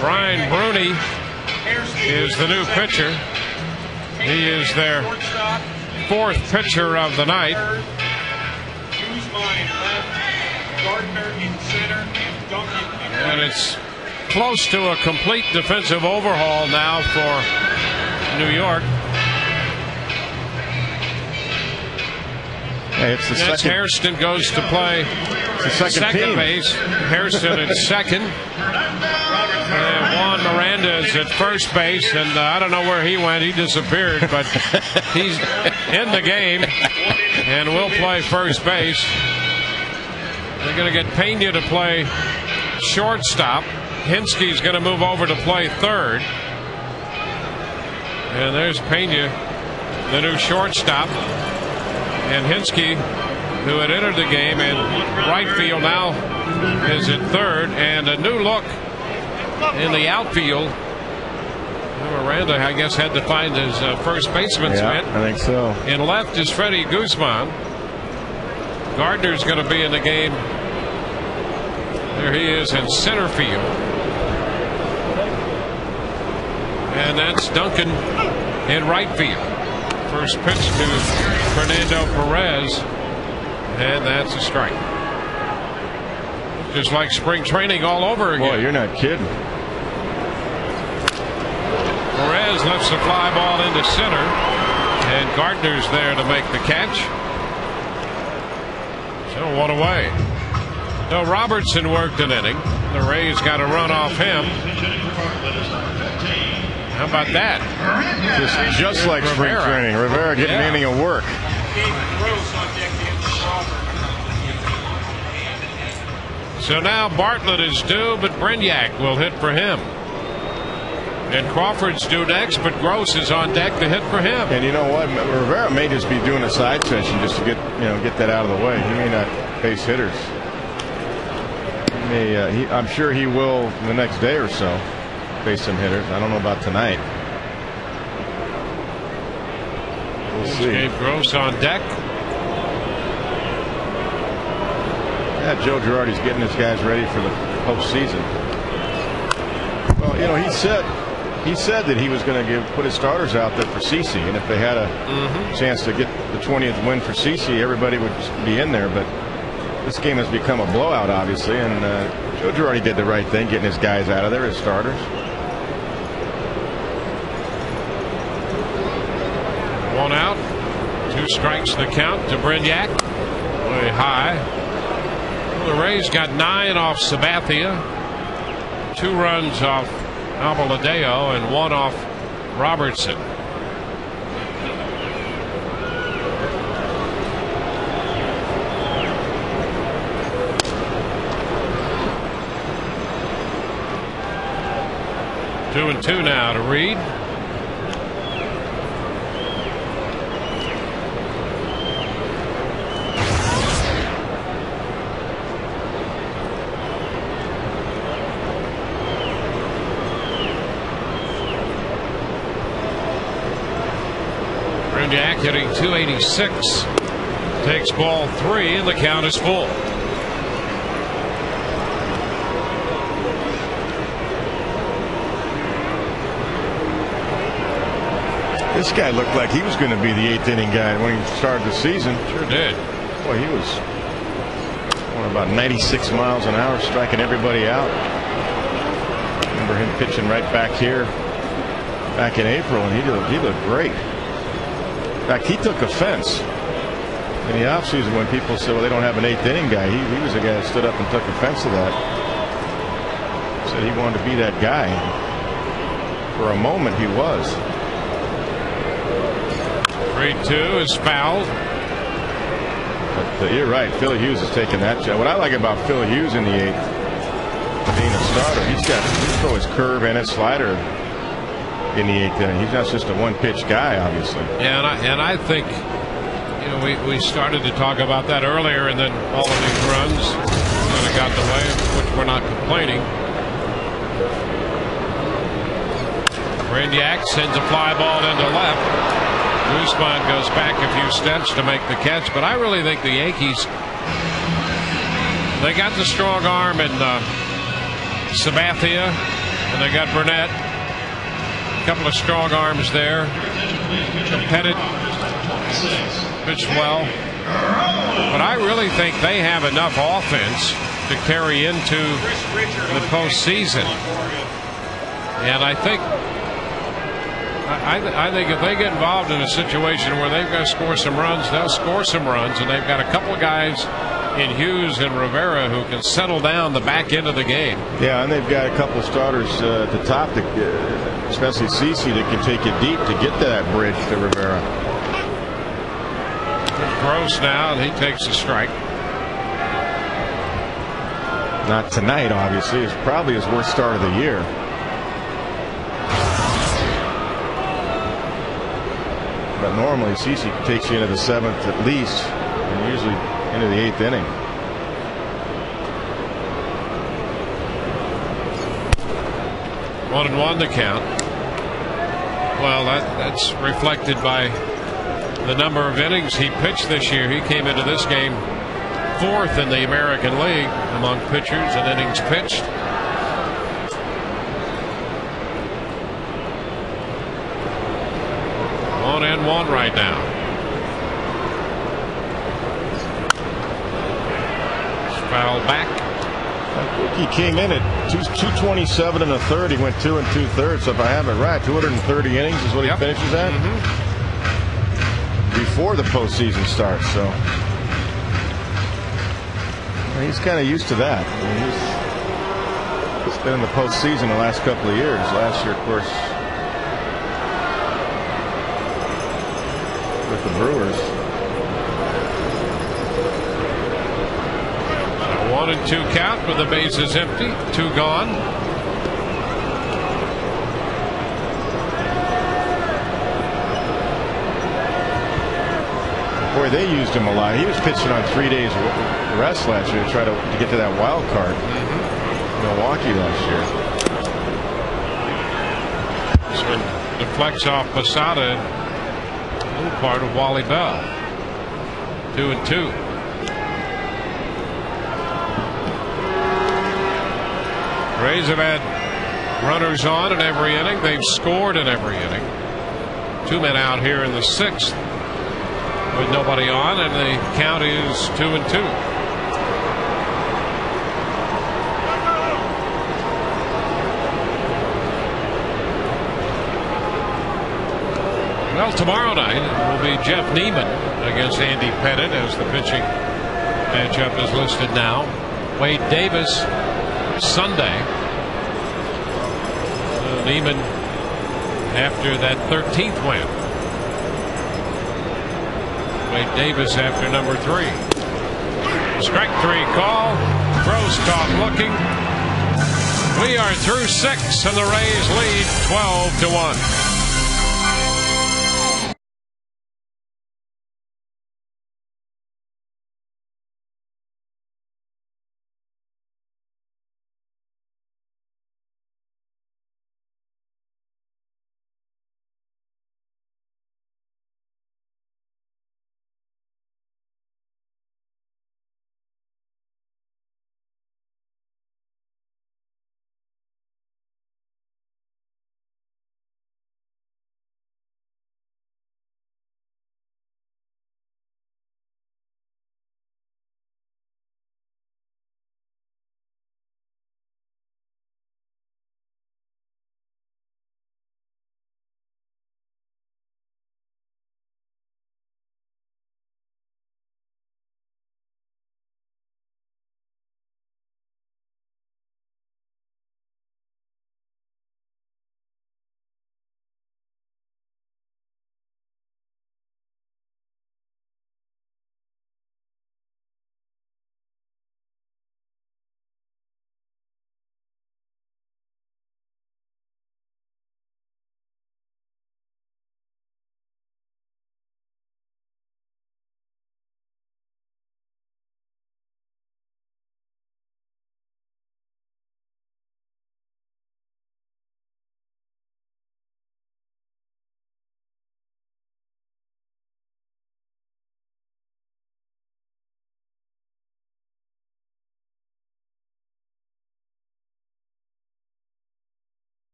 Brian Bruni is the new pitcher. He is their fourth pitcher of the night. And it's close to a complete defensive overhaul now for New York. Hey, it's the That's second. Hairston goes to play second base. Hairston at second. And Juan Miranda is at first base, and I don't know where he went. He disappeared, but he's in the game and will play first base. They're going to get Pena to play shortstop. Hinsky's going to move over to play third. And there's Pena, the new shortstop. And Hinsky, who had entered the game in right field, now is at third. And a new look in the outfield. Miranda, I guess, had to find his first baseman's mitt. I think so. In left is Freddie Guzman. Gardner's going to be in the game. There he is in center field. And that's Duncan in right field. First pitch to Fernando Perez. And that's a strike. Just like spring training all over again. Boy, you're not kidding. Perez lifts the fly ball into center. And Gardner's there to make the catch. So one away. So Robertson worked an inning. The Rays got a run off him. How about that? Just like spring training. Rivera getting an inning of work. So now Bartlett is due, but Brignac will hit for him. And Crawford's due next, but Gross is on deck to hit for him. And you know what? Rivera may just be doing a side session just to get that out of the way. He may not face hitters. I'm sure he will the next day or so face some hitters. I don't know about tonight. We'll see. Gabe Gross on deck. Yeah, Joe Girardi's getting his guys ready for the postseason. Well, he said that he was going to put his starters out there for CeCe, and if they had a chance to get the 20th win for CeCe, everybody would be in there. But this game has become a blowout, obviously, and Joe Girardi did the right thing, getting his guys out of there, his starters. One out, 2 strikes the count to Brignac. Way high. Well, the Rays got 9 off Sabathia, 2 runs off Abeladeo, and 1 off Robertson. Two and 2 now to Reed. Brignac hitting .286. Takes ball 3 and the count is full. This guy looked like he was going to be the 8th inning guy when he started the season. Sure did. Boy, he was about 96 miles an hour, striking everybody out. Remember him pitching right back here back in April, and he looked great. In fact, he took offense in the offseason when people said, well, they don't have an 8th inning guy. He was the guy that stood up and took offense to that. Said he wanted to be that guy. For a moment, he was. 3-2 is fouled. But you're right. Phil Hughes is taking that shot. What I like about Phil Hughes in the 8th, being a starter, he throw his curve and his slider in the 8th inning. He's not just a one-pitch guy, obviously. Yeah, and I think we started to talk about that earlier, and then all of these runs kind of got in the way, which we're not complaining. Brignac sends a fly ball into left. Guzman goes back a few steps to make the catch, but I really think the Yankees, they got the strong arm in Sabathia And they got Burnett. A couple of strong arms there. Pettit pitched well. But I really think they have enough offense to carry into the postseason. And I think if they get involved in a situation where they've got to score some runs, they'll score some runs. And they've got a couple of guys in Hughes and Rivera who can settle down the back end of the game. Yeah, and they've got a couple of starters at the top, especially Cece, that can take it deep to get to that bridge to Rivera. Gross now, and he takes a strike. Not tonight, obviously. It's probably his worst start of the year. But normally, Cece takes you into the 7th at least, and usually into the 8th inning. One and one the count. Well, that's reflected by the number of innings he pitched this year. He came into this game 4th in the American League among pitchers and innings pitched. One and one right now. Fouled back. He came in at 227 and a third. He went 2 2/3. So if I have it right, 230 innings is what he finishes at before the postseason starts. So he's kind of used to that. I mean, he's been in the postseason the last couple of years. Last year, of course, with the Brewers. 1 and 2 count with the bases empty. 2 gone. Boy, they used him a lot. He was pitching on 3 days rest last year to try to get to that wild card. Milwaukee last year. This one deflects off Posada. A little part of Wally Bell. 2 and 2. Rays have had runners on in every inning. They've scored in every inning. 2 men out here in the 6th with nobody on, and the count is 2 and 2. Well, tomorrow night it will be Jeff Neiman against Andy Pettit as the pitching matchup is listed now. Wade Davis Sunday. Neiman after that 13th win. Wade Davis after number 3. Strike 3 call. Gross caught looking. We are through 6 and the Rays lead 12-1.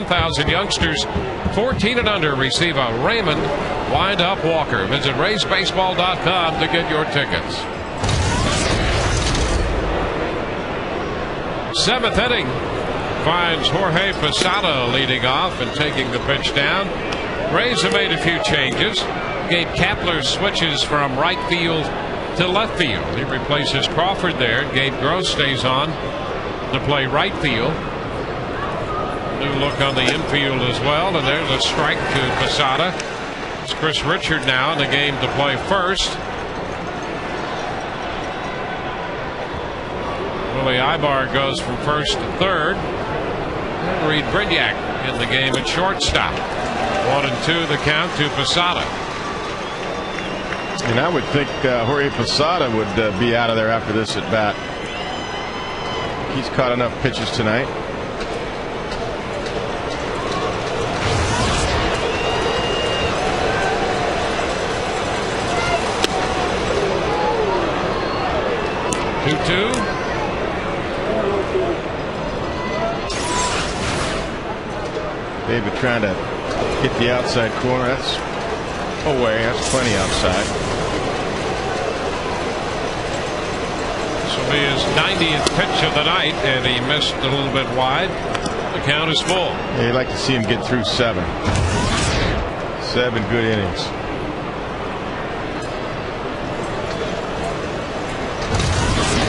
1,000 youngsters 14 and under receive a Raymond wind-up walker. Visit raysbaseball.com to get your tickets. 7th inning finds Jorge Posada leading off and taking the pitch down. Rays have made a few changes. Gabe Kapler switches from right field to left field. He replaces Crawford there. Gabe Gross stays on to play right field. New look on the infield as well, and there's a strike to Posada. It's Chris Richard now in the game to play first. Willie Ibar goes from first to third. And Reed Brignac in the game at shortstop. 1-2 the count to Posada. And I would think Jorge Posada would be out of there after this at bat. He's caught enough pitches tonight. David trying to get the outside corner. That's away. That's plenty outside. This will be his 90th pitch of the night, and he missed a little bit wide. The count is full. Yeah, you'd like to see him get through 7. 7 good innings.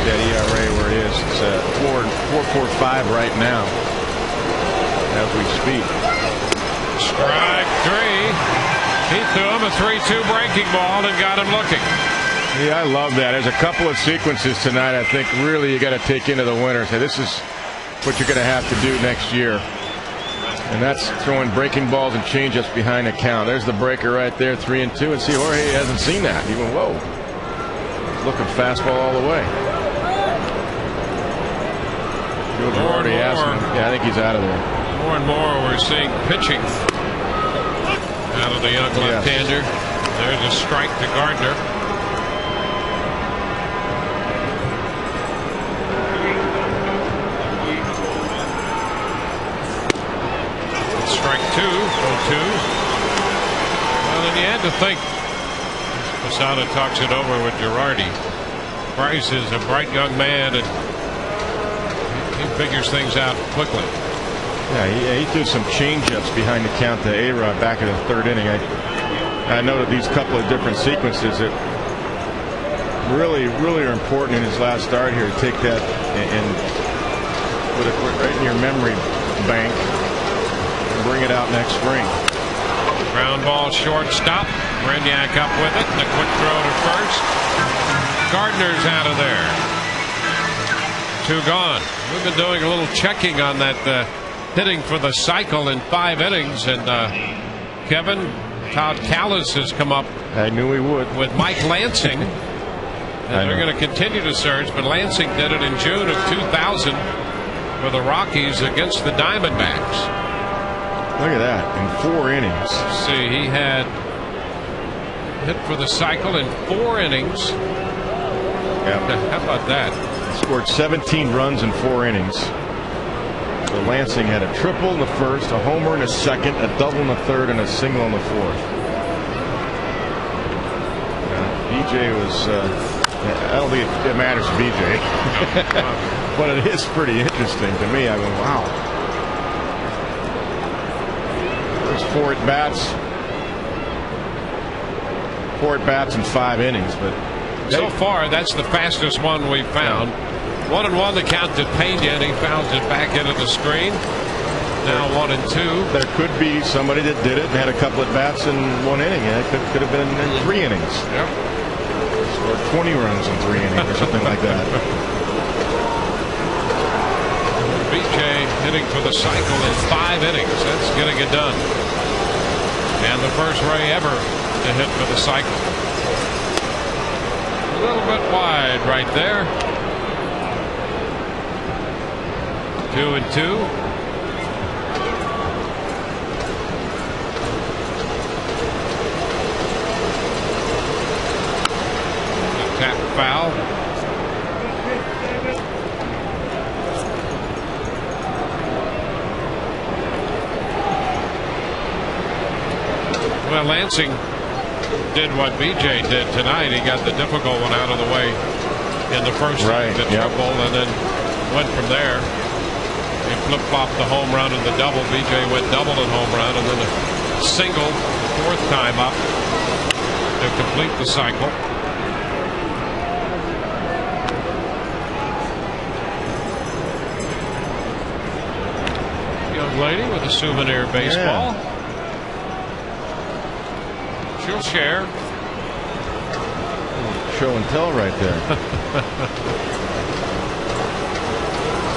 That ERA where it is, it's 4.45 right now as we speak. Strike 3. He threw him a 3-2 breaking ball and got him looking. Yeah, I love that. There's a couple of sequences tonight I think really you got to take into the winter. Say this is what you're going to have to do next year. And that's throwing breaking balls and changeups behind the count. There's the breaker right there, 3-2. And see, Jorge hasn't seen that. He went, whoa. Looking fastball all the way. Already asked him. Yeah, I think he's out of there. More and more we're seeing pitching out of the young left-hander. There's a strike to Gardner. Strike 2, 0-2. Well, then you had to think. Posada talks it over with Girardi. Price is a bright young man, and he figures things out quickly. Yeah, he threw some changeups behind the count to A-Rod back in the 3rd inning. I noted these couple of different sequences that really are important in his last start here. To take that and put it right in your memory bank and bring it out next spring. Ground ball shortstop. Brignac up with it. And a quick throw to first. Gardner's out of there. 2 gone. We've been doing a little checking on that hitting for the cycle in 5 innings, and Kevin, Todd Callis has come up. I knew he would. With Mike Lansing, and they're going to continue to search. But Lansing did it in June of 2000 for the Rockies against the Diamondbacks. Look at that in 4 innings. Let's see, he had hit for the cycle in 4 innings. Yeah. How about that? Scored 17 runs in 4 innings. So Lansing had a triple in the first, a homer in the second, a double in the third, and a single in the fourth. BJ was, I don't think it matters to BJ, but it is pretty interesting to me. I mean, wow. There's 4 at-bats. 4 at-bats in 5 innings, but so far that's the fastest one we've found. 1-1 the count to Pena, and he fouls it back into the screen. Now 1-2. There could be somebody that did it and had a couple at bats in 1 inning. It could have been in 3 innings. Yep. Or 20 runs in 3 innings or something like that. BJ hitting for the cycle in 5 innings. That's going to get done. And the first Ray ever to hit for the cycle. A little bit wide right there. 2-2. Tap foul. Lansing did what BJ did tonight. He got the difficult one out of the way in the first inning, the triple, and then went from there. He flip-flopped the home run and the double. BJ went double and home run, and then a single fourth time up to complete the cycle. Young lady with a souvenir baseball. She'll share. Show and tell right there.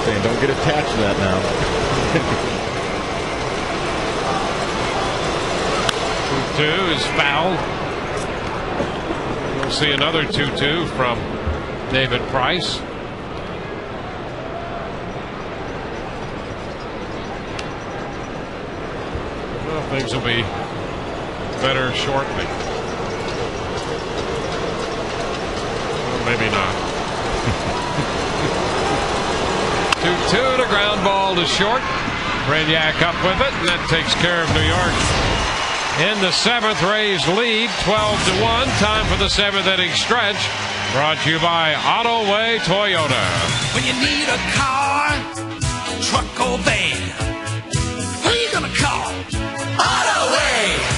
Saying don't get attached to that now. 2-2 is fouled. We'll see another 2-2 from David Price. Well, things will be better shortly. Well, maybe not. 2-2 to ground ball to short. Brainiac up with it, and that takes care of New York. In the seventh, Rays lead 12-1. Time for the seventh inning stretch. Brought to you by Autoway Toyota. When you need a car, truck or van, who you gonna call? Autoway.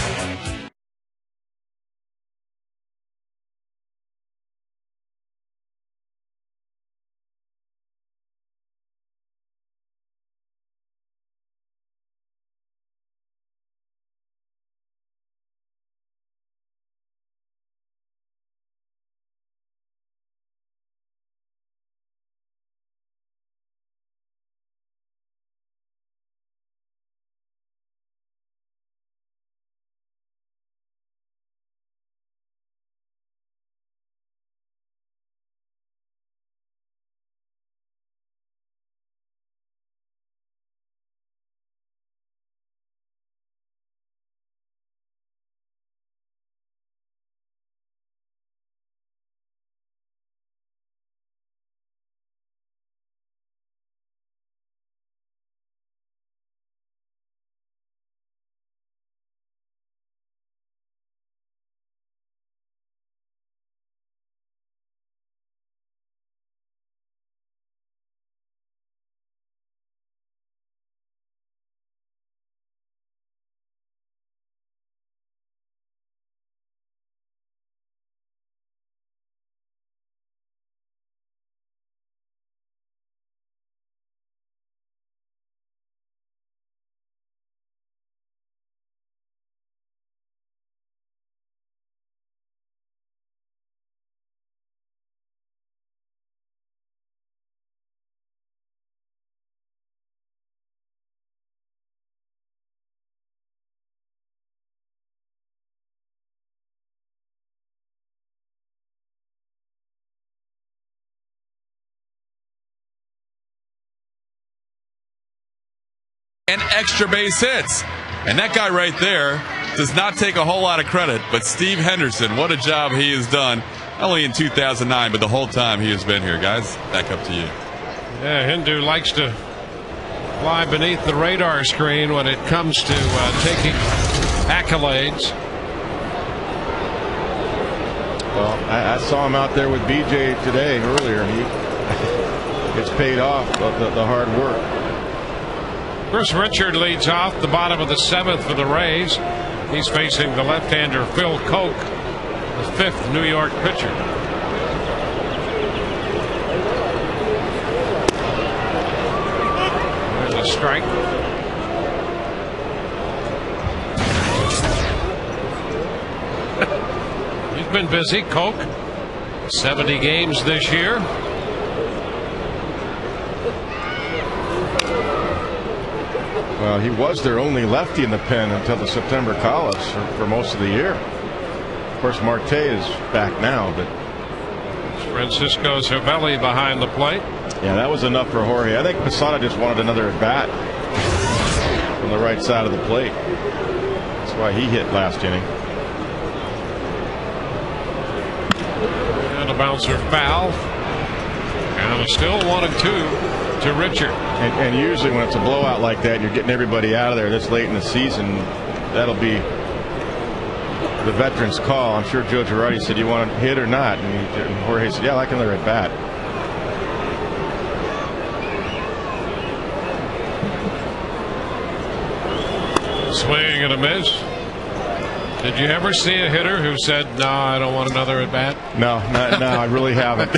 And extra base hits. And that guy right there does not take a whole lot of credit, but Steve Henderson, what a job he has done, not only in 2009, but the whole time he has been here. Guys, back up to you. Yeah, Hindu likes to fly beneath the radar screen when it comes to taking accolades. Well, I saw him out there with BJ today earlier, and it's paid off, the hard work. Chris Richard leads off the bottom of the seventh for the Rays. He's facing the left-hander Phil Koch, the fifth New York pitcher. There's a strike. He's been busy, Koch. 70 games this year. Well, he was their only lefty in the pen until the September call-ups for most of the year. Of course, Marte is back now, but Francisco Cervelli behind the plate. Yeah, that was enough for Jorge. I think Posada just wanted another at bat from the right side of the plate. That's why he hit last inning. And a bouncer foul. And it's still 1-2 to Richard. And usually when it's a blowout like that, you're getting everybody out of there this late in the season. That'll be the veteran's call. I'm sure Joe Girardi said, "You want to hit or not?" And Jorge said, "Yeah, I like another at bat." Swing and a miss. Did you ever see a hitter who said, "No, I don't want another at bat"? No, I really haven't.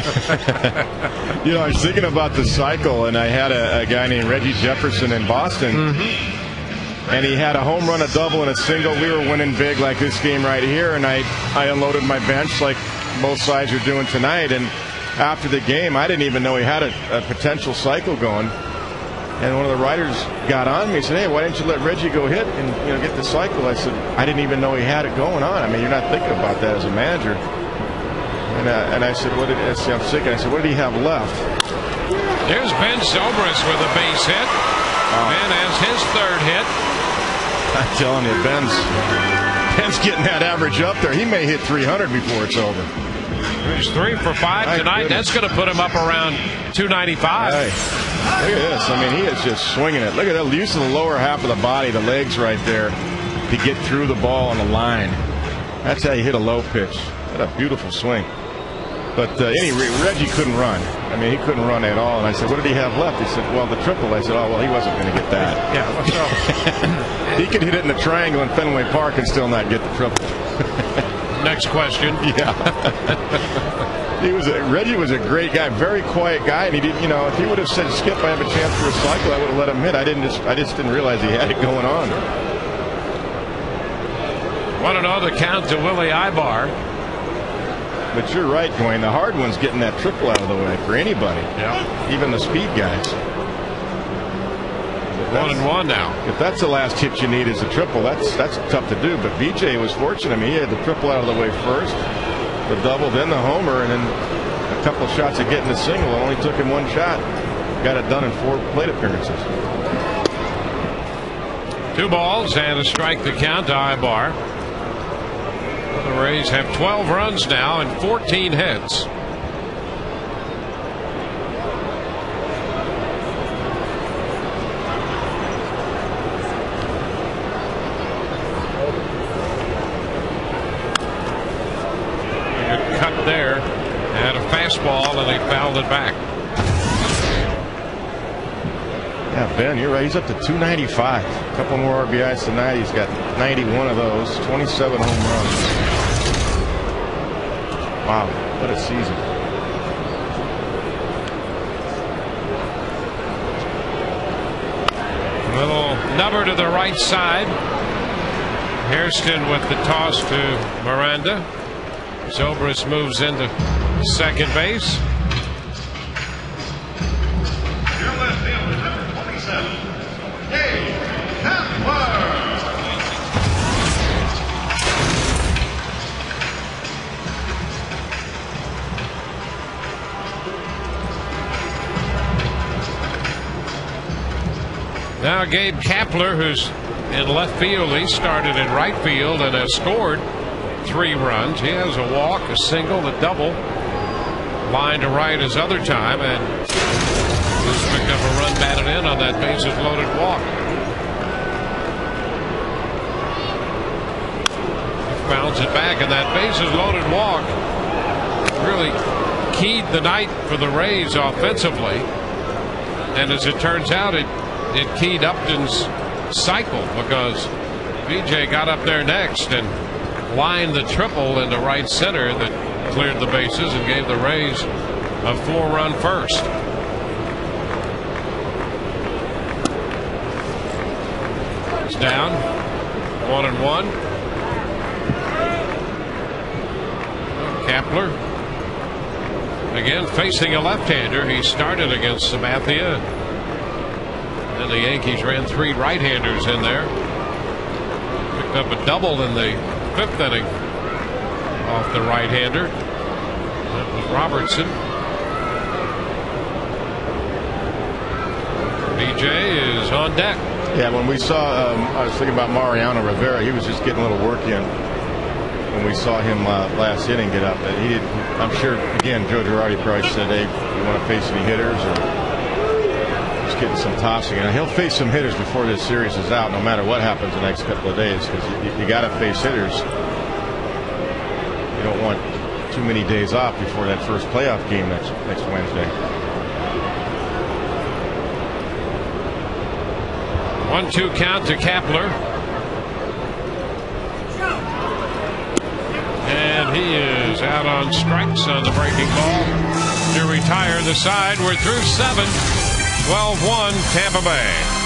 You know, I was thinking about the cycle, and I had a guy named Reggie Jefferson in Boston, and he had a home run, a double, and a single. We were winning big like this game right here, and I unloaded my bench like both sides are doing tonight. And after the game, I didn't even know he had a potential cycle going. And one of the writers got on me and said, "Hey, why didn't you let Reggie go hit and get the cycle?" I said, "I didn't even know he had it going on. I mean, you're not thinking about that as a manager." And I said, I said, "I'm sick." And I said, "What did he have left?" There's Ben Zobrist with a base hit. Ben has his third hit. I'm telling you, Ben's getting that average up there. He may hit 300 before it's over. He's 3 for 5 tonight. That's going to put him up around 295. Hey, look at this. I mean, he is just swinging it. Look at that use of the lower half of the body, the legs right there, to get through the ball on the line. That's how you hit a low pitch. What a beautiful swing. But anyway, Reggie couldn't run. I mean, he couldn't run at all. And I said, "What did he have left?" He said, "Well, the triple." I said, "Oh, well, he wasn't going to get that." Yeah, what's up? He could hit it in the triangle in Fenway Park and still not get the triple. Next question. Yeah. Reggie was a great guy, very quiet guy, and he didn't. If he would have said, "Skip, I have a chance for a cycle," I would have let him hit. I just didn't realize he had it going on. 1-0 the count to Willie Ibar. But you're right, Dwayne. The hard one's getting that triple out of the way for anybody. Yeah. Even the speed guys. 1-1 now. If that's the last hit you need is a triple, that's tough to do. But BJ was fortunate. I mean, he had the triple out of the way first, the double, then the homer, and then a couple of shots at getting the single. It only took him one shot. Got it done in 4 plate appearances. 2 balls and a strike to count to Ibar. The Rays have 12 runs now and 14 hits. Good cut there. Had a fastball and he fouled it back. Yeah, Ben, you're right. He's up to 295. A couple more RBIs tonight. He's got 91 of those, 27 home runs. Wow, what a season. Little number to the right side. Hairston with the toss to Miranda. Zobrist moves into second base. Your left fielder, number 27, Dave Kapler. Now Gabe Kapler, who's in left field, he started in right field and has scored 3 runs. He has a walk, a single, a double. Line to right his other time, and just picked up a run batted in on that bases loaded walk. Bounce it back, and that bases loaded walk really keyed the night for the Rays offensively. And as it turns out, it keyed Upton's cycle, because BJ got up there next and lined the triple into right center that cleared the bases and gave the Rays a 4-run first. It's down 1-1. Kapler again facing a left-hander. He started against Sabathia. Then the Yankees ran 3 right-handers in there. Picked up a double in the 5th inning off the right-hander. That was Robertson. BJ is on deck. Yeah, when we saw, I was thinking about Mariano Rivera. He was just getting a little work in when we saw him last inning get up. He did. I'm sure. Again, Joe Girardi probably said, "Hey, you want to face any hitters?" Or just getting some tossing. And he'll face some hitters before this series is out, no matter what happens the next couple of days, because you got to face hitters. don't want too many days off before that first playoff game next Wednesday. 1-2 count to Kapler. And he is out on strikes on the breaking ball to retire the side. We're through 7. 12-1 Tampa Bay.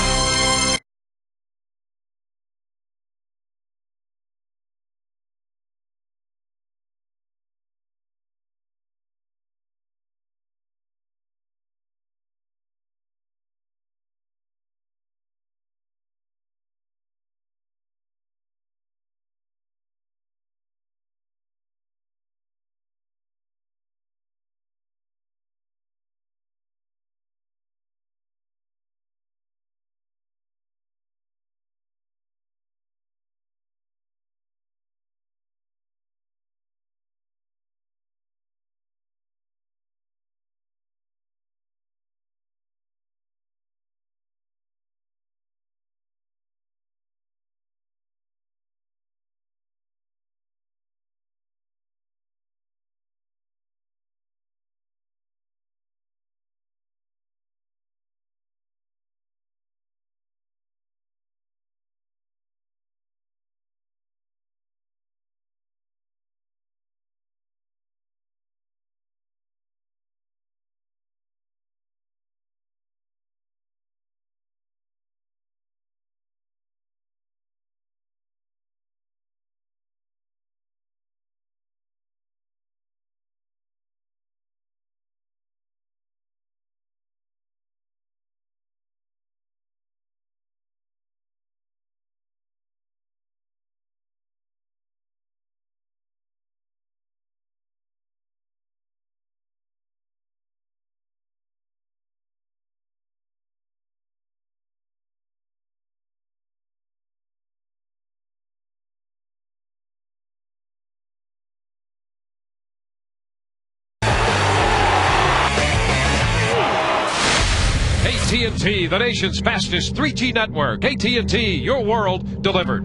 AT&T, the nation's fastest 3G network. AT&T, your world delivered.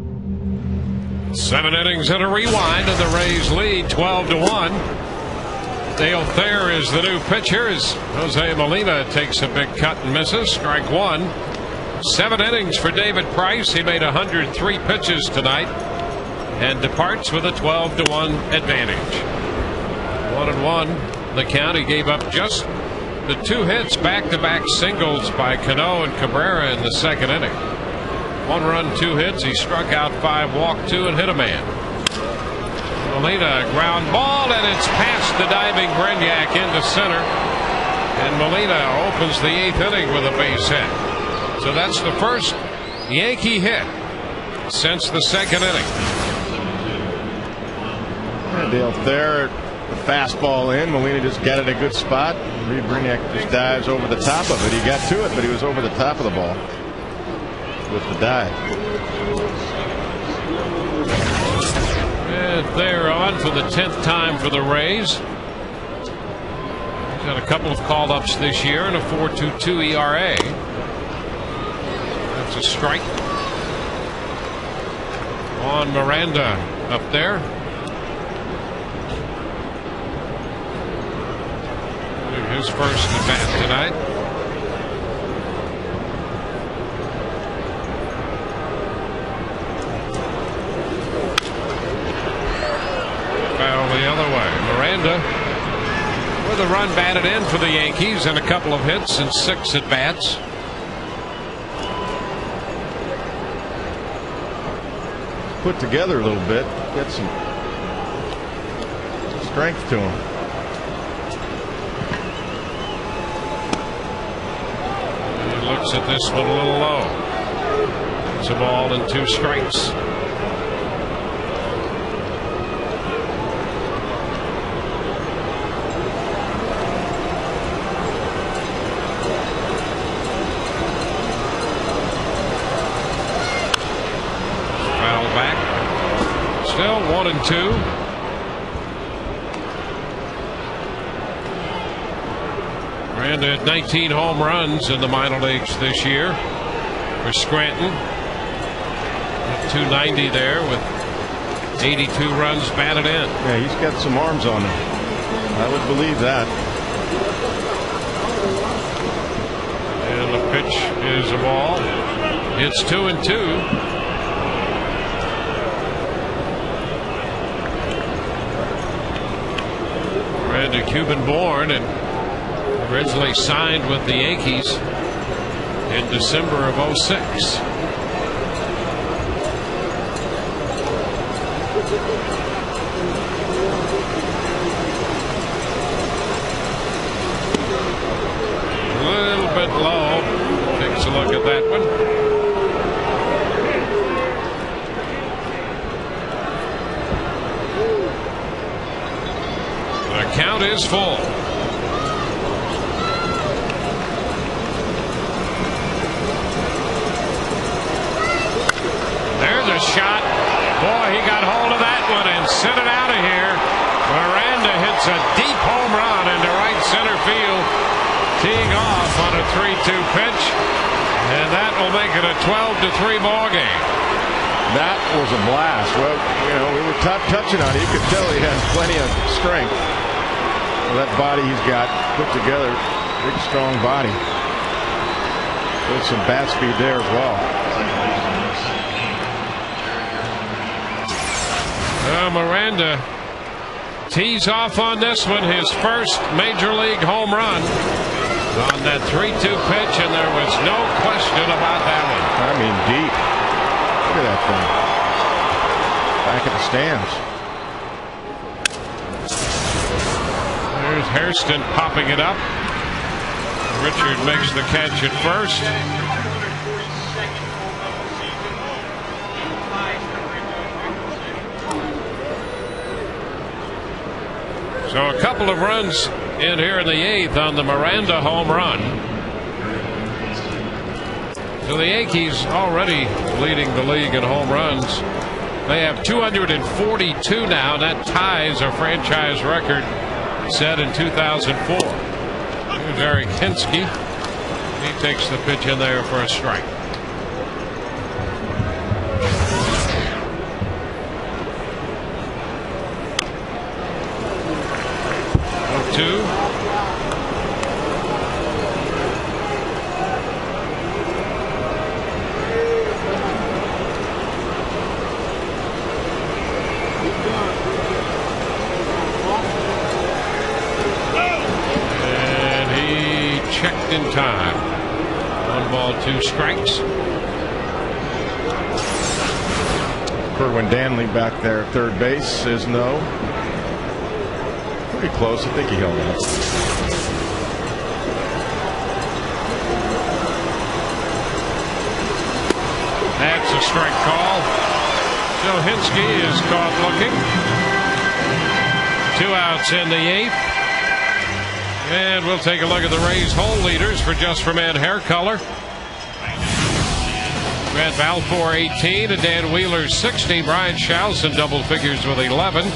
7 innings and a rewind, and the Rays lead 12-1. Dale Thayer is the new pitcher as Jose Molina takes a big cut and misses. Strike 1. 7 innings for David Price. He made 103 pitches tonight and departs with a 12-1 advantage. 1-1 the count. He gave up just the 2 hits, back-to-back singles by Cano and Cabrera in the 2nd inning. 1 run, 2 hits. He struck out 5, walked 2, and hit a man. Molina, ground ball, and it's past the diving Brignac into center. And Molina opens the 8th inning with a base hit. So that's the first Yankee hit since the 2nd inning. Dale Thayer, the fastball in. Molina just got it a good spot. Reed Brignac just dives over the top of it. He got to it, but he was over the top of the ball with the dive. And they're on for the 10th time for the Rays. He's got a couple of call-ups this year and a 4.22 ERA. That's a strike on Miranda up there. His first at bat tonight. Foul the other way. Miranda with a run batted in for the Yankees and a couple of hits and 6 at bats. Put together a little bit, get some strength to him. Looks at this one a little low. It's a ball and 2 strikes. Foul back. Still 1-2. Miranda had 19 home runs in the minor leagues this year for Scranton. 290 there with 82 runs batted in. Yeah, he's got some arms on him. I would believe that. And the pitch is a ball. It's 2-2. Miranda, Cuban born, and originally signed with the Yankees in December of '06. A little bit low. Takes a look at that one. The count is full. There's a shot. Boy, he got hold of that one and sent it out of here. Miranda hits a deep home run into right center field, teeing off on a 3-2 pitch, and that will make it a 12-3 ball game. That was a blast. Well, you know, we were touching on it. You could tell he has plenty of strength. Well, that body he's got put together, big strong body. There's some bat speed there as well. Miranda tees off on this one, his first major league home run on that 3-2 pitch, and there was no question about that one. I mean, deep. Look at that thing. Back at the stands. There's Hairston popping it up. Richard makes the catch at first. So a couple of runs in here in the 8th on the Miranda home run. So the Yankees already leading the league in home runs. They have 242 now. That ties a franchise record set in 2004. Here's Eric Hinsky. He takes the pitch in there for a strike. And he checked in time. 1 ball, 2 strikes. Kerwin Danley back there at third base says no. Pretty close. I think he held it. That's a strike call. So Hinsky is caught looking. 2 outs in the 8th. And we'll take a look at the Rays hole leaders for Just for Men hair color. Brad Balfour 18 and Dan Wheeler 60. Brian Schaus in double figures with 11.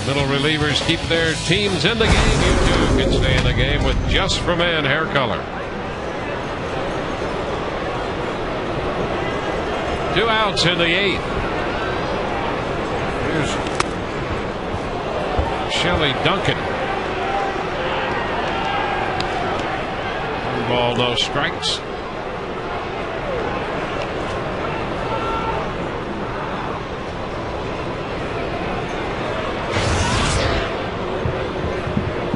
Middle relievers keep their teams in the game. You too can stay in the game with Just for Men hair color. 2 outs in the 8th. Here's Shelley Duncan. 1 ball, no strikes.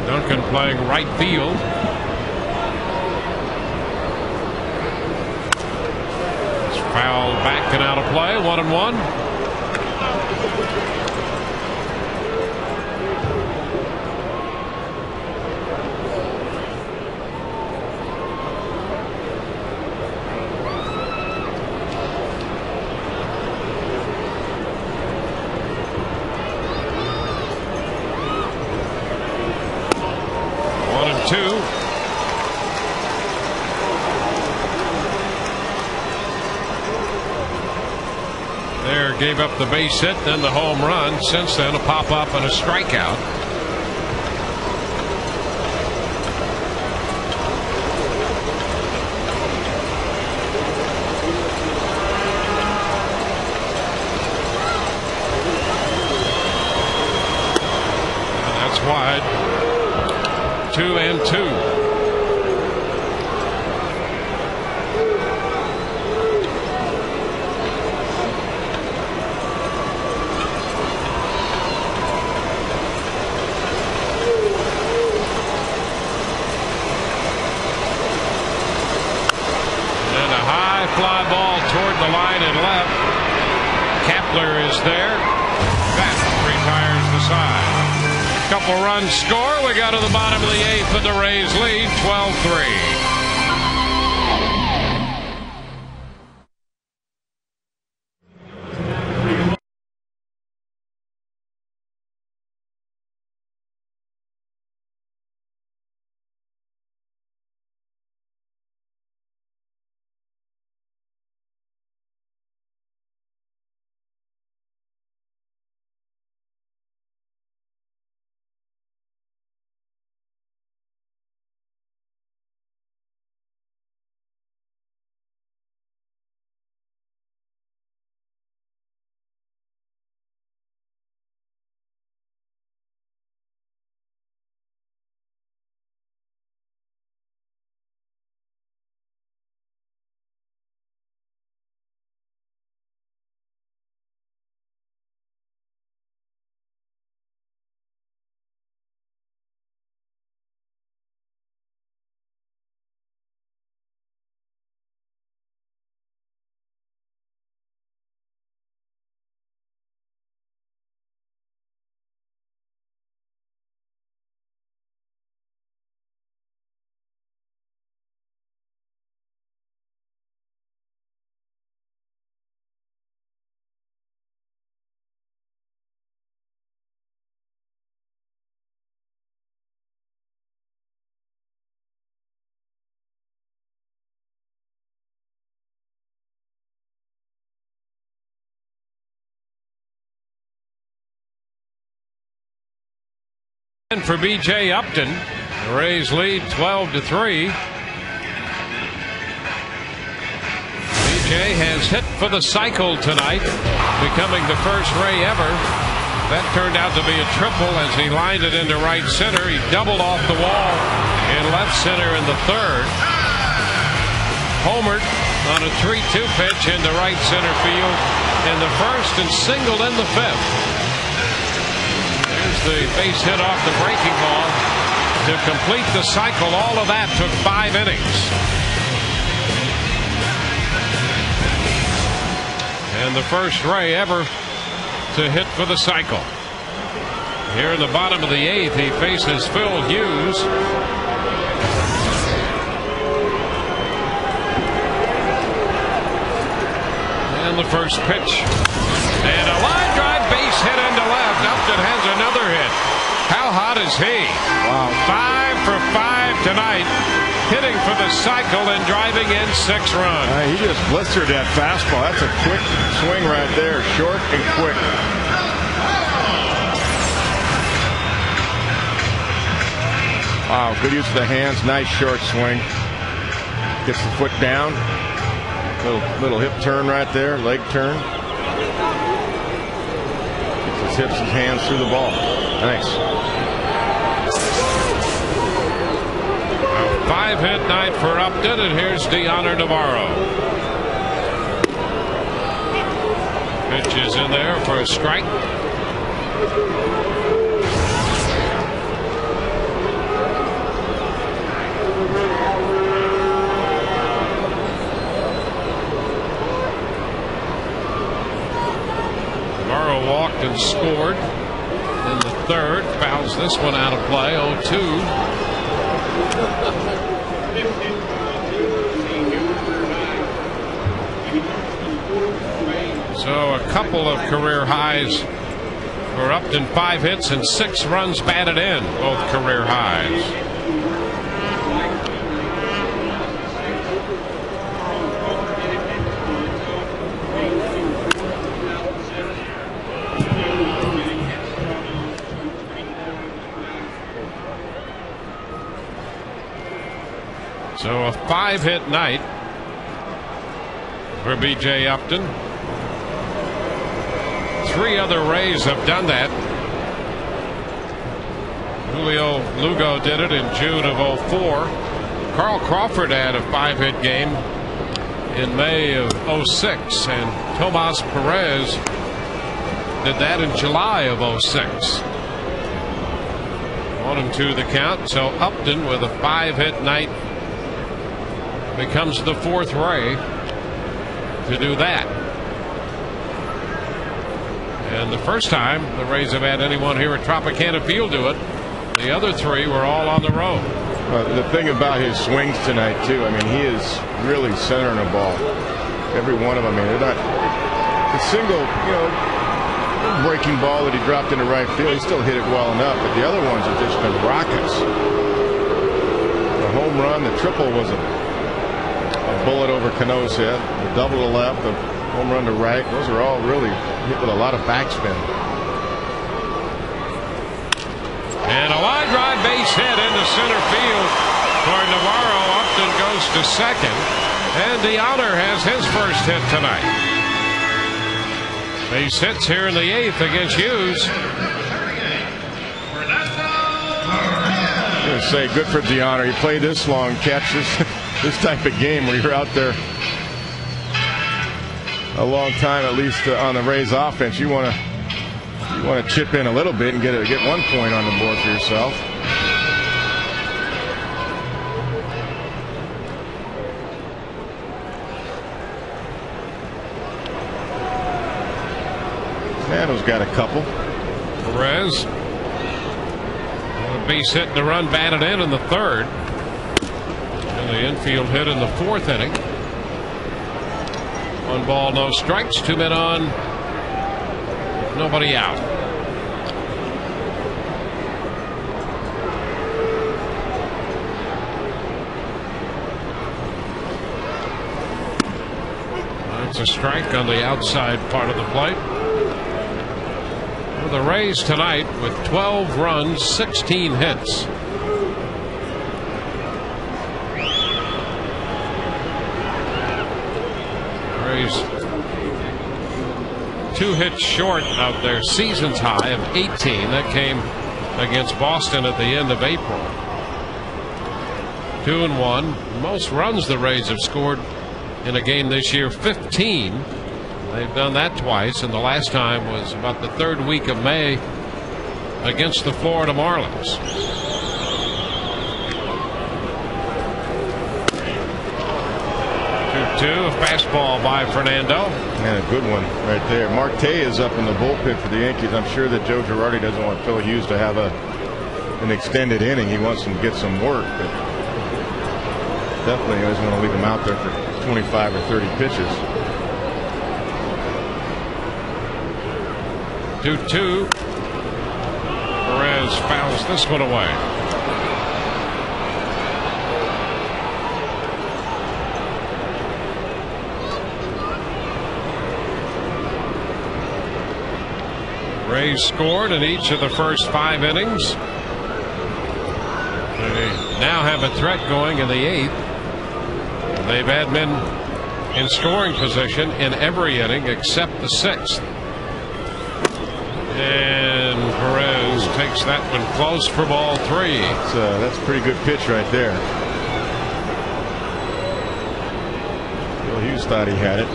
Duncan playing right field. It's fouled back and out of play. 1-1. There, gave up the base hit, then the home run. Since then, a pop up and a strikeout. 2-2. Fly ball toward the line and left. Kepler is there. That retires the side. Couple runs score. We go to the bottom of the 8th and the Rays lead 12-3. For B.J. Upton, the Rays lead 12-3. B.J. has hit for the cycle tonight, becoming the first Ray ever. That turned out to be a triple as he lined it into right center. He doubled off the wall in left center in the 3rd. Homered on a 3-2 pitch into right center field in the 1st and singled in the 5th. The base hit off the breaking ball to complete the cycle. All of that took 5 innings. And the first Ray ever to hit for the cycle. Here in the bottom of the 8th, he faces Phil Hughes. And the first pitch. And a line drive base hit into left. Upton has another hit. How hot is he? Wow. 5 for 5 tonight. Hitting for the cycle and driving in 6 runs. He just blistered that fastball. That's a quick swing right there. Short and quick. Wow, good use of the hands. Nice short swing. Gets the foot down. Little hip turn right there. Leg turn. Hips and hands through the ball. Nice. A 5-hit night for Upton, and here's Deoner Navarro. Pitch is in there for a strike. Walked and scored in the 3rd. Fouls this one out of play. 0-2. So a couple of career highs for Upton. 5 hits and 6 runs batted in. Both career highs. So a 5-hit night for B.J. Upton. 3 other Rays have done that. Julio Lugo did it in June of 04. Carl Crawford had a 5-hit game in May of 06, and Tomas Perez did that in July of 06. 1-2 the count. So Upton with a 5-hit night becomes the 4th Ray to do that. And the first time the Rays have had anyone here at Tropicana Field do it, the other 3 were all on the road. The thing about his swings tonight too, I mean, he is really centering the ball. Every one of them. I mean, they're not a single, breaking ball that he dropped into right field. He still hit it well enough, but the other ones have just been rockets. The home run, the triple was a bullet over Cano's head. The double to left, the home run to right. Those are all really hit with a lot of backspin. And a line drive base hit into center field toward Navarro. Upton goes to second, and DeHonor has his first hit tonight. Base hits here in the 8th against Hughes. I'm going to say good for DeHonor. He played this long, catch this type of game where you're out there a long time, at least on the Rays offense. You want to chip in a little bit and get 1 point on the board for yourself. Nano's got a couple. Perez, a base hit and a run batted in the 3rd. And the infield hit in the 4th inning. 1 ball, no strikes, 2 men on, nobody out. That's a strike on the outside part of the plate. The Rays tonight with 12 runs, 16 hits. Rays 2 hits short of their season's high of 18. That came against Boston at the end of April. 2-1. Most runs the Rays have scored in a game this year, 15. They've done that twice, and the last time was about the 3rd week of May against the Florida Marlins. 2-2, a fastball by Fernando. And a good one right there. Marte is up in the bullpen for the Yankees. I'm sure that Joe Girardi doesn't want Phil Hughes to have an extended inning. He wants him to get some work, but definitely doesn't want to leave him out there for 25 or 30 pitches. 2-2. Perez fouls this one away. Rays scored in each of the first 5 innings. They now have a threat going in the 8th. They've had men in scoring position in every inning except the 6th. And Perez takes that one close for ball 3. That's a pretty good pitch right there. Phil Hughes thought he had it.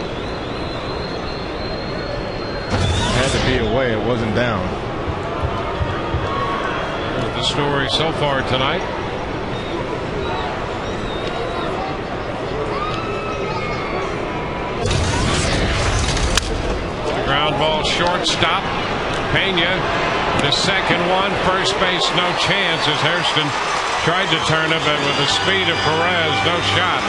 Had to be away. It wasn't down. The story so far tonight. The ground ball shortstop. Pena, the second one, first base, no chance as Hairston tried to turn it, but with the speed of Perez, no shot.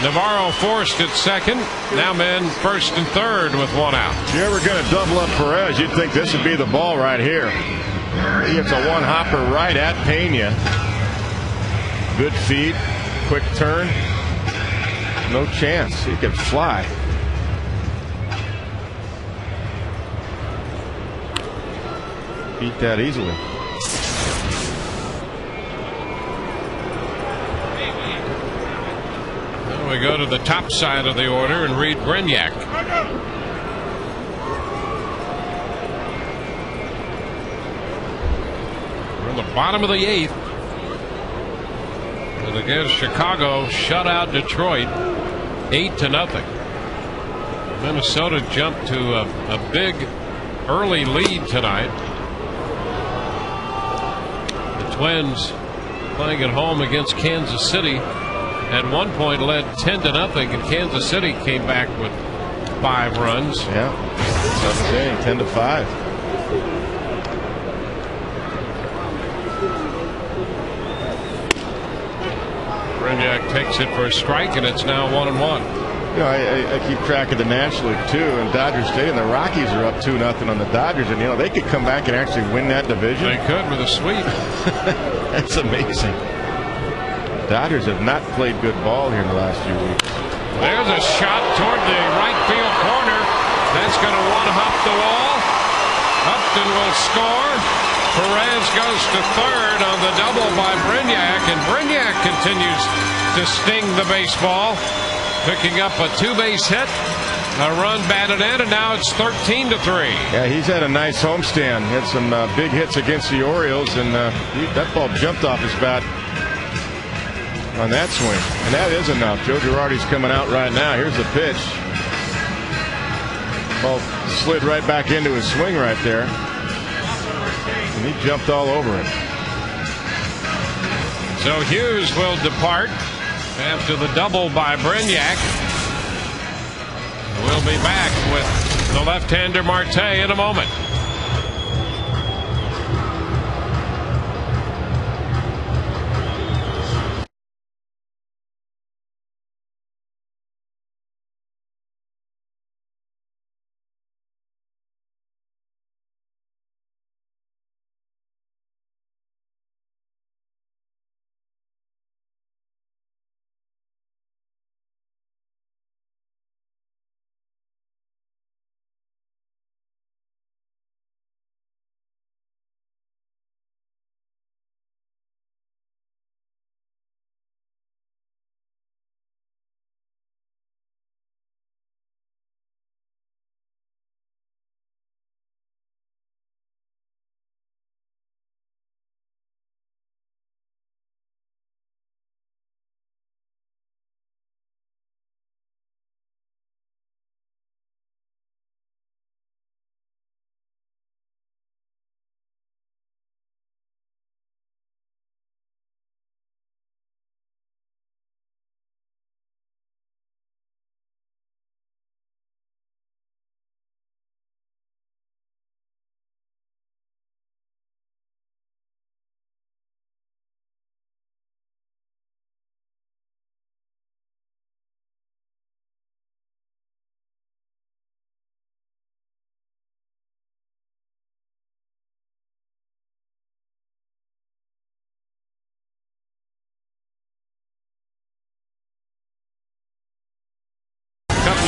Navarro forced at second. Now men first and third with 1 out. If you're ever going to double up Perez, you'd think this would be the ball right here. He gets a one-hopper right at Pena. Good feed, quick turn. No chance. He could fly. Beat that easily. Now we go to the top side of the order and read Brignac. From the Bottom of the 8th. And against Chicago, shut out Detroit 8-0. Minnesota jumped to a big early lead tonight. The Twins playing at home against Kansas City at one point led 10-0, and Kansas City came back with 5 runs. Yeah, 7th inning, 10-5. Brignac takes it for a strike, and it's now 1-1. You know, I keep track of the National League too, and Dodger Stadium. The Rockies are up 2-0 on the Dodgers, and you know they could come back and actually win that division. They could with a sweep. That's amazing. Dodgers have not played good ball here in the last few weeks. There's a shot toward the right field corner. That's going to one-hop the wall. Upton will score. Perez goes to third on the double by Brignac, and Brignac continues to sting the baseball, picking up a 2-base hit, a run batted in, and now it's 13-3. Yeah, he's had a nice homestand. He had some big hits against the Orioles, and that ball jumped off his bat on that swing, and that is enough. Joe Girardi's coming out right now. Here's the pitch. Ball slid right back into his swing right there, and he jumped all over it. So Hughes will depart after the double by Brignac. We'll be back with the left-hander Marte in a moment.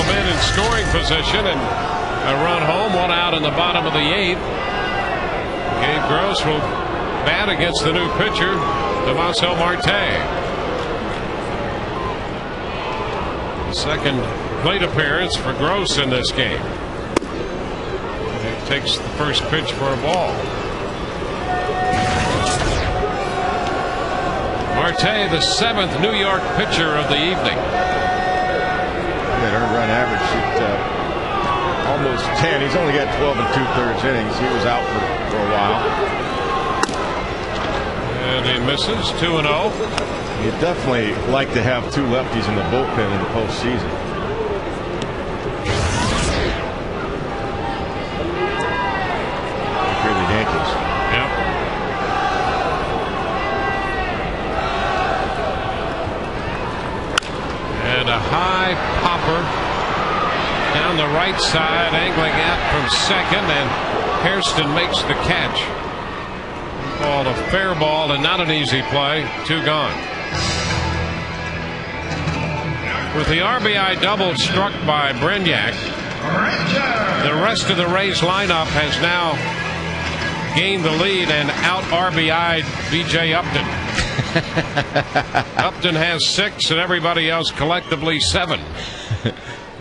Men in scoring position, and a run home, 1 out in the bottom of the 8th. Gabe Gross will bat against the new pitcher, Damaso Marte. Second plate appearance for Gross in this game. He takes the first pitch for a ball. Marte, the 7th New York pitcher of the evening. That earned run average at almost 10. He's only got 12 2/3 innings. He was out for a while. And he misses 2-0. You'd definitely like to have 2 lefties in the bullpen in the postseason. If you're the Yankees. Yep. And a high popper down the right side, angling out from second, and Hairston makes the catch. Called a fair ball and not an easy play. 2 gone. With the RBI double struck by Brignac, the rest of the Rays lineup has now gained the lead and out RBI'd B.J. Upton. Upton has 6 and everybody else collectively 7.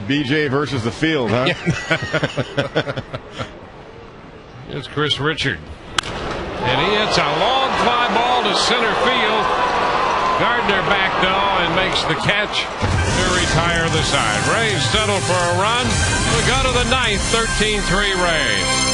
BJ versus the field, huh? It's Chris Richard, and he hits a long fly to center field. Gardner back though and makes the catch to retire the side. Rays settle for a run. We go to the ninth. 13-3 Rays.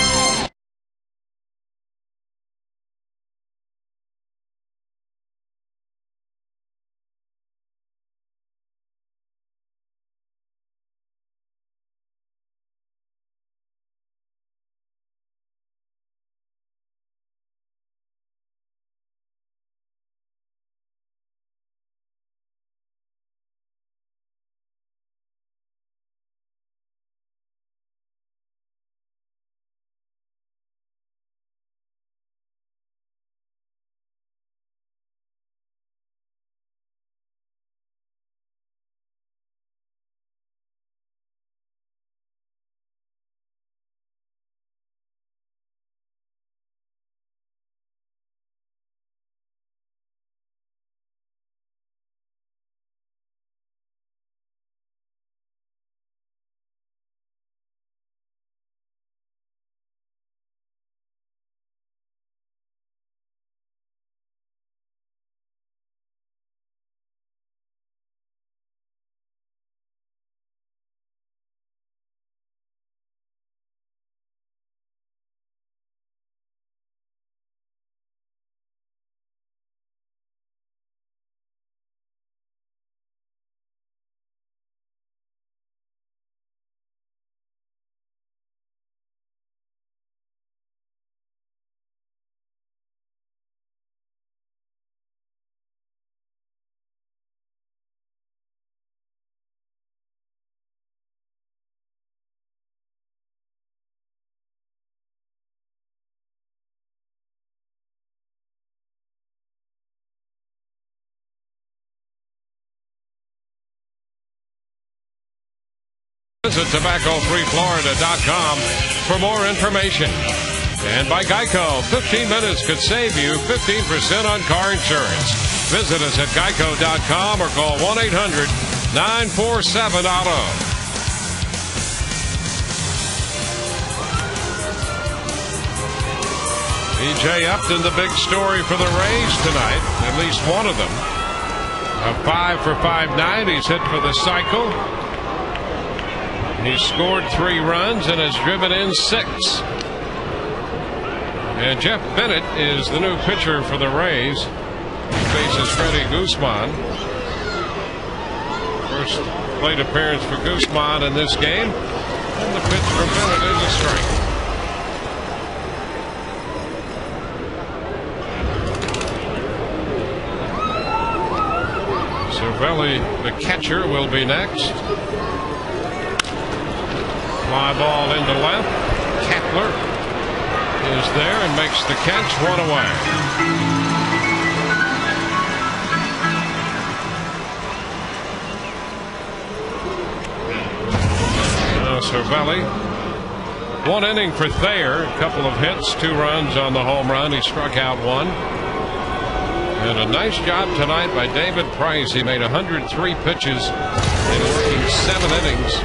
Visit tobacco3florida.com for more information. And by Geico, 15 minutes could save you 15% on car insurance. Visit us at geico.com or call 1-800-947-AUTO. E.J. Upton, the big story for the Rays tonight, at least one of them. A 5 for 5 night. He's hit for the cycle. He's scored 3 runs and has driven in 6. And Jeff Bennett is the new pitcher for the Rays. He faces Freddie Guzman. First plate appearance for Guzman in this game. And the pitch from Bennett is a strike. Cervelli, the catcher, will be next. Fly ball into left. Kepler is there and makes the catch. 1 away. Cervelli. 1 inning for Thayer. A couple of hits, 2 runs on the home run. He struck out 1. And a nice job tonight by David Price. He made 103 pitches in working 7 innings.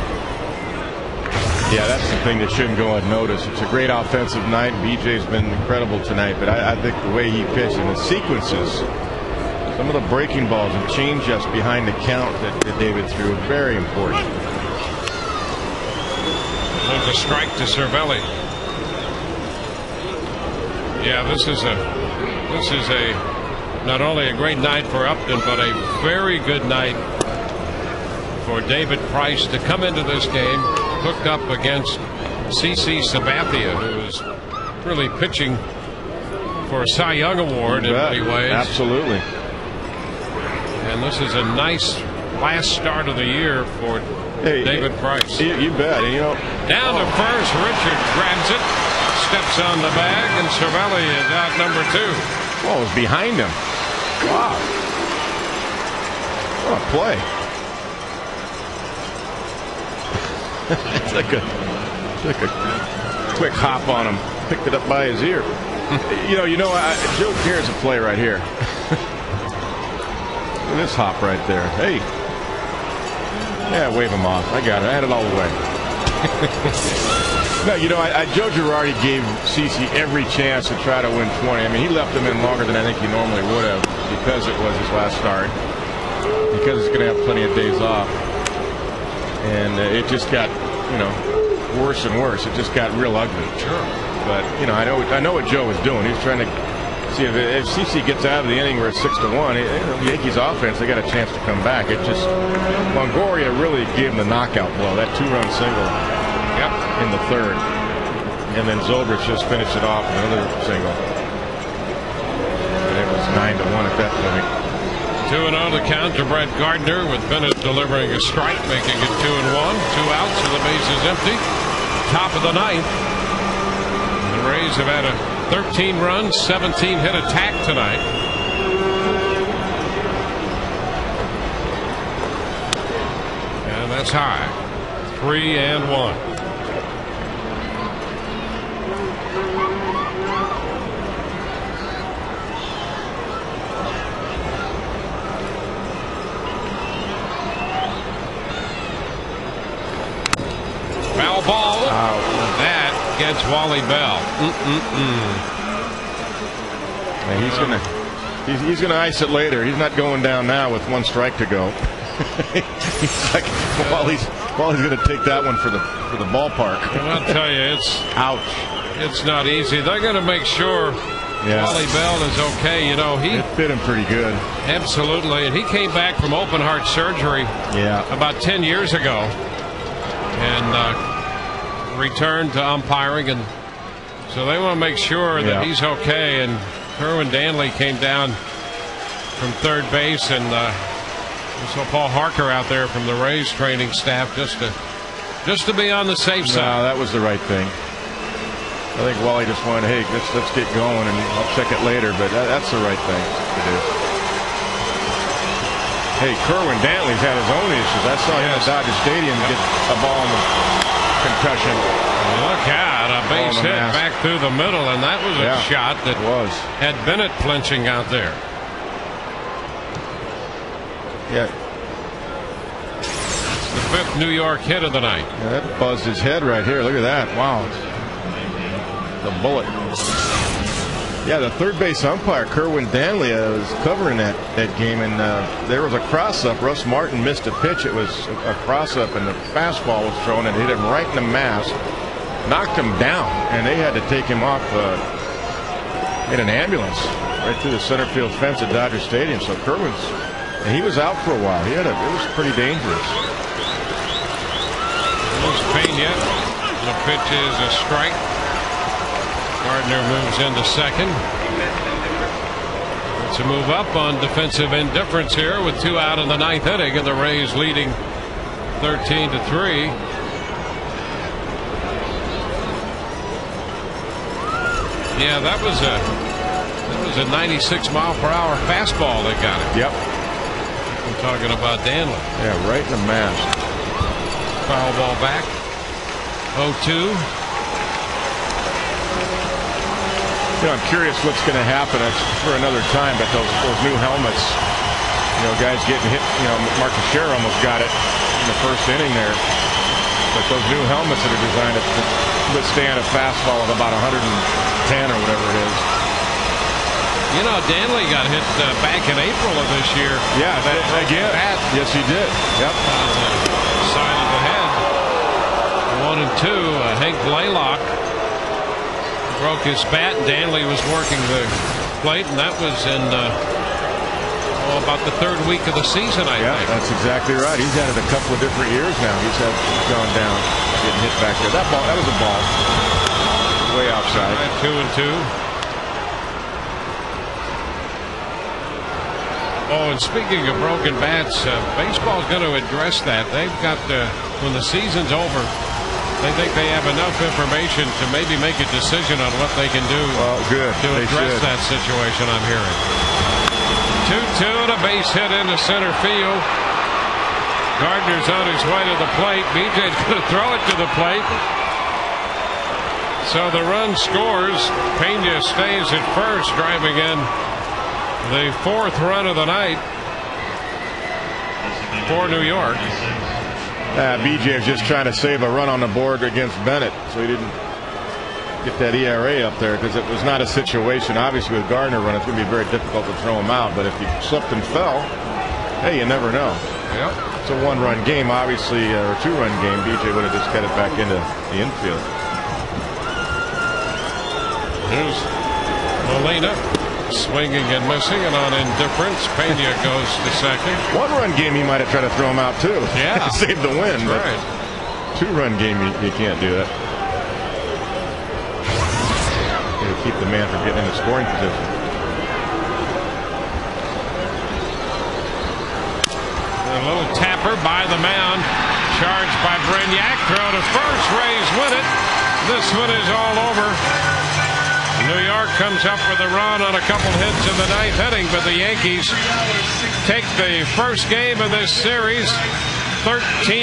Yeah, that's the thing that shouldn't go unnoticed. It's a great offensive night. BJ's been incredible tonight, but I think the way he pitched and the sequences, some of the breaking balls and change-ups behind the count that David threw, very important. There's a strike to Cervelli. Yeah, this is a not only a great night for Upton, but a very good night for David Price to come into this game hooked up against CC Sabathia, who is really pitching for a Cy Young Award in many ways. Absolutely. And this is a nice last start of the year for David Price. You bet. And, you know, down to first, Richard grabs it, steps on the bag, and Cervelli is out number 2. Oh, it was behind him. Wow. What a play. It's like a quick hop on him. Picked it up by his ear. Joe Care's a play right here. Look at this hop right there. Hey. Yeah, wave him off. I got it. I had it all the way. No, Joe Girardi gave CeCe every chance to try to win 20. I mean, he left him in longer than I think he normally would have because it was his last start. Because he's going to have plenty of days off. And it just got, worse and worse. It just got real ugly. Sure. But, I know what Joe was doing. He's trying to see if CeCe gets out of the inning where it's 6-1, the Yankees offense, they got a chance to come back. It just, Longoria really gave him the knockout blow, that 2-run single in the third. And then Zobrist just finished it off with another single. And it was 9-1 at that point. 2-0 the count to Brett Gardner, with Bennett delivering a strike, making it 2-1. 2 outs and the base is empty. Top of the ninth. The Rays have had a 13-run, 17-hit attack tonight. And that's high. 3-1. Foul ball. That gets Wally Bell. And he's gonna ice it later. He's not going down now with 1 strike to go. He's like, Wally's gonna take that one for the ballpark. And I'll tell you, it's ouch. It's not easy. They're gonna make sure Wally Bell is okay. It fit him pretty good. Absolutely. And he came back from open heart surgery about 10 years ago. And returned to umpiring, and so they want to make sure that he's okay. And Kerwin Danley came down from third base, and saw Paul Harker out there from the Rays training staff just to be on the safe side. No, that was the right thing. I think Wally just wanted, hey, let's get going, and I'll check it later. But that's the right thing to do. Hey, Kerwin Dantley's had his own issues. I saw him at Dodger Stadium get a ball in the concussion. Look out, a base hit back through the middle, and that was a shot that had Bennett flinching out there. Yeah. It's the 5th New York hit of the night. Yeah, that buzzed his head right here. Look at that. Wow. The bullet. Yeah, the third base umpire, Kerwin Danley, was covering that game, and there was a cross-up. Russ Martin missed a pitch. It was a cross-up, and the fastball was thrown and hit him right in the mask, knocked him down, and they had to take him off in an ambulance right through the center field fence at Dodger Stadium. So he was out for a while. It was pretty dangerous. No pain yet. The pitch is a strike. Gardner moves into second. It's a move up on defensive indifference here with 2 out in the 9th inning, and the Rays leading 13-3. Yeah, that was a 96-mile-per-hour fastball they got it. Yep. I'm talking about Danley. Yeah, right in the mask. Foul ball back. 0-2. I'm curious what's going to happen for another time, but those new helmets, guys getting hit. Mark Teixeira almost got it in the first inning there. But those new helmets that are designed to withstand a fastball of about 110 or whatever it is. Danley got hit back in April of this year. Yeah, again. Yes, he did. Yep. Side of the head. 1 and 2. Hank Blaylock broke his bat, and Danley was working the plate, and that was in about the 3rd week of the season, I think. That's exactly right. He's had it a couple of different years now. He's gone down, getting hit back there. That was a ball. Way outside. 2 and 2. Oh, and speaking of broken bats, baseball's going to address that. They've got, when the season's over, they think they have enough information to maybe make a decision on what they can do to address that situation, I'm hearing. 2-2 and a base hit into center field. Gardner's on his way to the plate. BJ's going to throw it to the plate. So the run scores. Pena stays at first, driving in the 4th run of the night for New York. BJ was just trying to save a run on the board against Bennett, so he didn't get that ERA up there because it was not a situation. Obviously, with Gardner running, it's going to be very difficult to throw him out. But if he slipped and fell, hey, you never know. Yep. It's a one-run game, obviously, or a two-run game. BJ would have just got it back into the infield. Here's Molina swinging and missing, and on indifference, Pena goes to second. One-run game, he might have tried to throw him out too. Yeah, save the win. That's but right. Two-run game, you can't do that. To keep the man from getting into scoring position. A little tapper by the mound, charged by Brignac. Throw to first, Rays win it. This one is all over. New York comes up with a run on a couple hits in the ninth inning, but the Yankees take the first game of this series 13